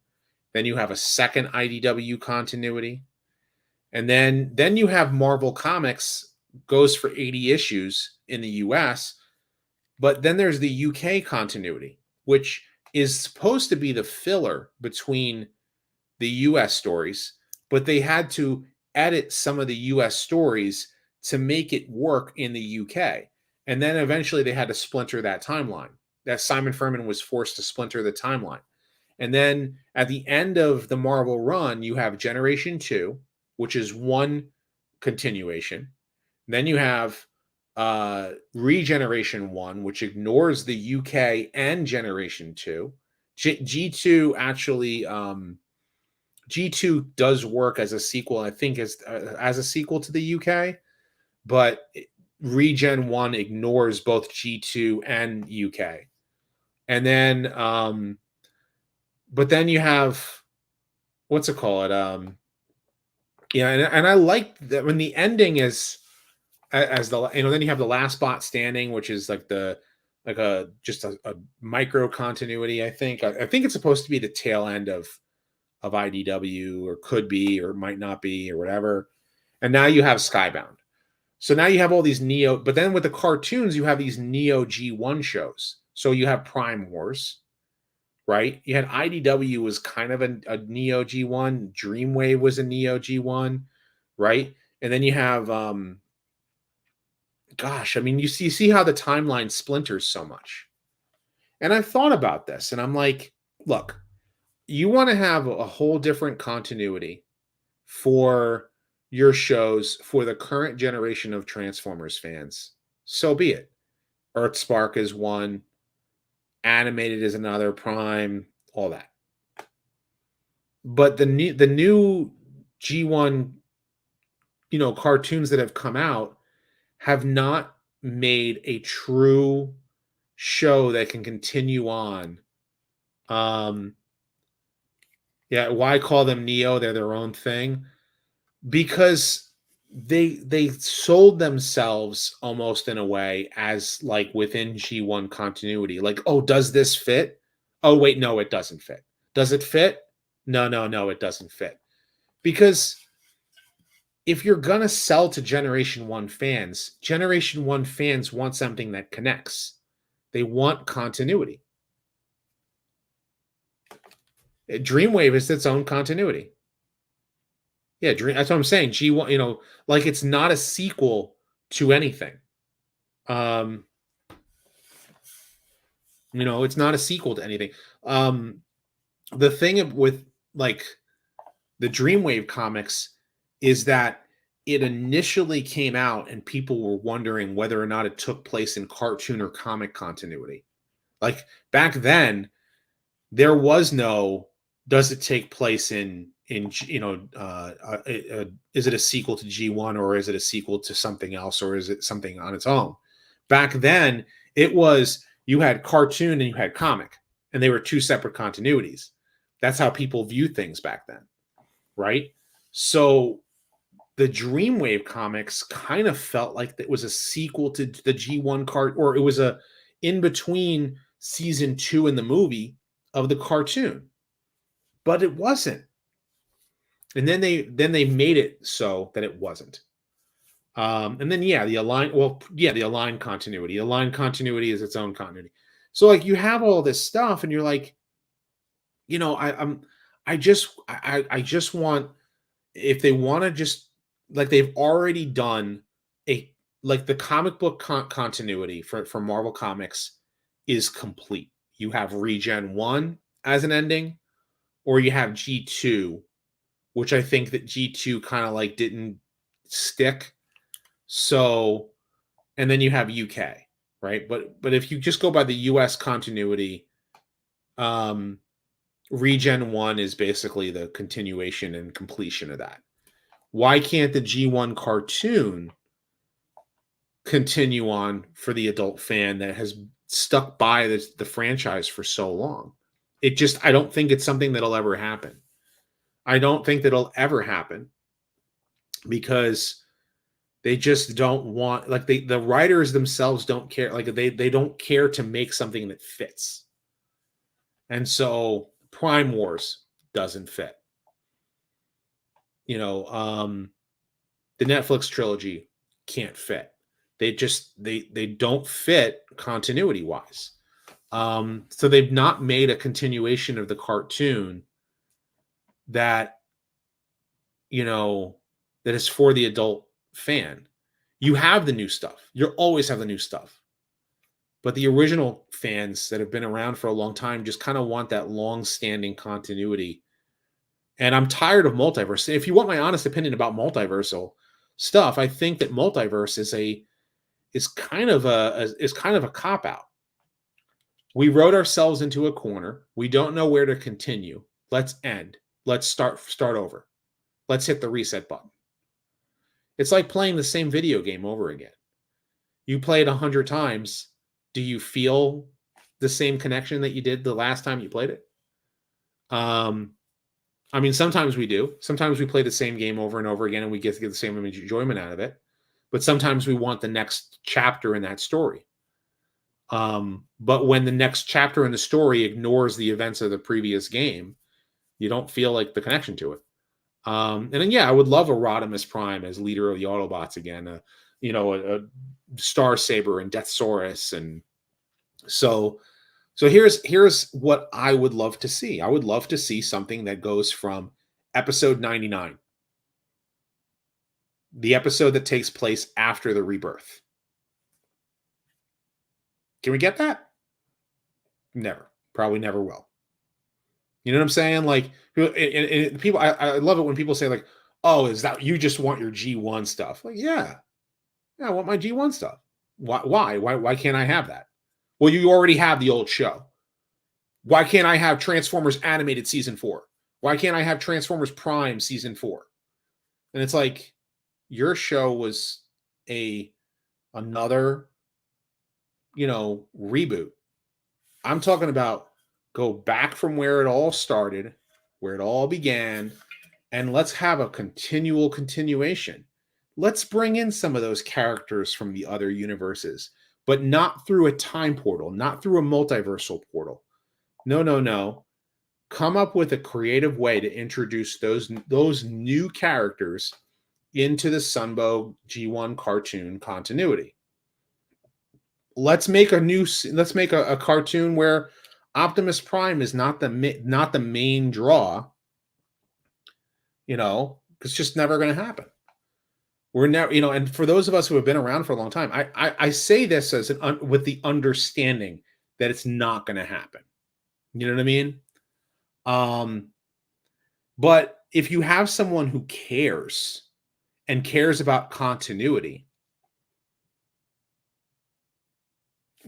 Then you have a second IDW continuity. And then you have Marvel Comics goes for 80 issues in the US, but then there's the UK continuity, which is supposed to be the filler between the US stories, but they had to edit some of the US stories to make it work in the UK. And then eventually they had to splinter that timeline. That Simon Furman was forced to splinter the timeline. And then at the end of the Marvel run, you have Generation 2, which is one continuation. Then you have Regeneration 1, which ignores the UK and Generation 2. G2 actually G2 does work as a sequel, I think, as a sequel to the UK, but Regen 1 ignores both G2 and UK. And then but then you have, what's it called? Yeah, and I like that when the ending is as the, then you have the last bot standing, which is like the like a just a micro continuity. I think it's supposed to be the tail end of IDW, or could be, or might not be, or whatever. And now you have Skybound. So now you have all these Neo, but then with the cartoons, you have these Neo G1 shows. So you have Prime Wars, right? You had IDW was kind of a Neo G1, Dreamwave was a Neo G1, right? And then you have gosh, I mean, you see how the timeline splinters so much. And I thought about this, and I'm like, look, you want to have a whole different continuity for your shows for the current generation of Transformers fans. So be it. Earthspark is one, animated is another, Prime, all that. But the new G1, cartoons that have come out have not made a true show that can continue on. Yeah, why call them Neo? They're their own thing. Because they sold themselves almost in a way as like within G1 continuity. Like, oh, does this fit? Oh, wait, no, it doesn't fit. Does it fit? No, it doesn't fit. Because if you're going to sell to Generation 1 fans want something that connects. They want continuity. Dreamwave is its own continuity. Yeah, that's what I'm saying. G1, like it's not a sequel to anything. It's not a sequel to anything. The thing with like the Dreamwave comics is that it initially came out and people were wondering whether or not it took place in cartoon or comic continuity. Like back then, there was no, does it take place in is it a sequel to G1, or is it a sequel to something else, or is it something on its own? Back then, it was, you had cartoon and you had comic, and they were two separate continuities. That's how people viewed things back then, right? So the Dreamwave comics kind of felt like it was a sequel to the G1 card, or it was a in between season 2 in the movie of the cartoon, but it wasn't. And then they made it so that it wasn't. And then the aligned continuity. Aligned continuity is its own continuity. So like you have all this stuff, and you're like, I just want, if they want to just, like they've already done like the comic book continuity for Marvel Comics is complete. You have Regen 1 as an ending, or you have G2, which I think that G2 kind of like didn't stick. So, and then you have UK, right? But if you just go by the US continuity, Regen 1 is basically the continuation and completion of that. Why can't the G1 cartoon continue on for the adult fan that has stuck by the franchise for so long? I don't think it's something that'll ever happen. I don't think that'll ever happen because they just don't want, like the writers themselves don't care. Like they don't care to make something that fits. And so Prime Wars doesn't fit. The Netflix trilogy can't fit. They don't fit continuity wise. So they've not made a continuation of the cartoon that that is for the adult fan. You have the new stuff. You'll always have the new stuff. But the original fans that have been around for a long time just kind of want that long-standing continuity. And I'm tired of multiverse. If you want my honest opinion about multiversal stuff, I think that multiverse is kind of a cop-out. We wrote ourselves into a corner. We don't know where to continue. Let's end. Let's start over. Let's hit the reset button. It's like playing the same video game over again. You play it 100 times. Do you feel the same connection that you did the last time you played it? I mean, sometimes we do. Sometimes we play the same game over and over again and we get the same enjoyment out of it. But sometimes we want the next chapter in that story. But when the next chapter in the story ignores the events of the previous game, you don't feel like the connection to it. And then, yeah, I would love a Rodimus Prime as leader of the Autobots again. A Star Saber and Deathsaurus, and so here's what I would love to see. I would love to see something that goes from episode 99, the episode that takes place after the rebirth. Can we get that? Never. Probably never will. You know what I'm saying? Like, people, I love it when people say, like, oh, is that you just want your G1 stuff? Like, yeah, I want my G1 stuff. Why can't I have that? Well, you already have the old show. Why can't I have Transformers Animated Season 4? Why can't I have Transformers Prime Season 4? And it's like, your show was another, reboot. I'm talking about go back from where it all started, where it all began, and let's have a continuation. Let's bring in some of those characters from the other universes, but not through a time portal, not through a multiversal portal. No. Come up with a creative way to introduce those new characters into the Sunbow G1 cartoon continuity. Let's make a cartoon where Optimus Prime is not the main draw. It's just never going to happen. We're never, and for those of us who have been around for a long time, I say this as with the understanding that it's not going to happen. You know what I mean? But if you have someone who cares about continuity,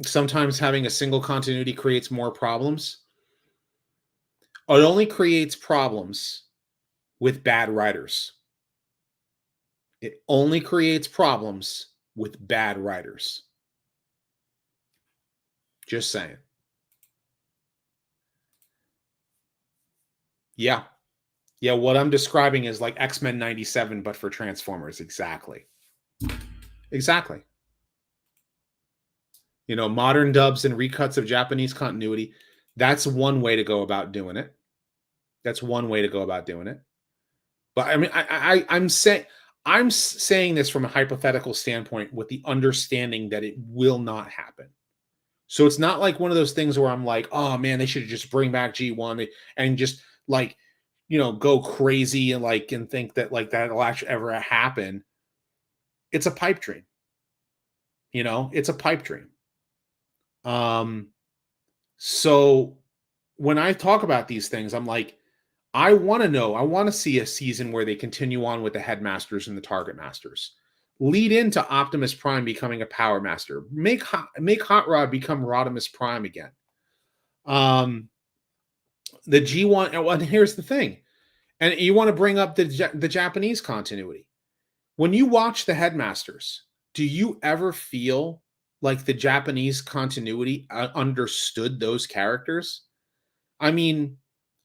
sometimes having a single continuity creates more problems. It only creates problems with bad writers. It only creates problems with bad writers. Just saying. Yeah. Yeah, what I'm describing is like X-Men 97, but for Transformers. Exactly. Modern dubs and recuts of Japanese continuity. That's one way to go about doing it. But I mean, I'm saying this from a hypothetical standpoint with the understanding that it will not happen. So it's not like one of those things where I'm like, oh man, they should just bring back G1 and just like, go crazy and think that like that'll actually ever happen. It's a pipe dream. It's a pipe dream. So when I talk about these things, I'm like, I want to see a season where they continue on with the Headmasters and the Target Masters. Lead into Optimus Prime becoming a Power Master. Make Hot Rod become Rodimus Prime again. The G1, and here's the thing. And you want to bring up the Japanese continuity. When you watch the Headmasters, do you ever feel like the Japanese continuity understood those characters? I mean,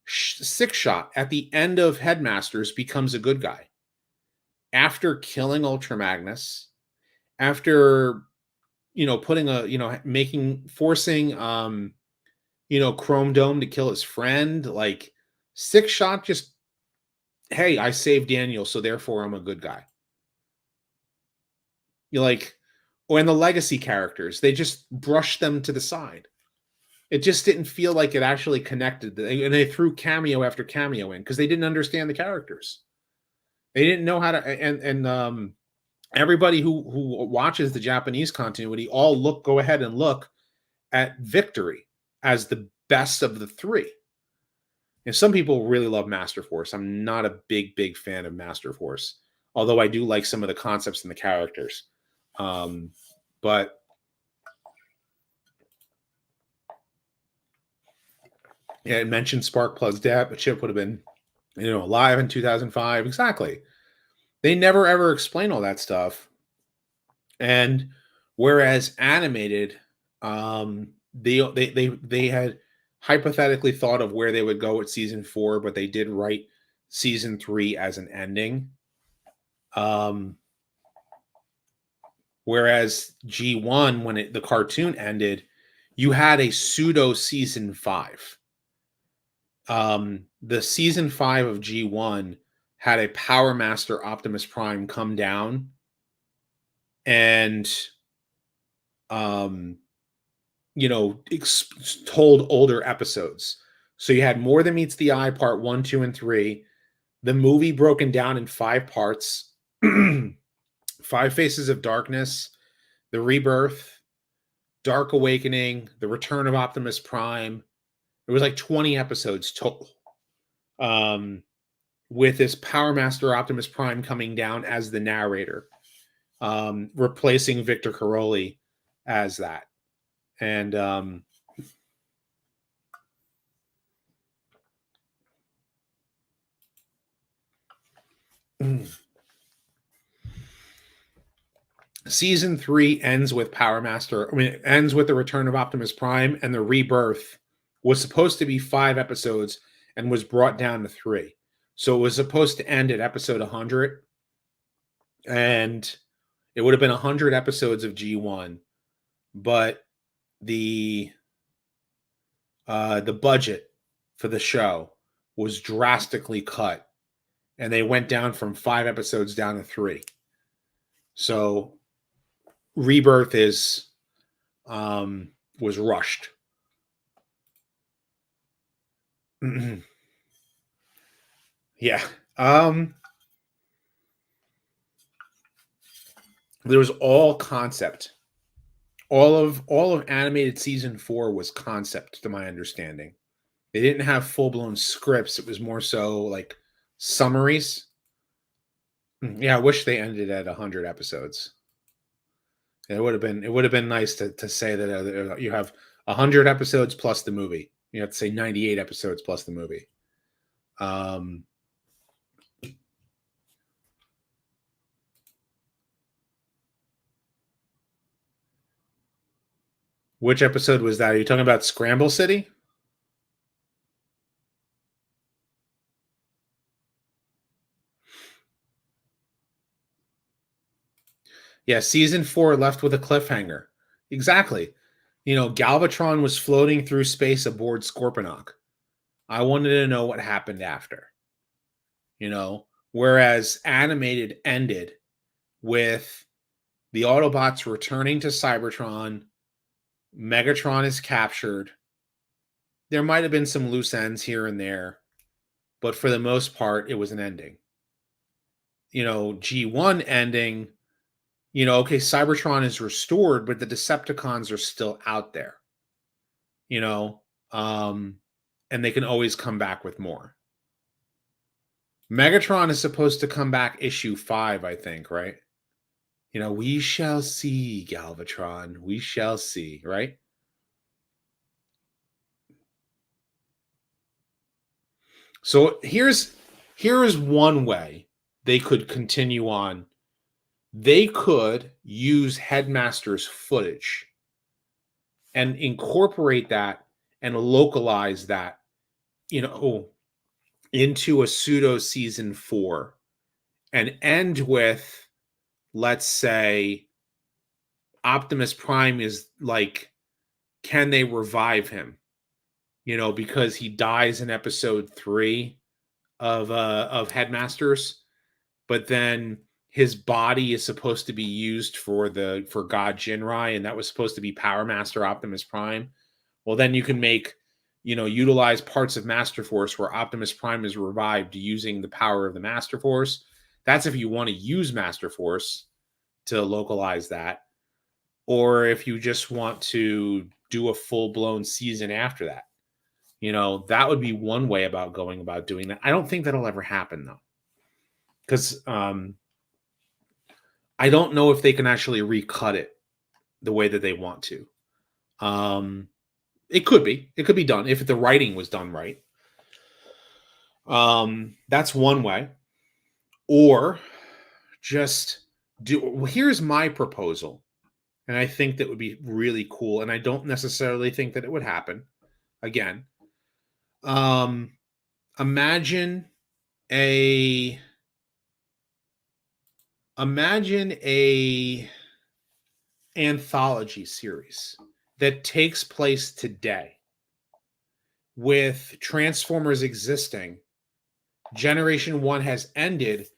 Six Shot at the end of Headmasters becomes a good guy. After killing Ultra Magnus, after, forcing, Chrome Dome to kill his friend, like Six Shot just, hey, I saved Daniel, so therefore I'm a good guy. When the legacy characters, they just brushed them to the side. It just didn't feel like it actually connected. And they threw cameo after cameo in because they didn't understand the characters. They didn't know how to, and everybody who watches the Japanese continuity go ahead and look at Victory as the best of the three. And some people really love Master Force. I'm not a big fan of Master Force, although I do like some of the concepts and the characters. But yeah, it mentioned Sparkplug's death, but Chip would have been, alive in 2005. Exactly. They never ever explain all that stuff. And whereas animated, they had hypothetically thought of where they would go with season 4, but they did write season 3 as an ending. Whereas G1, when the cartoon ended, you had a pseudo season 5. The season 5 of G1 had a Power Master Optimus Prime come down and told older episodes. So you had More Than Meets the Eye part 1, 2, and 3, the movie broken down in 5 parts, 5 Faces of Darkness, The Rebirth, Dark Awakening, The Return of Optimus Prime. It was like 20 episodes total. With this Power Master Optimus Prime coming down as the narrator, replacing Victor Caroli as that. And season 3 ends with it ends with the Return of Optimus Prime, and the Rebirth was supposed to be 5 episodes and was brought down to 3. So it was supposed to end at episode 100, and it would have been 100 episodes of G1, but the budget for the show was drastically cut, and they went down from 5 episodes down to 3. So Rebirth was rushed. Yeah. There was all concept. All of animated season 4 was concept, to my understanding. They didn't have full-blown scripts. It was more so like summaries. Yeah, I wish they ended at 100 episodes. It would have been nice to say that you have 100 episodes plus the movie. You have to say 98 episodes plus the movie. Which episode was that? Are you talking about Scramble City? Yeah, season 4 left with a cliffhanger. Exactly. Galvatron was floating through space aboard Scorponok. I wanted to know what happened after. Whereas animated ended with the Autobots returning to Cybertron, Megatron is captured. There might have been some loose ends here and there, but for the most part, it was an ending. G1 ending, okay, Cybertron is restored, but the Decepticons are still out there. And they can always come back with more. Megatron is supposed to come back issue 5, I think, right? We shall see, Galvatron. We shall see, right? So here is one way they could continue on. They could use Headmaster's footage and incorporate that and localize that, into a pseudo season 4 and end with, let's say, Optimus Prime is like, can they revive him? Because he dies in episode 3 of Headmasters, but then his body is supposed to be used for God Jinrai, and that was supposed to be Power Master Optimus Prime. Well, then you can utilize parts of Master Force where Optimus Prime is revived using the power of the Master Force. That's if you want to use Master Force to localize that, or if you just want to do a full-blown season after that. That would be one way about going about doing that. I don't think that'll ever happen, though, because I don't know if they can actually recut it the way that they want to. It could be done if the writing was done right. That's one way. Or just do. Well, here's my proposal, and I think that would be really cool. And I don't necessarily think that it would happen. Again, um, imagine a imagine a anthology series that takes place today with Transformers existing. Generation 1 has ended,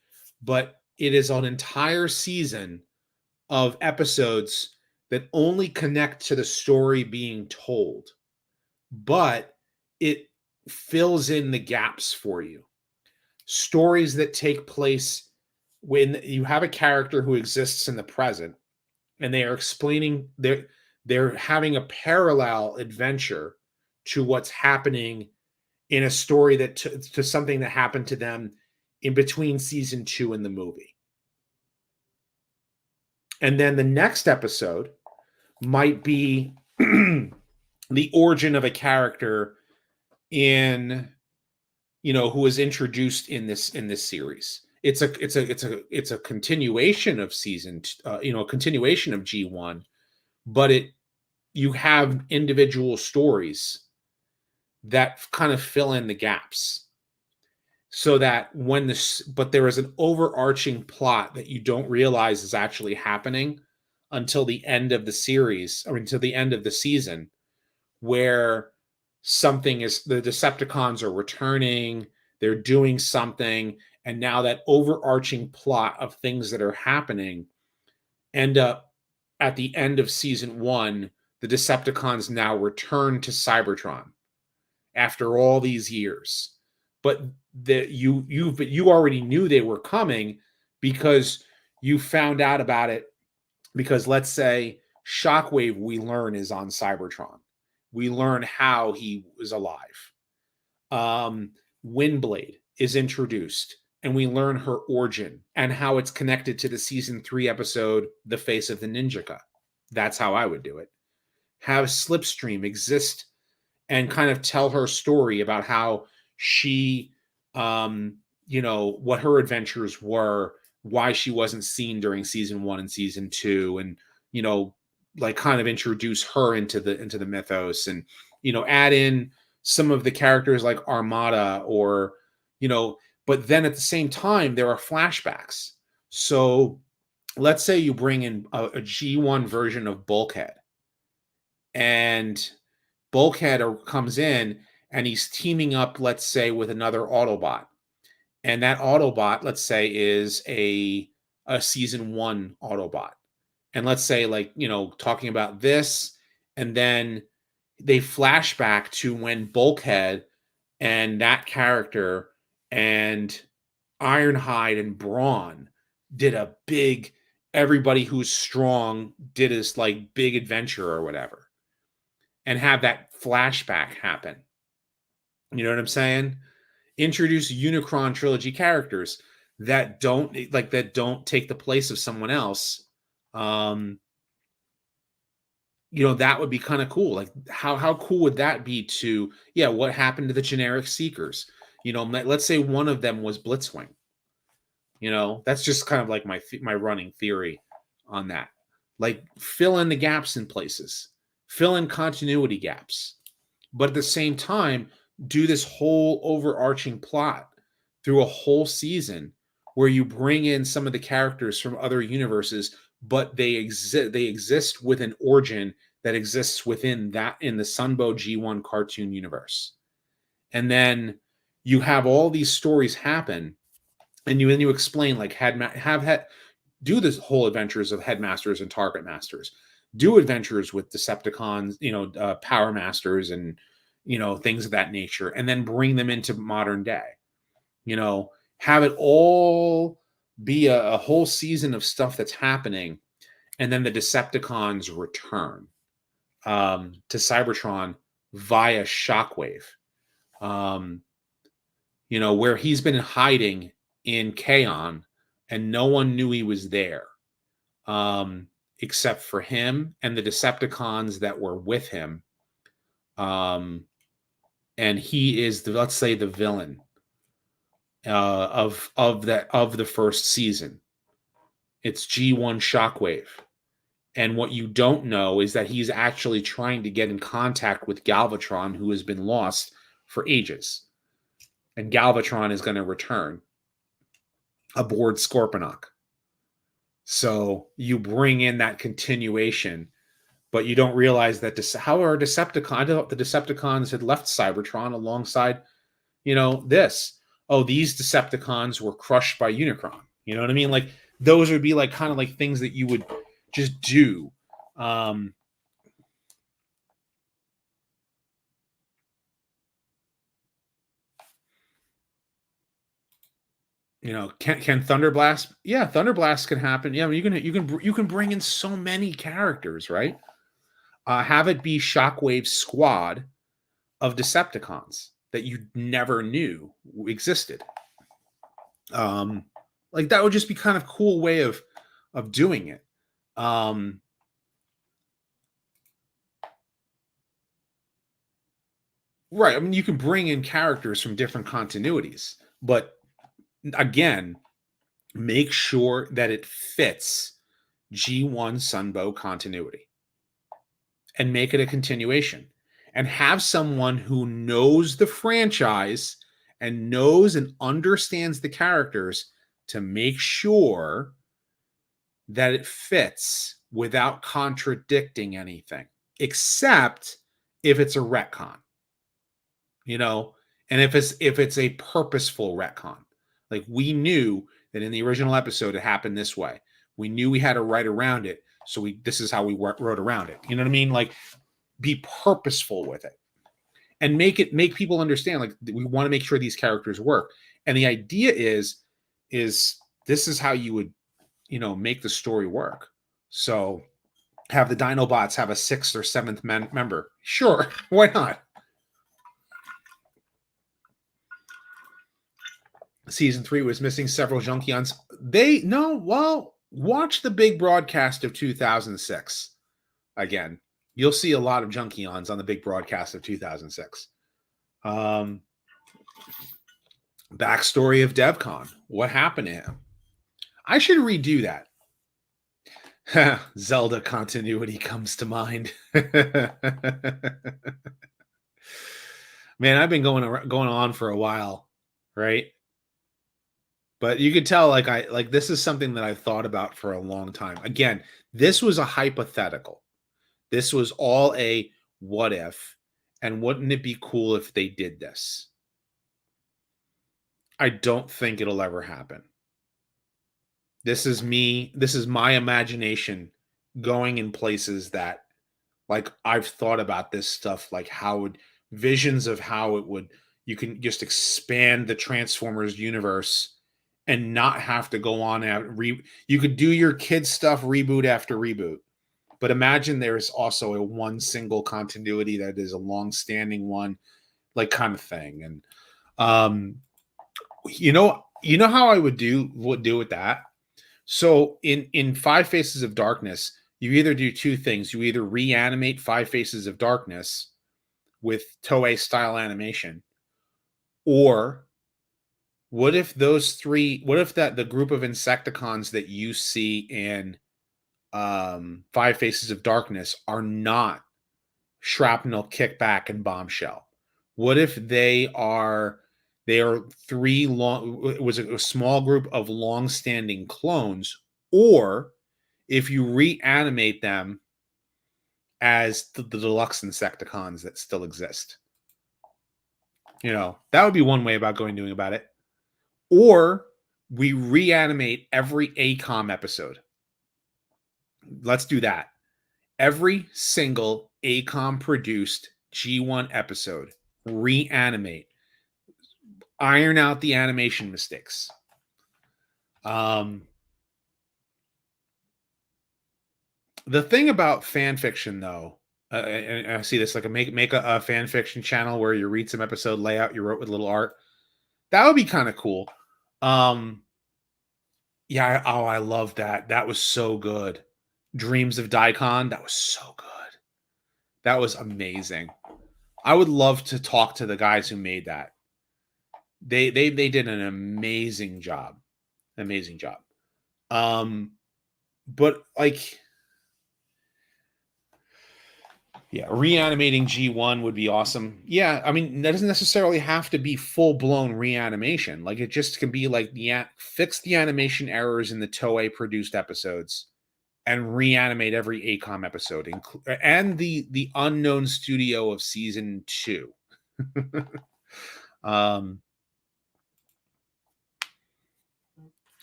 but it is an entire season of episodes that only connect to the story being told, but it fills in the gaps for you. Stories that take place when you have a character who exists in the present and they are explaining they're having a parallel adventure to what's happening in a story that to something that happened to them in between season 2 and the movie. And then the next episode might be the origin of a character in who was introduced in this series. It's a continuation of season a continuation of G1, but you have individual stories that kind of fill in the gaps, so that but there is an overarching plot that you don't realize is actually happening until the end of the series, or until the end of the season, where the Decepticons are returning, they're doing something, and now that overarching plot of things that are happening end up at the end of season 1. The Decepticons now return to Cybertron after all these years, but you already knew they were coming because you found out about it, because let's say Shockwave, we learn, is on Cybertron. We learn how he was alive. Windblade is introduced, and we learn her origin and how it's connected to the season 3 episode, The Face of the Ninjaka. That's how I would do it. Have Slipstream exist and kind of tell her story about how she, what her adventures were, why she wasn't seen during season 1 and season 2, and like kind of introduce her into the mythos, and add in some of the characters like Armada, or but then at the same time there are flashbacks. So let's say you bring in a G1 version of Bulkhead, and Bulkhead comes in and he's teaming up, let's say, with another Autobot. And that Autobot, let's say, is a season 1 Autobot. And let's say, like, talking about this, and then they flash back to when Bulkhead and that character and Ironhide and Brawn did a big, everybody who's strong did this like big adventure or whatever, and have that flashback happen. You know what I'm saying? Introduce Unicron trilogy characters that don't take the place of someone else. That would be kind of cool. Like how cool would that be to, what happened to the generic Seekers? Let's say one of them was Blitzwing. That's just kind of like my running theory on that. Like, fill in the gaps in places, fill in continuity gaps, but at the same time, do this whole overarching plot through a whole season where you bring in some of the characters from other universes, but they exist with an origin that exists within in the Sunbow G1 cartoon universe. And then you have all these stories happen, and you explain, like, do this whole adventures of Headmasters and Target Masters, do adventures with Decepticons, Power Masters, and things of that nature, and then bring them into modern day. Have it all be a whole season of stuff that's happening, and then the Decepticons return to Cybertron via Shockwave, where he's been hiding in Kaon, and no one knew he was there, except for him and the Decepticons that were with him. And he is let's say, the villain of the first season. It's G1 Shockwave. And what you don't know is that he's actually trying to get in contact with Galvatron, who has been lost for ages. And Galvatron is going to return aboard Scorponok. So you bring in that continuation, but you don't realize that how are Decepticons? I thought the Decepticons had left Cybertron alongside, this. Oh, these Decepticons were crushed by Unicron. You know what I mean? Like those would be like kind of like things that you would just do. Can Thunderblast? Yeah, Thunderblast can happen. Yeah, I mean, you can bring in so many characters, right? Have it be Shockwave's squad of Decepticons that you never knew existed. Like that would just be kind of cool way of doing it. Right. I mean, you can bring in characters from different continuities, but again, make sure that it fits G1 Sunbow continuity and make it a continuation and have someone who knows the franchise and knows and understands the characters to make sure that it fits without contradicting anything, except if it's a retcon, and if it's a purposeful retcon. Like we knew that in the original episode it happened this way. We knew we had to write around it, so this is how we wrote around it. You know what I mean? Like be purposeful with it and make people understand, like, we want to make sure these characters work. And the idea is this is how you would, make the story work. So have the Dinobots have a 6th or 7th member. Sure. Why not? Season 3 was missing several Junkions. Watch the big broadcast of 2006 again. You'll see a lot of Junkions on the big broadcast of 2006. Backstory of DevCon. What happened to him? I should redo that. Zelda continuity comes to mind. Man, I've been going on for a while, right? But you could tell, like this is something that I've thought about for a long time. Again, this was a hypothetical. This was all a what if, and wouldn't it be cool if they did this? I don't think it'll ever happen. This is my imagination going in places that, like, I've thought about this stuff, like visions of how you can just expand the Transformers universe and not have to go on you could do your kids stuff reboot after reboot. But imagine there's also a one single continuity that is a long-standing one, like, kind of thing. And you know how I would do with that. So in Five Faces of Darkness, you either do two things. You either reanimate Five Faces of Darkness with Toei style animation, or what if the group of Insecticons that you see in Five Faces of Darkness are not Shrapnel, Kickback, and Bombshell? What if they are a small group of long-standing clones, or if you reanimate them as the deluxe Insecticons that still exist? That would be one way about doing about it. Or we reanimate every ACOM episode. Let's do that. Every single ACOM produced G1 episode, reanimate, iron out the animation mistakes. The thing about fan fiction, though, and I see this, like, make a fan fiction channel where you read some episode layout you wrote with little art. That would be kind of cool. Yeah. I love that. That was so good. Dreams of Daikon. That was so good. That was amazing. I would love to talk to the guys who made that. They did an amazing job. Amazing job. but like, yeah, reanimating G1 would be awesome. Yeah, I mean, that doesn't necessarily have to be full-blown reanimation. Like, it just can be like fix the animation errors in the Toei produced episodes and reanimate every ACOM episode, and the unknown studio of season 2. um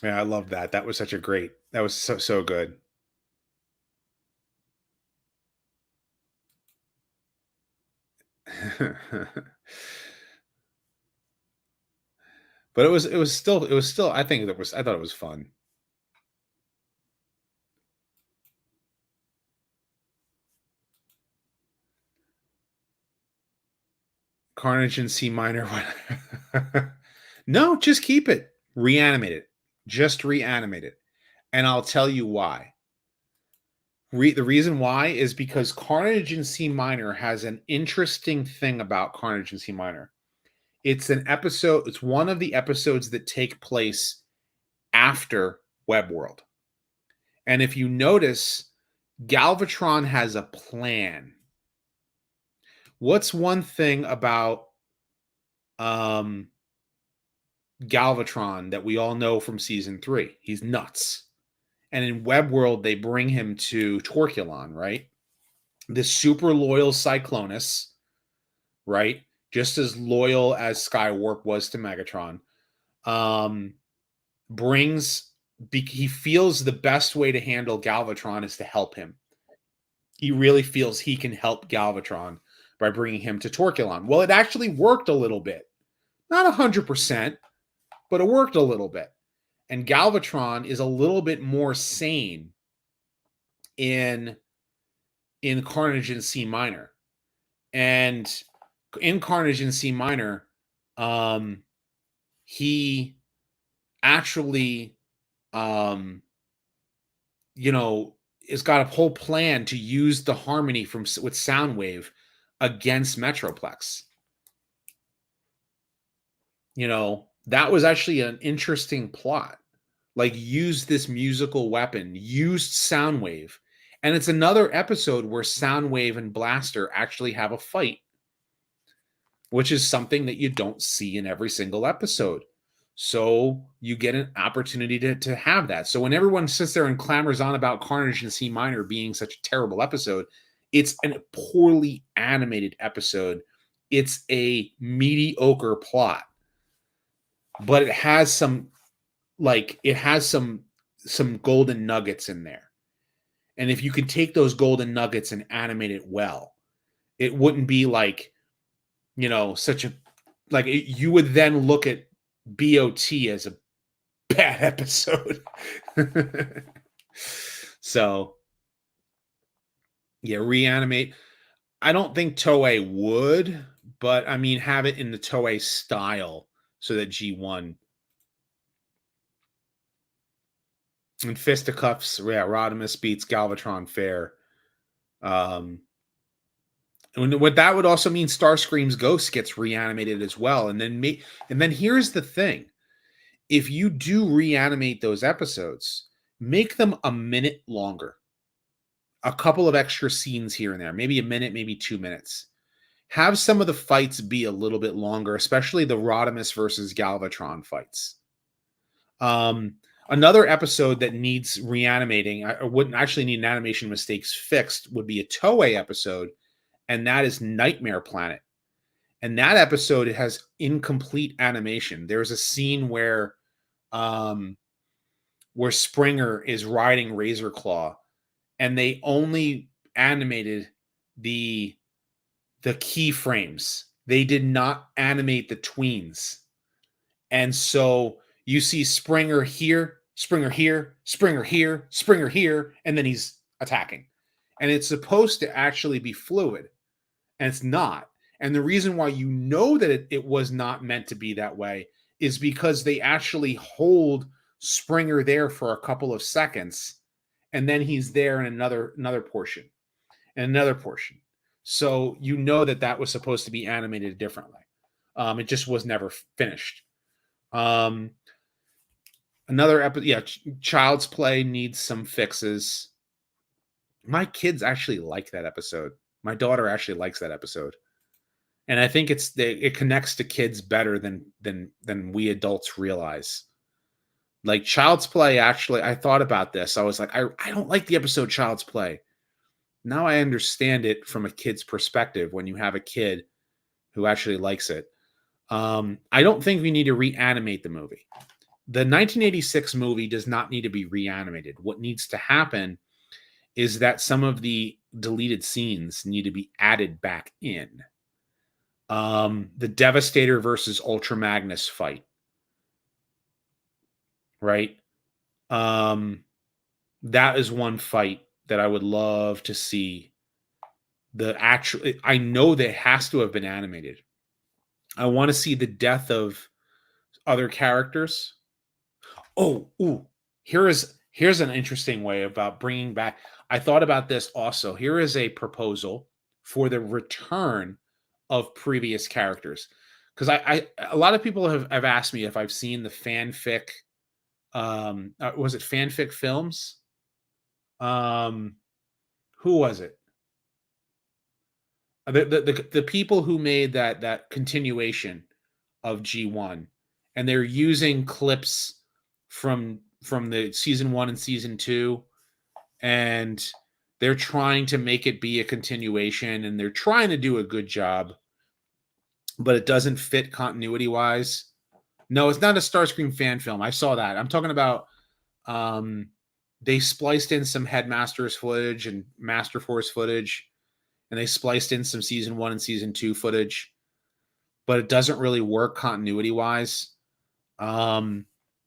yeah, I love that. That was that was so good. But it was still, I thought it was fun. Carnage in C minor. No, just keep it. Reanimate it. Just reanimate it. And I'll tell you why. The reason why is because Carnage in C minor has an interesting thing about Carnage in C minor. It's one of the episodes that take place after Web World. And if you notice, Galvatron has a plan. What's one thing about Galvatron that we all know from season 3? He's nuts. And in Web World, they bring him to Torculon, right? This super loyal Cyclonus, right? Just as loyal as Skywarp was to Megatron. He feels the best way to handle Galvatron is to help him. He really feels he can help Galvatron by bringing him to Torculon. Well, it actually worked a little bit. Not 100%, but it worked a little bit. And Galvatron is a little bit more sane in Carnage in C minor. And in Carnage in C minor, he actually has got a whole plan to use the harmony with Soundwave against Metroplex. That was actually an interesting plot. Like, use this musical weapon, used Soundwave. And it's another episode where Soundwave and Blaster actually have a fight, which is something that you don't see in every single episode. So you get an opportunity to have that. So when everyone sits there and clamors on about Carnage in C minor being such a terrible episode, it's a poorly animated episode. It's a mediocre plot, but it has some golden nuggets in there. And if you could take those golden nuggets and animate it well, it wouldn't be like, you would then look at BOT as a bad episode. So, yeah, reanimate. I don't think Toei would, but I mean, have it in the Toei style so that G1 and Fisticuffs, yeah, Rodimus beats Galvatron fair. And what that would also mean, Starscream's ghost gets reanimated as well. And then here's the thing. If you do reanimate those episodes, make them a minute longer. A couple of extra scenes here and there, maybe a minute, maybe 2 minutes. Have some of the fights be a little bit longer, especially the Rodimus versus Galvatron fights. Another episode that needs reanimating, or wouldn't actually need an animation mistakes fixed, would be a Toei episode, and that is Nightmare Planet. And that episode has incomplete animation. There's a scene where Springer is riding Razor Claw, and they only animated the keyframes. They did not animate the tweens. And so you see Springer here, Springer here, Springer here, Springer here, and then he's attacking. And it's supposed to actually be fluid, and it's not. And the reason why you know that it was not meant to be that way is because they actually hold Springer there for a couple of seconds, and then he's there in another portion, and another portion. So you know that was supposed to be animated differently. It just was never finished. Another Another episode, yeah, Child's Play needs some fixes. My kids actually like that episode. My daughter actually likes that episode, and I think it connects to kids better than we adults realize. Like Child's Play, actually, I thought about this. I was like, I don't like the episode Child's Play. Now I understand it from a kid's perspective when you have a kid who actually likes it. I don't think we need to reanimate the movie. The 1986 movie does not need to be reanimated. What needs to happen is that some of the deleted scenes need to be added back in. The Devastator versus Ultra Magnus fight, right? That is one fight that I would love to see. I know that it has to have been animated. I want to see the death of other characters. Oh, ooh, here's an interesting way about bringing back. I thought about this also. Here is a proposal for the return of previous characters, because I a lot of people have asked me if I've seen the fanfic. Was it fanfic films? Who was it? The people who made that continuation of G1, and they're using clips from the season 1 and season 2, and they're trying to make it be a continuation, and they're trying to do a good job, but it doesn't fit continuity wise. No, it's not a Starscream fan film. I saw that. I'm talking about they spliced in some Headmasters footage and Master Force footage, and they spliced in some season 1 and season 2 footage, but it doesn't really work continuity wise.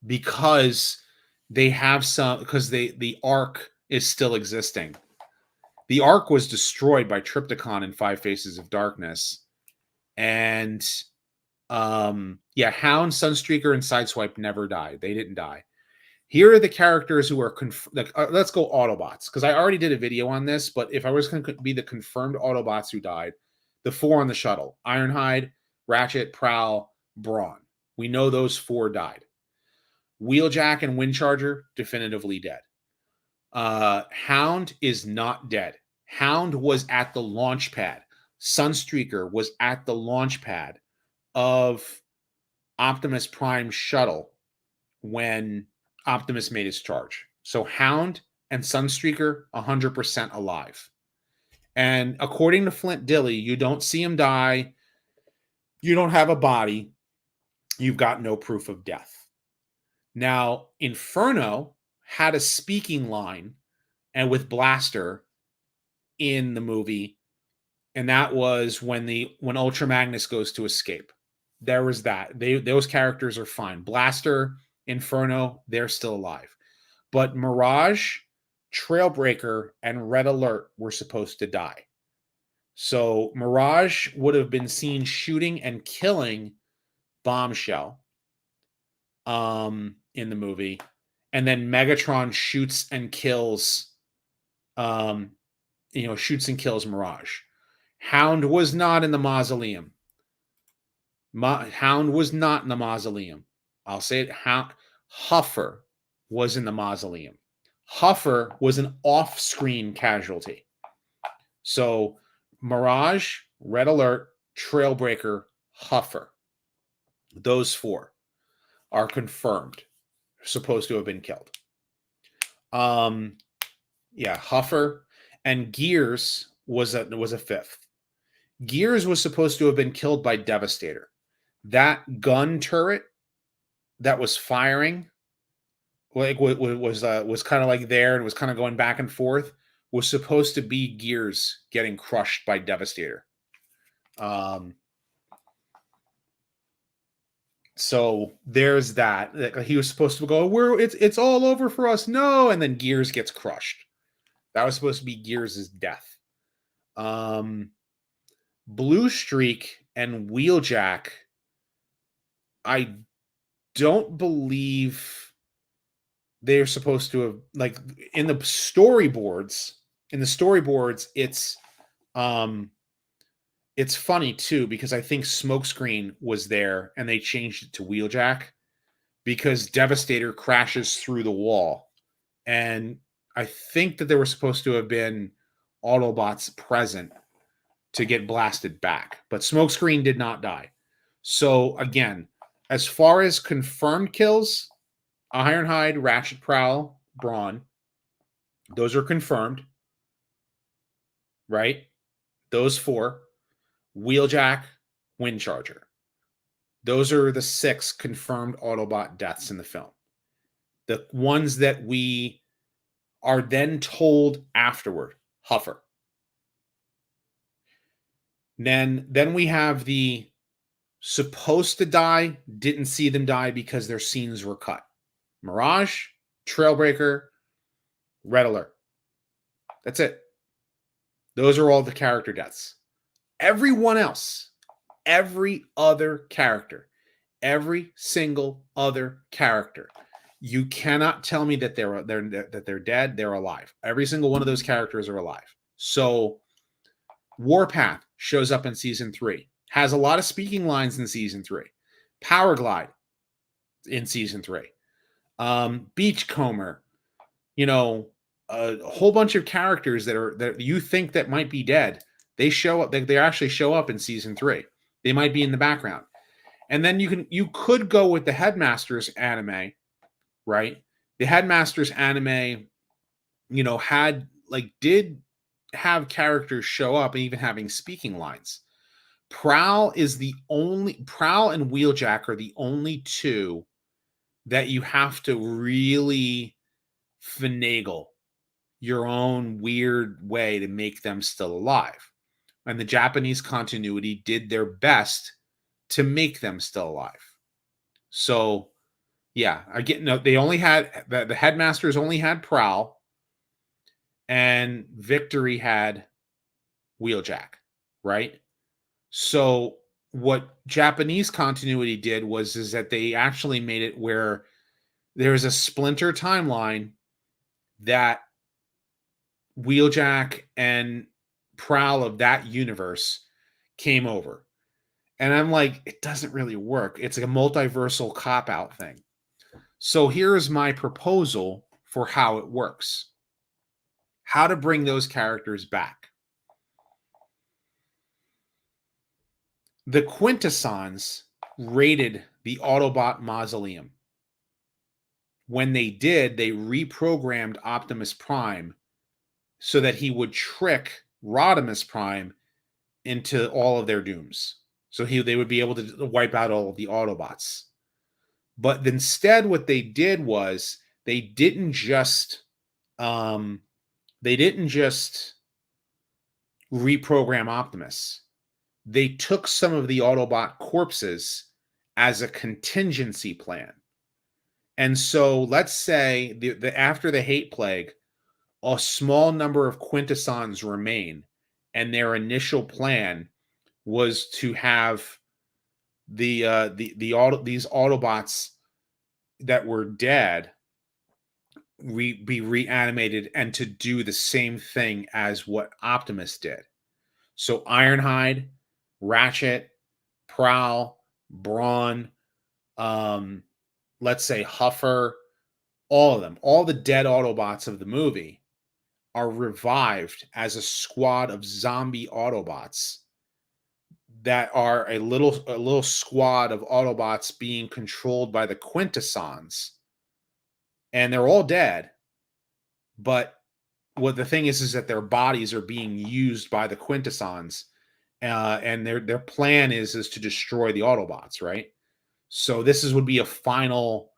Because they have because the arc is still existing. The arc was destroyed by Trypticon in Five Faces of Darkness, and Hound, Sunstreaker, and Sideswipe never died. They didn't die. Here are the characters who are let's go Autobots, because I already did a video on this. But if I was going to be the confirmed Autobots who died, the 4 on the shuttle: Ironhide, Ratchet, Prowl, Brawn. We know those 4 died. Wheeljack and Windcharger, definitively dead. Hound is not dead. Hound was at the launch pad. Sunstreaker was at the launch pad of Optimus Prime's shuttle when Optimus made his charge. So Hound and Sunstreaker, 100% alive. And according to Flint Dille, you don't see him die. You don't have a body. You've got no proof of death. Now, Inferno had a speaking line and with Blaster in the movie, and that was when Ultra Magnus goes to escape. There was that. Those characters are fine. Blaster, Inferno, they're still alive. But Mirage, Trailbreaker, and Red Alert were supposed to die. So Mirage would have been seen shooting and killing Bombshell in the movie, and then Megatron shoots and kills Mirage. Hound was not in the mausoleum. Hound was not in the mausoleum. I'll say it. Huffer was in the mausoleum. Huffer was an off-screen casualty. So Mirage, Red Alert, Trailbreaker, Huffer. Those 4 are confirmed, supposed to have been killed. Huffer, and Gears was a 5th. Gears was supposed to have been killed by Devastator. That gun turret that was firing, like was kind of like there and was kind of going back and forth, was supposed to be Gears getting crushed by Devastator. So there's that. He was supposed to go, it's all over for us. No, and then Gears gets crushed. That was supposed to be Gears' death. Blue Streak and Wheeljack, I don't believe they're supposed to have, like, in the storyboards. It's funny too, because I think Smokescreen was there and they changed it to Wheeljack because Devastator crashes through the wall. And I think that there were supposed to have been Autobots present to get blasted back, but Smokescreen did not die. So again, as far as confirmed kills, Ironhide, Ratchet, Prowl, Brawn, those are confirmed, right? Those 4. Wheeljack, Windcharger. Those are the 6 confirmed Autobot deaths in the film. The ones that we are then told afterward, Huffer. Then we have the supposed to die, didn't see them die because their scenes were cut. Mirage, Trailbreaker, Red Alert. That's it. Those are all the character deaths. Everyone else, every other character, every single other character, you cannot tell me that they're dead. They're alive. Every single one of those characters are alive. So Warpath shows up in season 3, has a lot of speaking lines in season 3. Powerglide in season 3. Beachcomber, a whole bunch of characters that you think that might be dead. They show up. They actually show up in season 3. They might be in the background. And then you could go with the Headmasters anime, right? The Headmasters anime, did have characters show up and even having speaking lines. Prowl and Wheeljack are the only 2 that you have to really finagle your own weird way to make them still alive. And the Japanese continuity did their best to make them still alive. So, yeah, they only had the Headmasters only had Prowl, and Victory had Wheeljack, right? So what Japanese continuity did is that they actually made it where there's a splinter timeline that Wheeljack and Prowl of that universe came over. And I'm like, it doesn't really work. It's like a multiversal cop-out thing. So here's my proposal for how it works. How to bring those characters back. The Quintessons raided the Autobot Mausoleum. When they did, they reprogrammed Optimus Prime so that he would trick Rodimus Prime into all of their dooms. So they would be able to wipe out all of the Autobots. But instead, what they did was they didn't just reprogram Optimus. They took some of the Autobot corpses as a contingency plan. And so let's say after the hate plague, a small number of Quintessons remain, and their initial plan was to have these Autobots that were dead be reanimated and to do the same thing as what Optimus did. So Ironhide, Ratchet, Prowl, Brawn, let's say Huffer, all of them, all the dead Autobots of the movie are revived as a squad of zombie Autobots that are a little squad of Autobots being controlled by the Quintessons. And they're all dead. But what the thing is that their bodies are being used by the Quintessons. And their plan is to destroy the Autobots, right? So this would be a final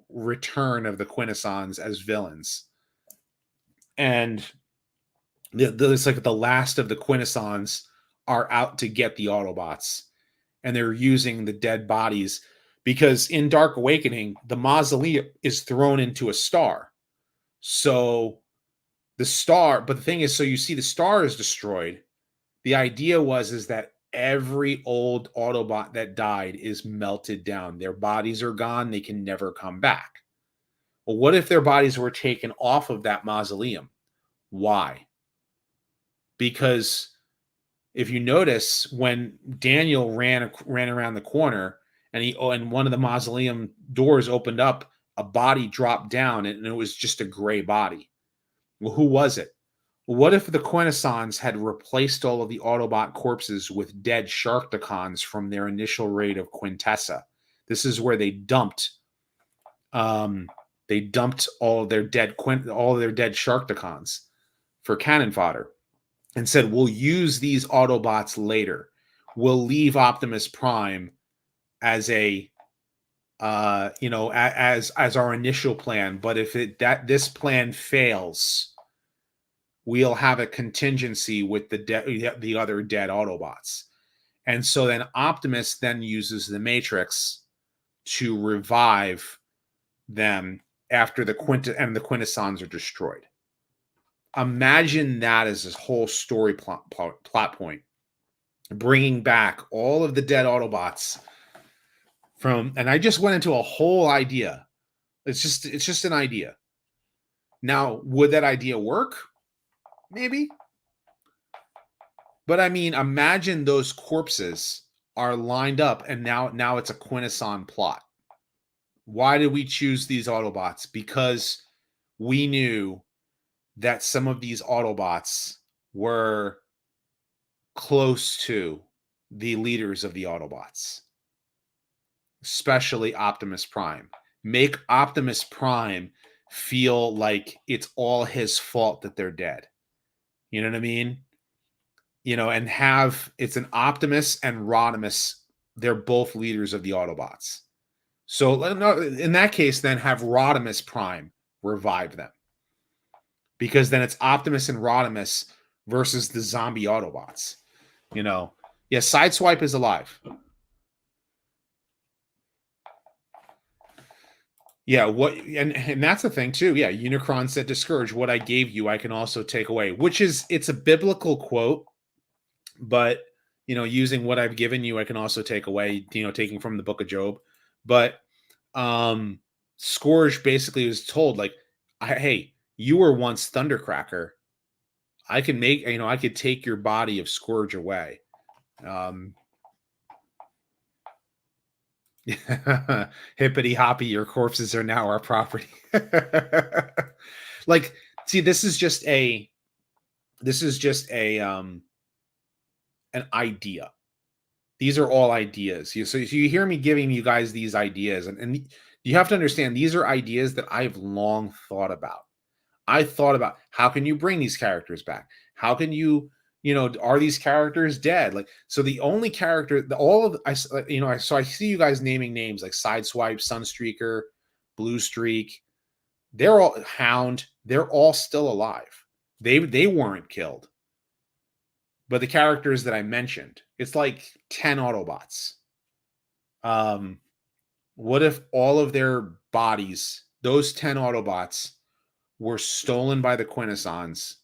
return of the Quintessons as villains. And it's like the last of the Quintessons are out to get the Autobots, and they're using the dead bodies because in Dark Awakening, the mausoleum is thrown into a star. So the star, but the thing is, so you see the star is destroyed. The idea is that every old Autobot that died is melted down. Their bodies are gone. They can never come back. Well, what if their bodies were taken off of that mausoleum? Why? Because if you notice, when Daniel ran around the corner and one of the mausoleum doors opened up, a body dropped down, and it was just a gray body. Well, who was it? What if the Quintessons had replaced all of the Autobot corpses with dead Sharkticons from their initial raid of Quintessa? This is where they dumped all of their dead Sharkticons for cannon fodder, and said, we'll use these Autobots later. We'll leave Optimus Prime as a as our initial plan, but if this plan fails, we'll have a contingency with the other dead Autobots. And so then Optimus then uses the Matrix to revive them after the Quintessons are destroyed. Imagine that as this whole story plot point, bringing back all of the dead Autobots from, and I just went into a whole idea. It's just an idea. Now, would that idea work? Maybe. But I mean, imagine those corpses are lined up, and now it's a Quintesson plot. Why did we choose these Autobots? Because we knew that some of these Autobots were close to the leaders of the Autobots, especially Optimus Prime. Make Optimus Prime feel like it's all his fault that they're dead. You know what I mean? And have it's an Optimus and Rodimus. They're both leaders of the Autobots. So in that case, then have Rodimus Prime revive them. Because then it's Optimus and Rodimus versus the zombie Autobots. Yeah, Sideswipe is alive. Yeah, and that's the thing too. Yeah, Unicron said, "Discourage what I gave you, I can also take away," which is, it's a biblical quote, but using what I've given you, I can also take away. Taking from the Book of Job, but Scourge basically was told, like, hey, you were once Thundercracker. I can make, I could take your body of Scourge away. Hippity hoppy, your corpses are now our property. Like, see, this is just an idea. These are all ideas. So you hear me giving you guys these ideas, and you have to understand, these are ideas that I've long thought about. I thought about, how can you bring these characters back? How can you, are these characters dead? Like, so the only character, so I see you guys naming names like Sideswipe, Sunstreaker, Blue Streak. They're all Hound. They're all still alive. They weren't killed. But the characters that I mentioned, it's like 10 Autobots. What if all of their bodies, those 10 Autobots, were stolen by the Quintessons,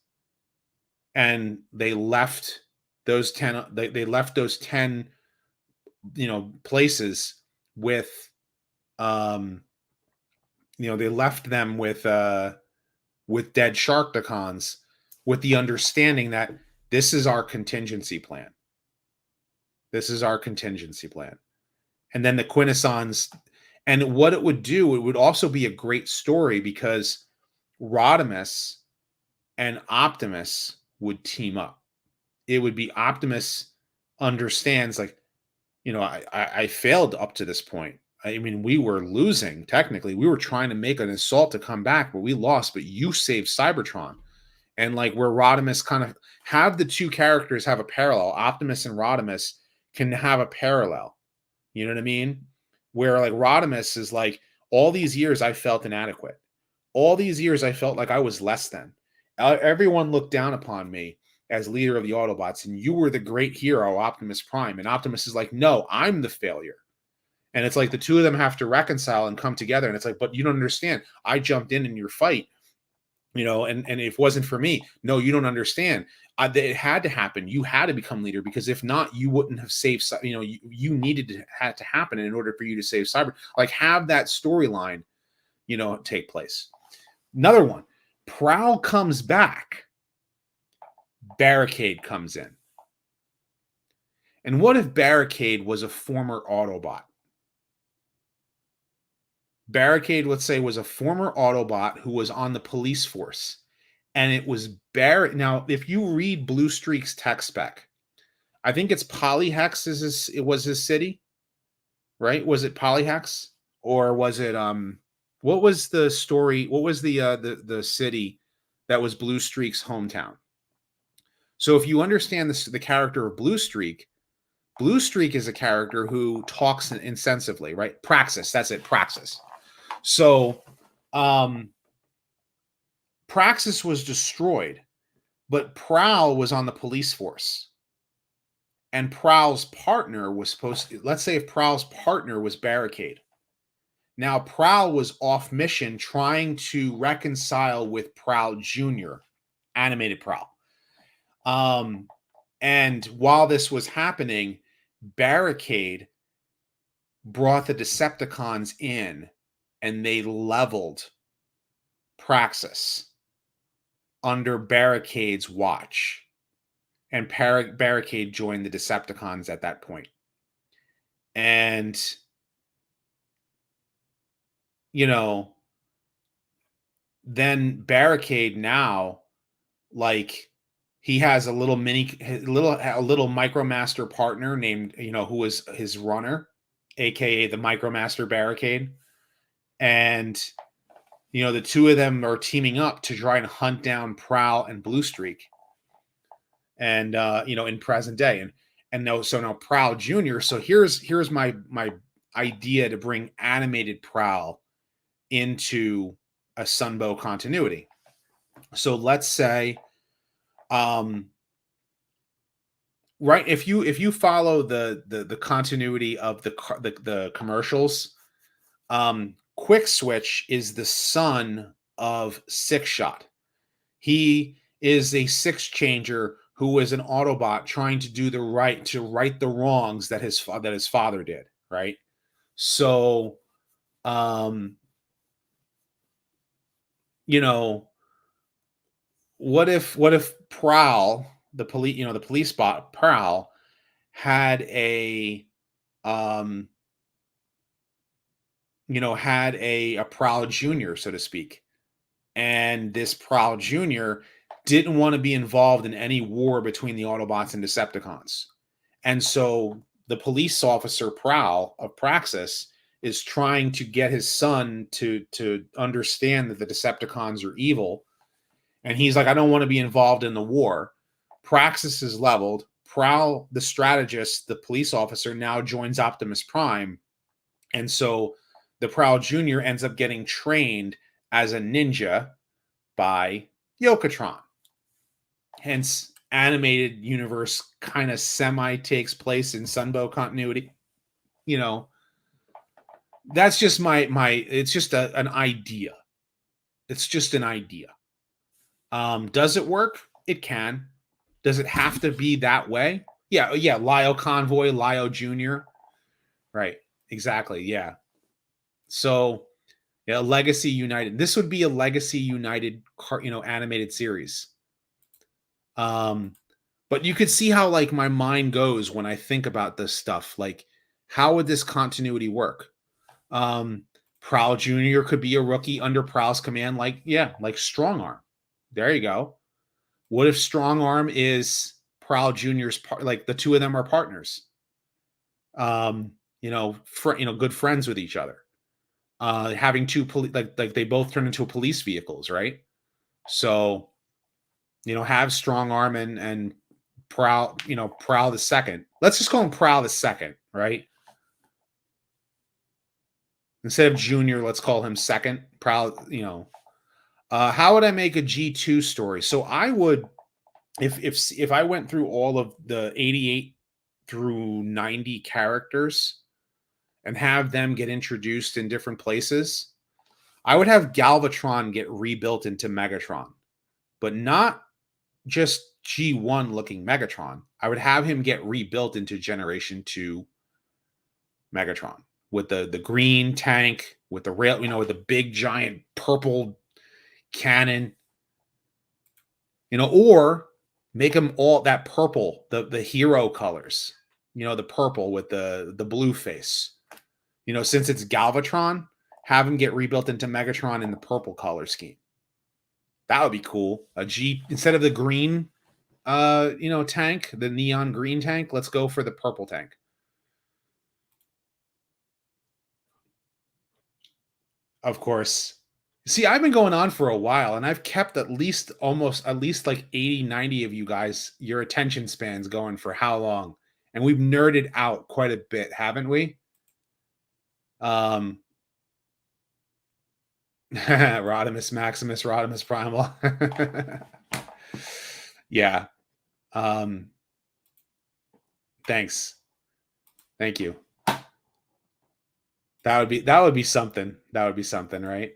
and they left those 10 places with they left them with dead Sharkticons, with the understanding that this is our contingency plan. And then the Quintessons, and what it would do, it would also be a great story, because Rodimus and Optimus would team up. It would be Optimus understands, like, I failed up to this point. I mean, we were losing, technically. We were trying to make an assault to come back, but we lost, but you saved Cybertron. And like, where Rodimus kind of have the two characters have a parallel. Optimus and Rodimus can have a parallel. You know what I mean? Where like Rodimus is like, all these years I felt inadequate. All these years I felt like I was less than. Everyone looked down upon me as leader of the Autobots, and you were the great hero, Optimus Prime. And Optimus is like, no, I'm the failure. And it's like the two of them have to reconcile and come together. And it's like, but you don't understand. I jumped in your fight, and if it wasn't for me, no, you don't understand. It had to happen. You had to become leader, because if not, you wouldn't have saved. You needed to had to happen in order for you to save Cyber. Like, have that storyline, take place. Another one, Prowl comes back. Barricade comes in. And what if Barricade was a former Autobot? Barricade, let's say, was a former Autobot who was on the police force. And it was Now, if you read Blue Streak's tech spec, I think it's Polyhex it was his city, right? Was it Polyhex? Or was it what was the story? What was the city that was Blue Streak's hometown? So if you understand the character of Blue Streak is a character who talks insensively, right? Praxis, that's it, Praxis. So Praxis was destroyed, but Prowl was on the police force. And Prowl's partner was let's say if Prowl's partner was Barricade. Now, Prowl was off mission trying to reconcile with Prowl Jr., animated Prowl. And while this was happening, Barricade brought the Decepticons in and they leveled Praxis under Barricade's watch. And Barricade joined the Decepticons at that point. And, you know, then Barricade now, like, he has a little Micromaster partner named, who was his runner, aka the Micromaster Barricade. And, the two of them are teaming up to try and hunt down Prowl and Blue Streak. And, in present day. And now Prowl Jr. So here's my idea to bring animated Prowl into a Sunbow continuity. So let's say, right, if you follow the continuity of the commercials, Quick Switch is the son of Six Shot. He is a six changer who is an Autobot trying to do right the wrongs that his father did, right? So, what if Prowl, the police bot Prowl, had a Prowl Jr., so to speak, and this Prowl Jr. didn't want to be involved in any war between the Autobots and Decepticons. And so the police officer Prowl of Praxis is trying to get his son to understand that the Decepticons are evil. And he's like, I don't want to be involved in the war. Praxis is leveled. Prowl, the strategist, the police officer, now joins Optimus Prime. And so the Prowl Jr. ends up getting trained as a ninja by Yokotron. Hence, animated universe kind of semi takes place in Sunbow continuity. That's just it's just an idea. It's just an idea. Does it work? It can. Does it have to be that way? Yeah. Lio Convoy, Lio Jr. Right. Exactly. Yeah. So, yeah, Legacy United. This would be a Legacy United, animated series. But you could see how like my mind goes when I think about this stuff. Like, how would this continuity work? Prowl Jr. could be a rookie under Prowl's command, like Strong Arm. There you go. What if Strong Arm is Prowl Jr.'s like the two of them are partners? Good friends with each other. Having two like they both turn into police vehicles, right? So, have Strong Arm and Prowl, Prowl the second. Let's just call him Prowl the second, right? Instead of Junior, let's call him second. Prowl, how would I make a G2 story? So I would, if I went through all of the 88 through 90 characters and have them get introduced in different places, I would have Galvatron get rebuilt into Megatron, but not just G1 looking Megatron. I would have him get rebuilt into Generation 2 Megatron with the green tank, with the rail, with the big giant purple cannon, or make them all that purple, the hero colors, the purple with the blue face. Since it's Galvatron, have him get rebuilt into Megatron in the purple color scheme. That would be cool. A G instead of the green tank, the neon green tank, let's go for the purple tank. Of course. See, I've been going on for a while and I've kept at least like 80, 90 of you guys, your attention spans going for how long? And we've nerded out quite a bit, haven't we? Rodimus Maximus, Rodimus Primal. Yeah. Thanks. Thank you. That would be something. That would be something, right?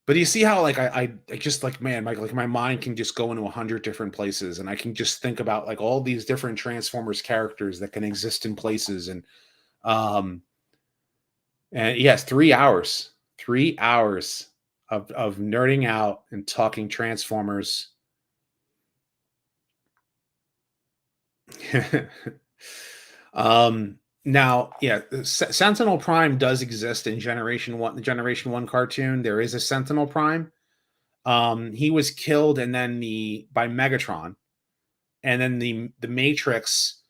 But you see how like I just like, man, my mind can just go into 100 different places, and I can just think about like all these different Transformers characters that can exist in places, and yes, 3 hours. 3 hours of nerding out and talking Transformers. Now, yeah, Sentinel Prime does exist in Generation 1, the Generation 1 cartoon. There is a Sentinel Prime. He was killed and then by Megatron. And then the Matrix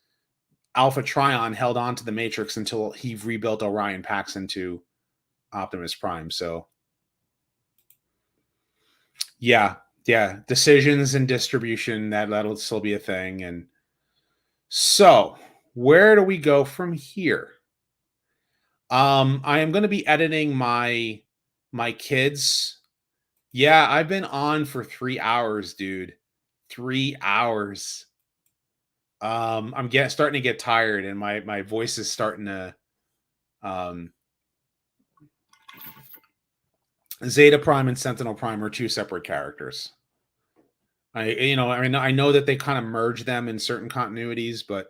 Alpha Trion held on to the Matrix until he rebuilt Orion Pax into Optimus Prime. So yeah, decisions and distribution, that'll still be a thing. And so where do we go from here? I am going to be editing my kids. Yeah, I've been on for 3 hours, dude. 3 hours. I'm starting to get tired, and my voice is starting to Zeta Prime and Sentinel Prime are two separate characters. I know that they kind of merge them in certain continuities, but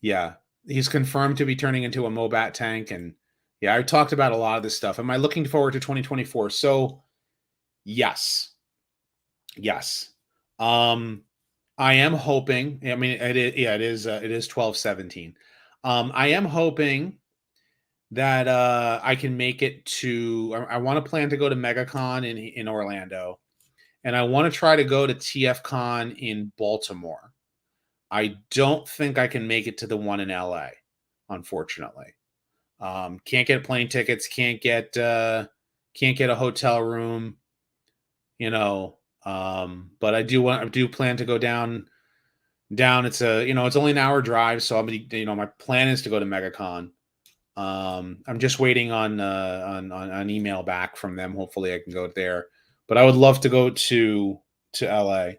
yeah, he's confirmed to be turning into a Mobat tank, and yeah, I talked about a lot of this stuff. Am I looking forward to 2024? So yes. I am hoping. I mean, it is 12/17. I am hoping that I can make it to. I want to plan to go to MegaCon in Orlando, and I want to try to go to TFCon in Baltimore. I don't think I can make it to the one in LA, unfortunately. Can't get plane tickets. Can't get a hotel room. But I do plan to go down. It's it's only an hour drive, so my plan is to go to MegaCon. I'm just waiting on an email back from them. Hopefully I can go there, but I would love to go to LA.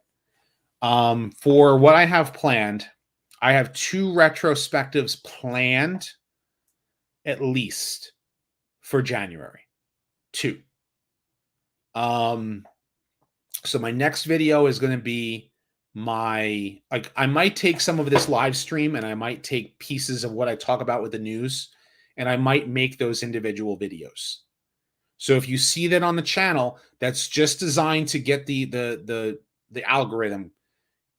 For what I have planned, I have 2 retrospectives planned at least for January. 2. So my next video is going to be I might take some of this live stream, and I might take pieces of what I talk about with the news, and I might make those individual videos. So if you see that on the channel, that's just designed to get the algorithm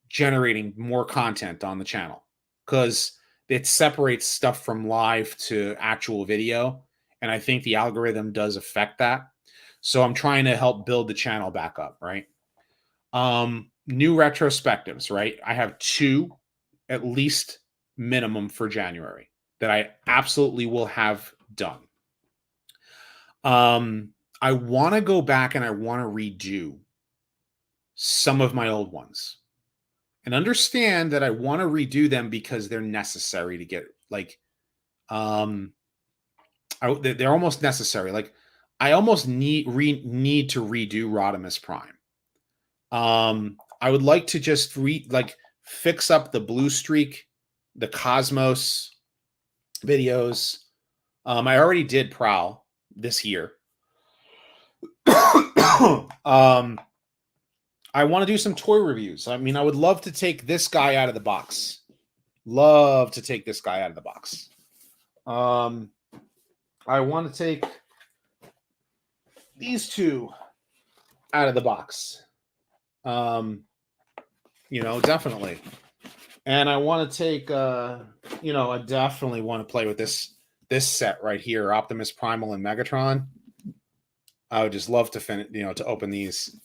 generating more content on the channel, because it separates stuff from live to actual video, and I think the algorithm does affect that. So I'm trying to help build the channel back up, right? New retrospectives, right? I have 2 at least minimum for January that I absolutely will have done. I want to go back and I want to redo some of my old ones, and understand that I want to redo them because they're necessary to get they're almost necessary. Like I almost need to redo Rodimus Prime. I would like to just fix up the Blue Streak, the Cosmos videos. I already did Prowl this year. I want to do some toy reviews. I mean, I would love to take this guy out of the box. I want to take these 2 out of the box. Definitely. And I want to take, I definitely want to play with this this set right here, Optimus Primal and Megatron. I would just love to finish, to open these.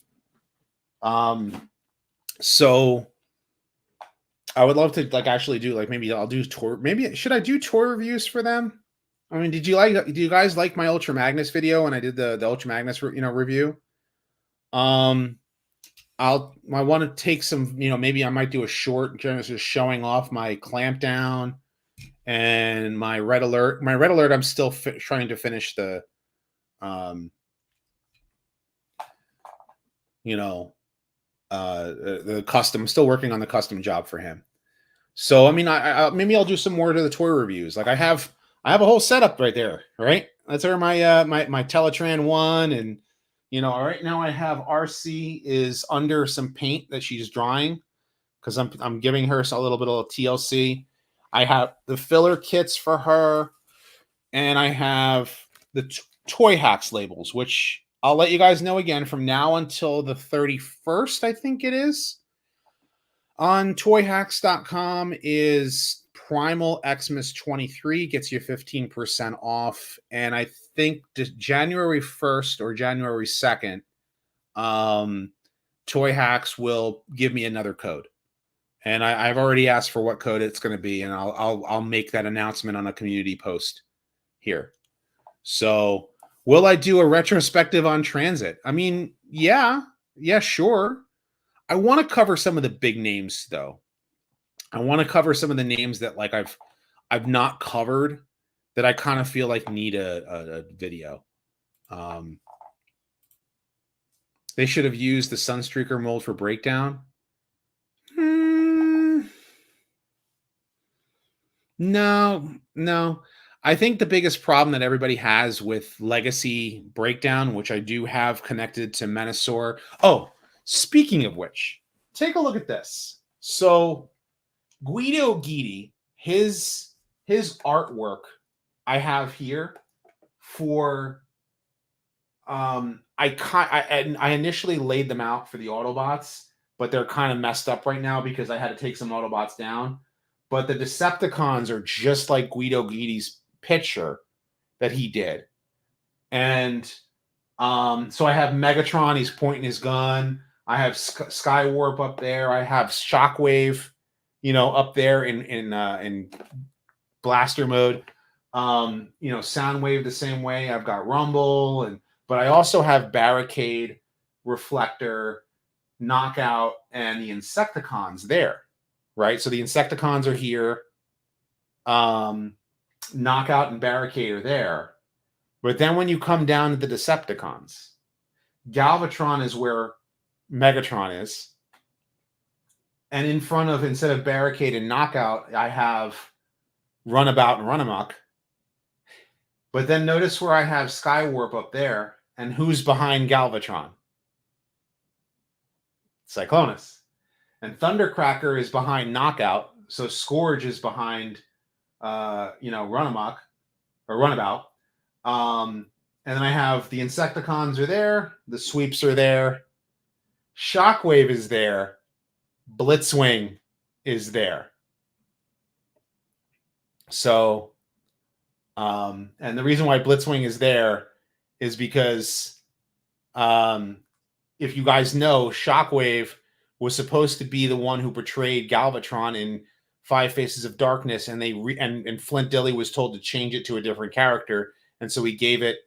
So I would love to actually do maybe I'll do tour. Maybe should I do tour reviews for them? I mean, do you guys like my Ultra Magnus video when I did the Ultra Magnus review? I want to take some, maybe I might do a short just showing off my Clampdown and my Red Alert. My Red Alert, I'm still trying to finish the, the custom. I'm still working on the custom job for him. So, I mean, maybe I'll do some more to the toy reviews. I have a whole setup right there, right? That's where my my Teletran 1, and right now I have RC is under some paint that she's drying because I'm giving her a little bit of TLC. I have the filler kits for her, and I have the Toy Hacks labels, which I'll let you guys know again from now until the 31st, I think it is. On toyhacks.com is Primal Xmas 23, gets you 15% off. And I think January 1st or January 2nd, Toy Hacks will give me another code. And I've already asked for what code it's going to be, and I'll make that announcement on a community post here. So will I do a retrospective on Transit? I mean, yeah, sure. I want to cover some of the big names, though. I want to cover some of the names that I've not covered that I kind of feel like need a video. They should have used the Sunstreaker mold for Breakdown. No. I think the biggest problem that everybody has with Legacy Breakdown, which I do have connected to Menasor. Oh, speaking of which, take a look at this. So Guido Guidi, his artwork I have here for I initially laid them out for the Autobots, but they're kind of messed up right now because I had to take some Autobots down. But the Decepticons are just like Guido Guidi's picture that he did. And so I have Megatron, he's pointing his gun. I have Skywarp up there. I have Shockwave, up there in blaster mode. Soundwave the same way. I've got Rumble, but I also have Barricade, Reflector, Knockout, and the Insecticons there, right? So the Insecticons are here. Knockout and Barricade are there. But then when you come down to the Decepticons, Galvatron is where Megatron is. And in front of, instead of Barricade and Knockout, I have Runabout and Runamuck. But then notice where I have Skywarp up there, and who's behind Galvatron? Cyclonus. And Thundercracker is behind Knockout, so Scourge is behind, Runamuck or Runabout. And then I have the Insecticons are there, the Sweeps are there, Shockwave is there, Blitzwing is there. So, and the reason why Blitzwing is there is because, if you guys know, Shockwave was supposed to be the one who portrayed Galvatron in Five Faces of Darkness, and and Flint Dille was told to change it to a different character, and so he gave it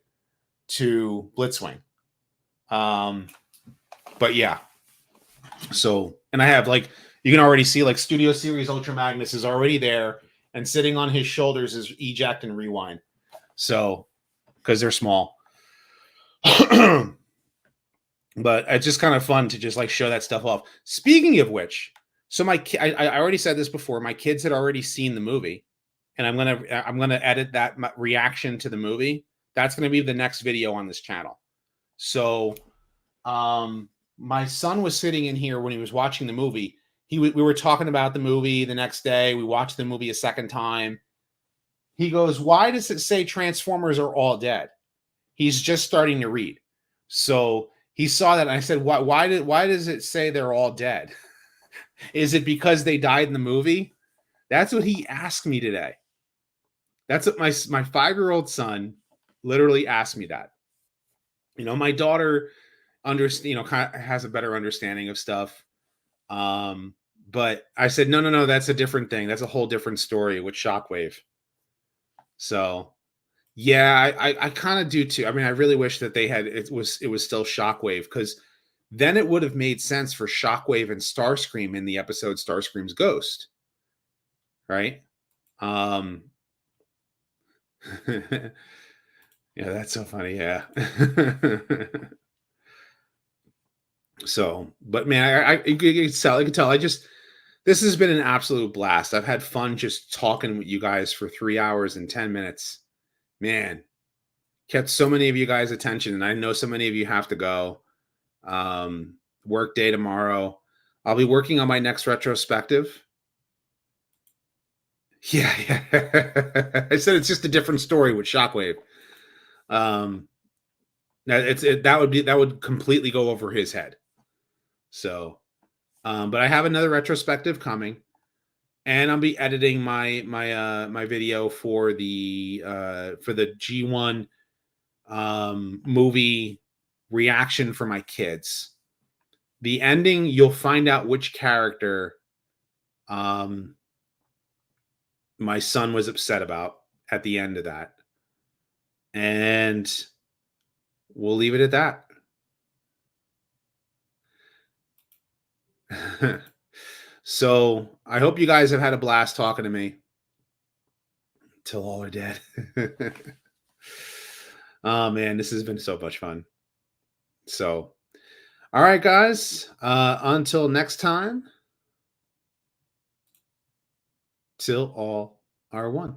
to Blitzwing. But yeah, so, and I have you can already see Studio Series Ultra Magnus is already there, and sitting on his shoulders is Eject and Rewind. So, because they're small. But it's just kind of fun to just show that stuff off. Speaking of which, so I already said this before. My kids had already seen the movie, and I'm gonna edit that reaction to the movie. That's gonna be the next video on this channel. So, my son was sitting in here when he was watching the movie. We were talking about the movie the next day. We watched the movie a second time. He goes, "Why does it say Transformers are all dead?" He's just starting to read, so he saw that, and I said, "Why does it say they're all dead? Is it because they died in the movie?" That's what he asked me today. That's what my 5-year-old son literally asked me that. My daughter kind of has a better understanding of stuff. But I said, no, that's a different thing. That's a whole different story with Shockwave. So yeah, I kind of do too. I mean, I really wish that it was still Shockwave, because then it would have made sense for Shockwave and Starscream in the episode Starscream's Ghost, right? Yeah, that's so funny. Yeah. So, but man, you can tell. This has been an absolute blast. I've had fun just talking with you guys for 3 hours and 10 minutes. Man, kept so many of you guys' attention, and I know so many of you have to go. Work day tomorrow. I'll be working on my next retrospective. Yeah, yeah. I said it's just a different story with Shockwave. That would completely go over his head. So, but I have another retrospective coming, and I'll be editing my video for the G1 movie reaction for my kids. The ending, you'll find out which character my son was upset about at the end of that. And we'll leave it at that. So I hope you guys have had a blast talking to me till all are dead. Oh man, this has been so much fun. So, all right, guys, until next time, till all are one.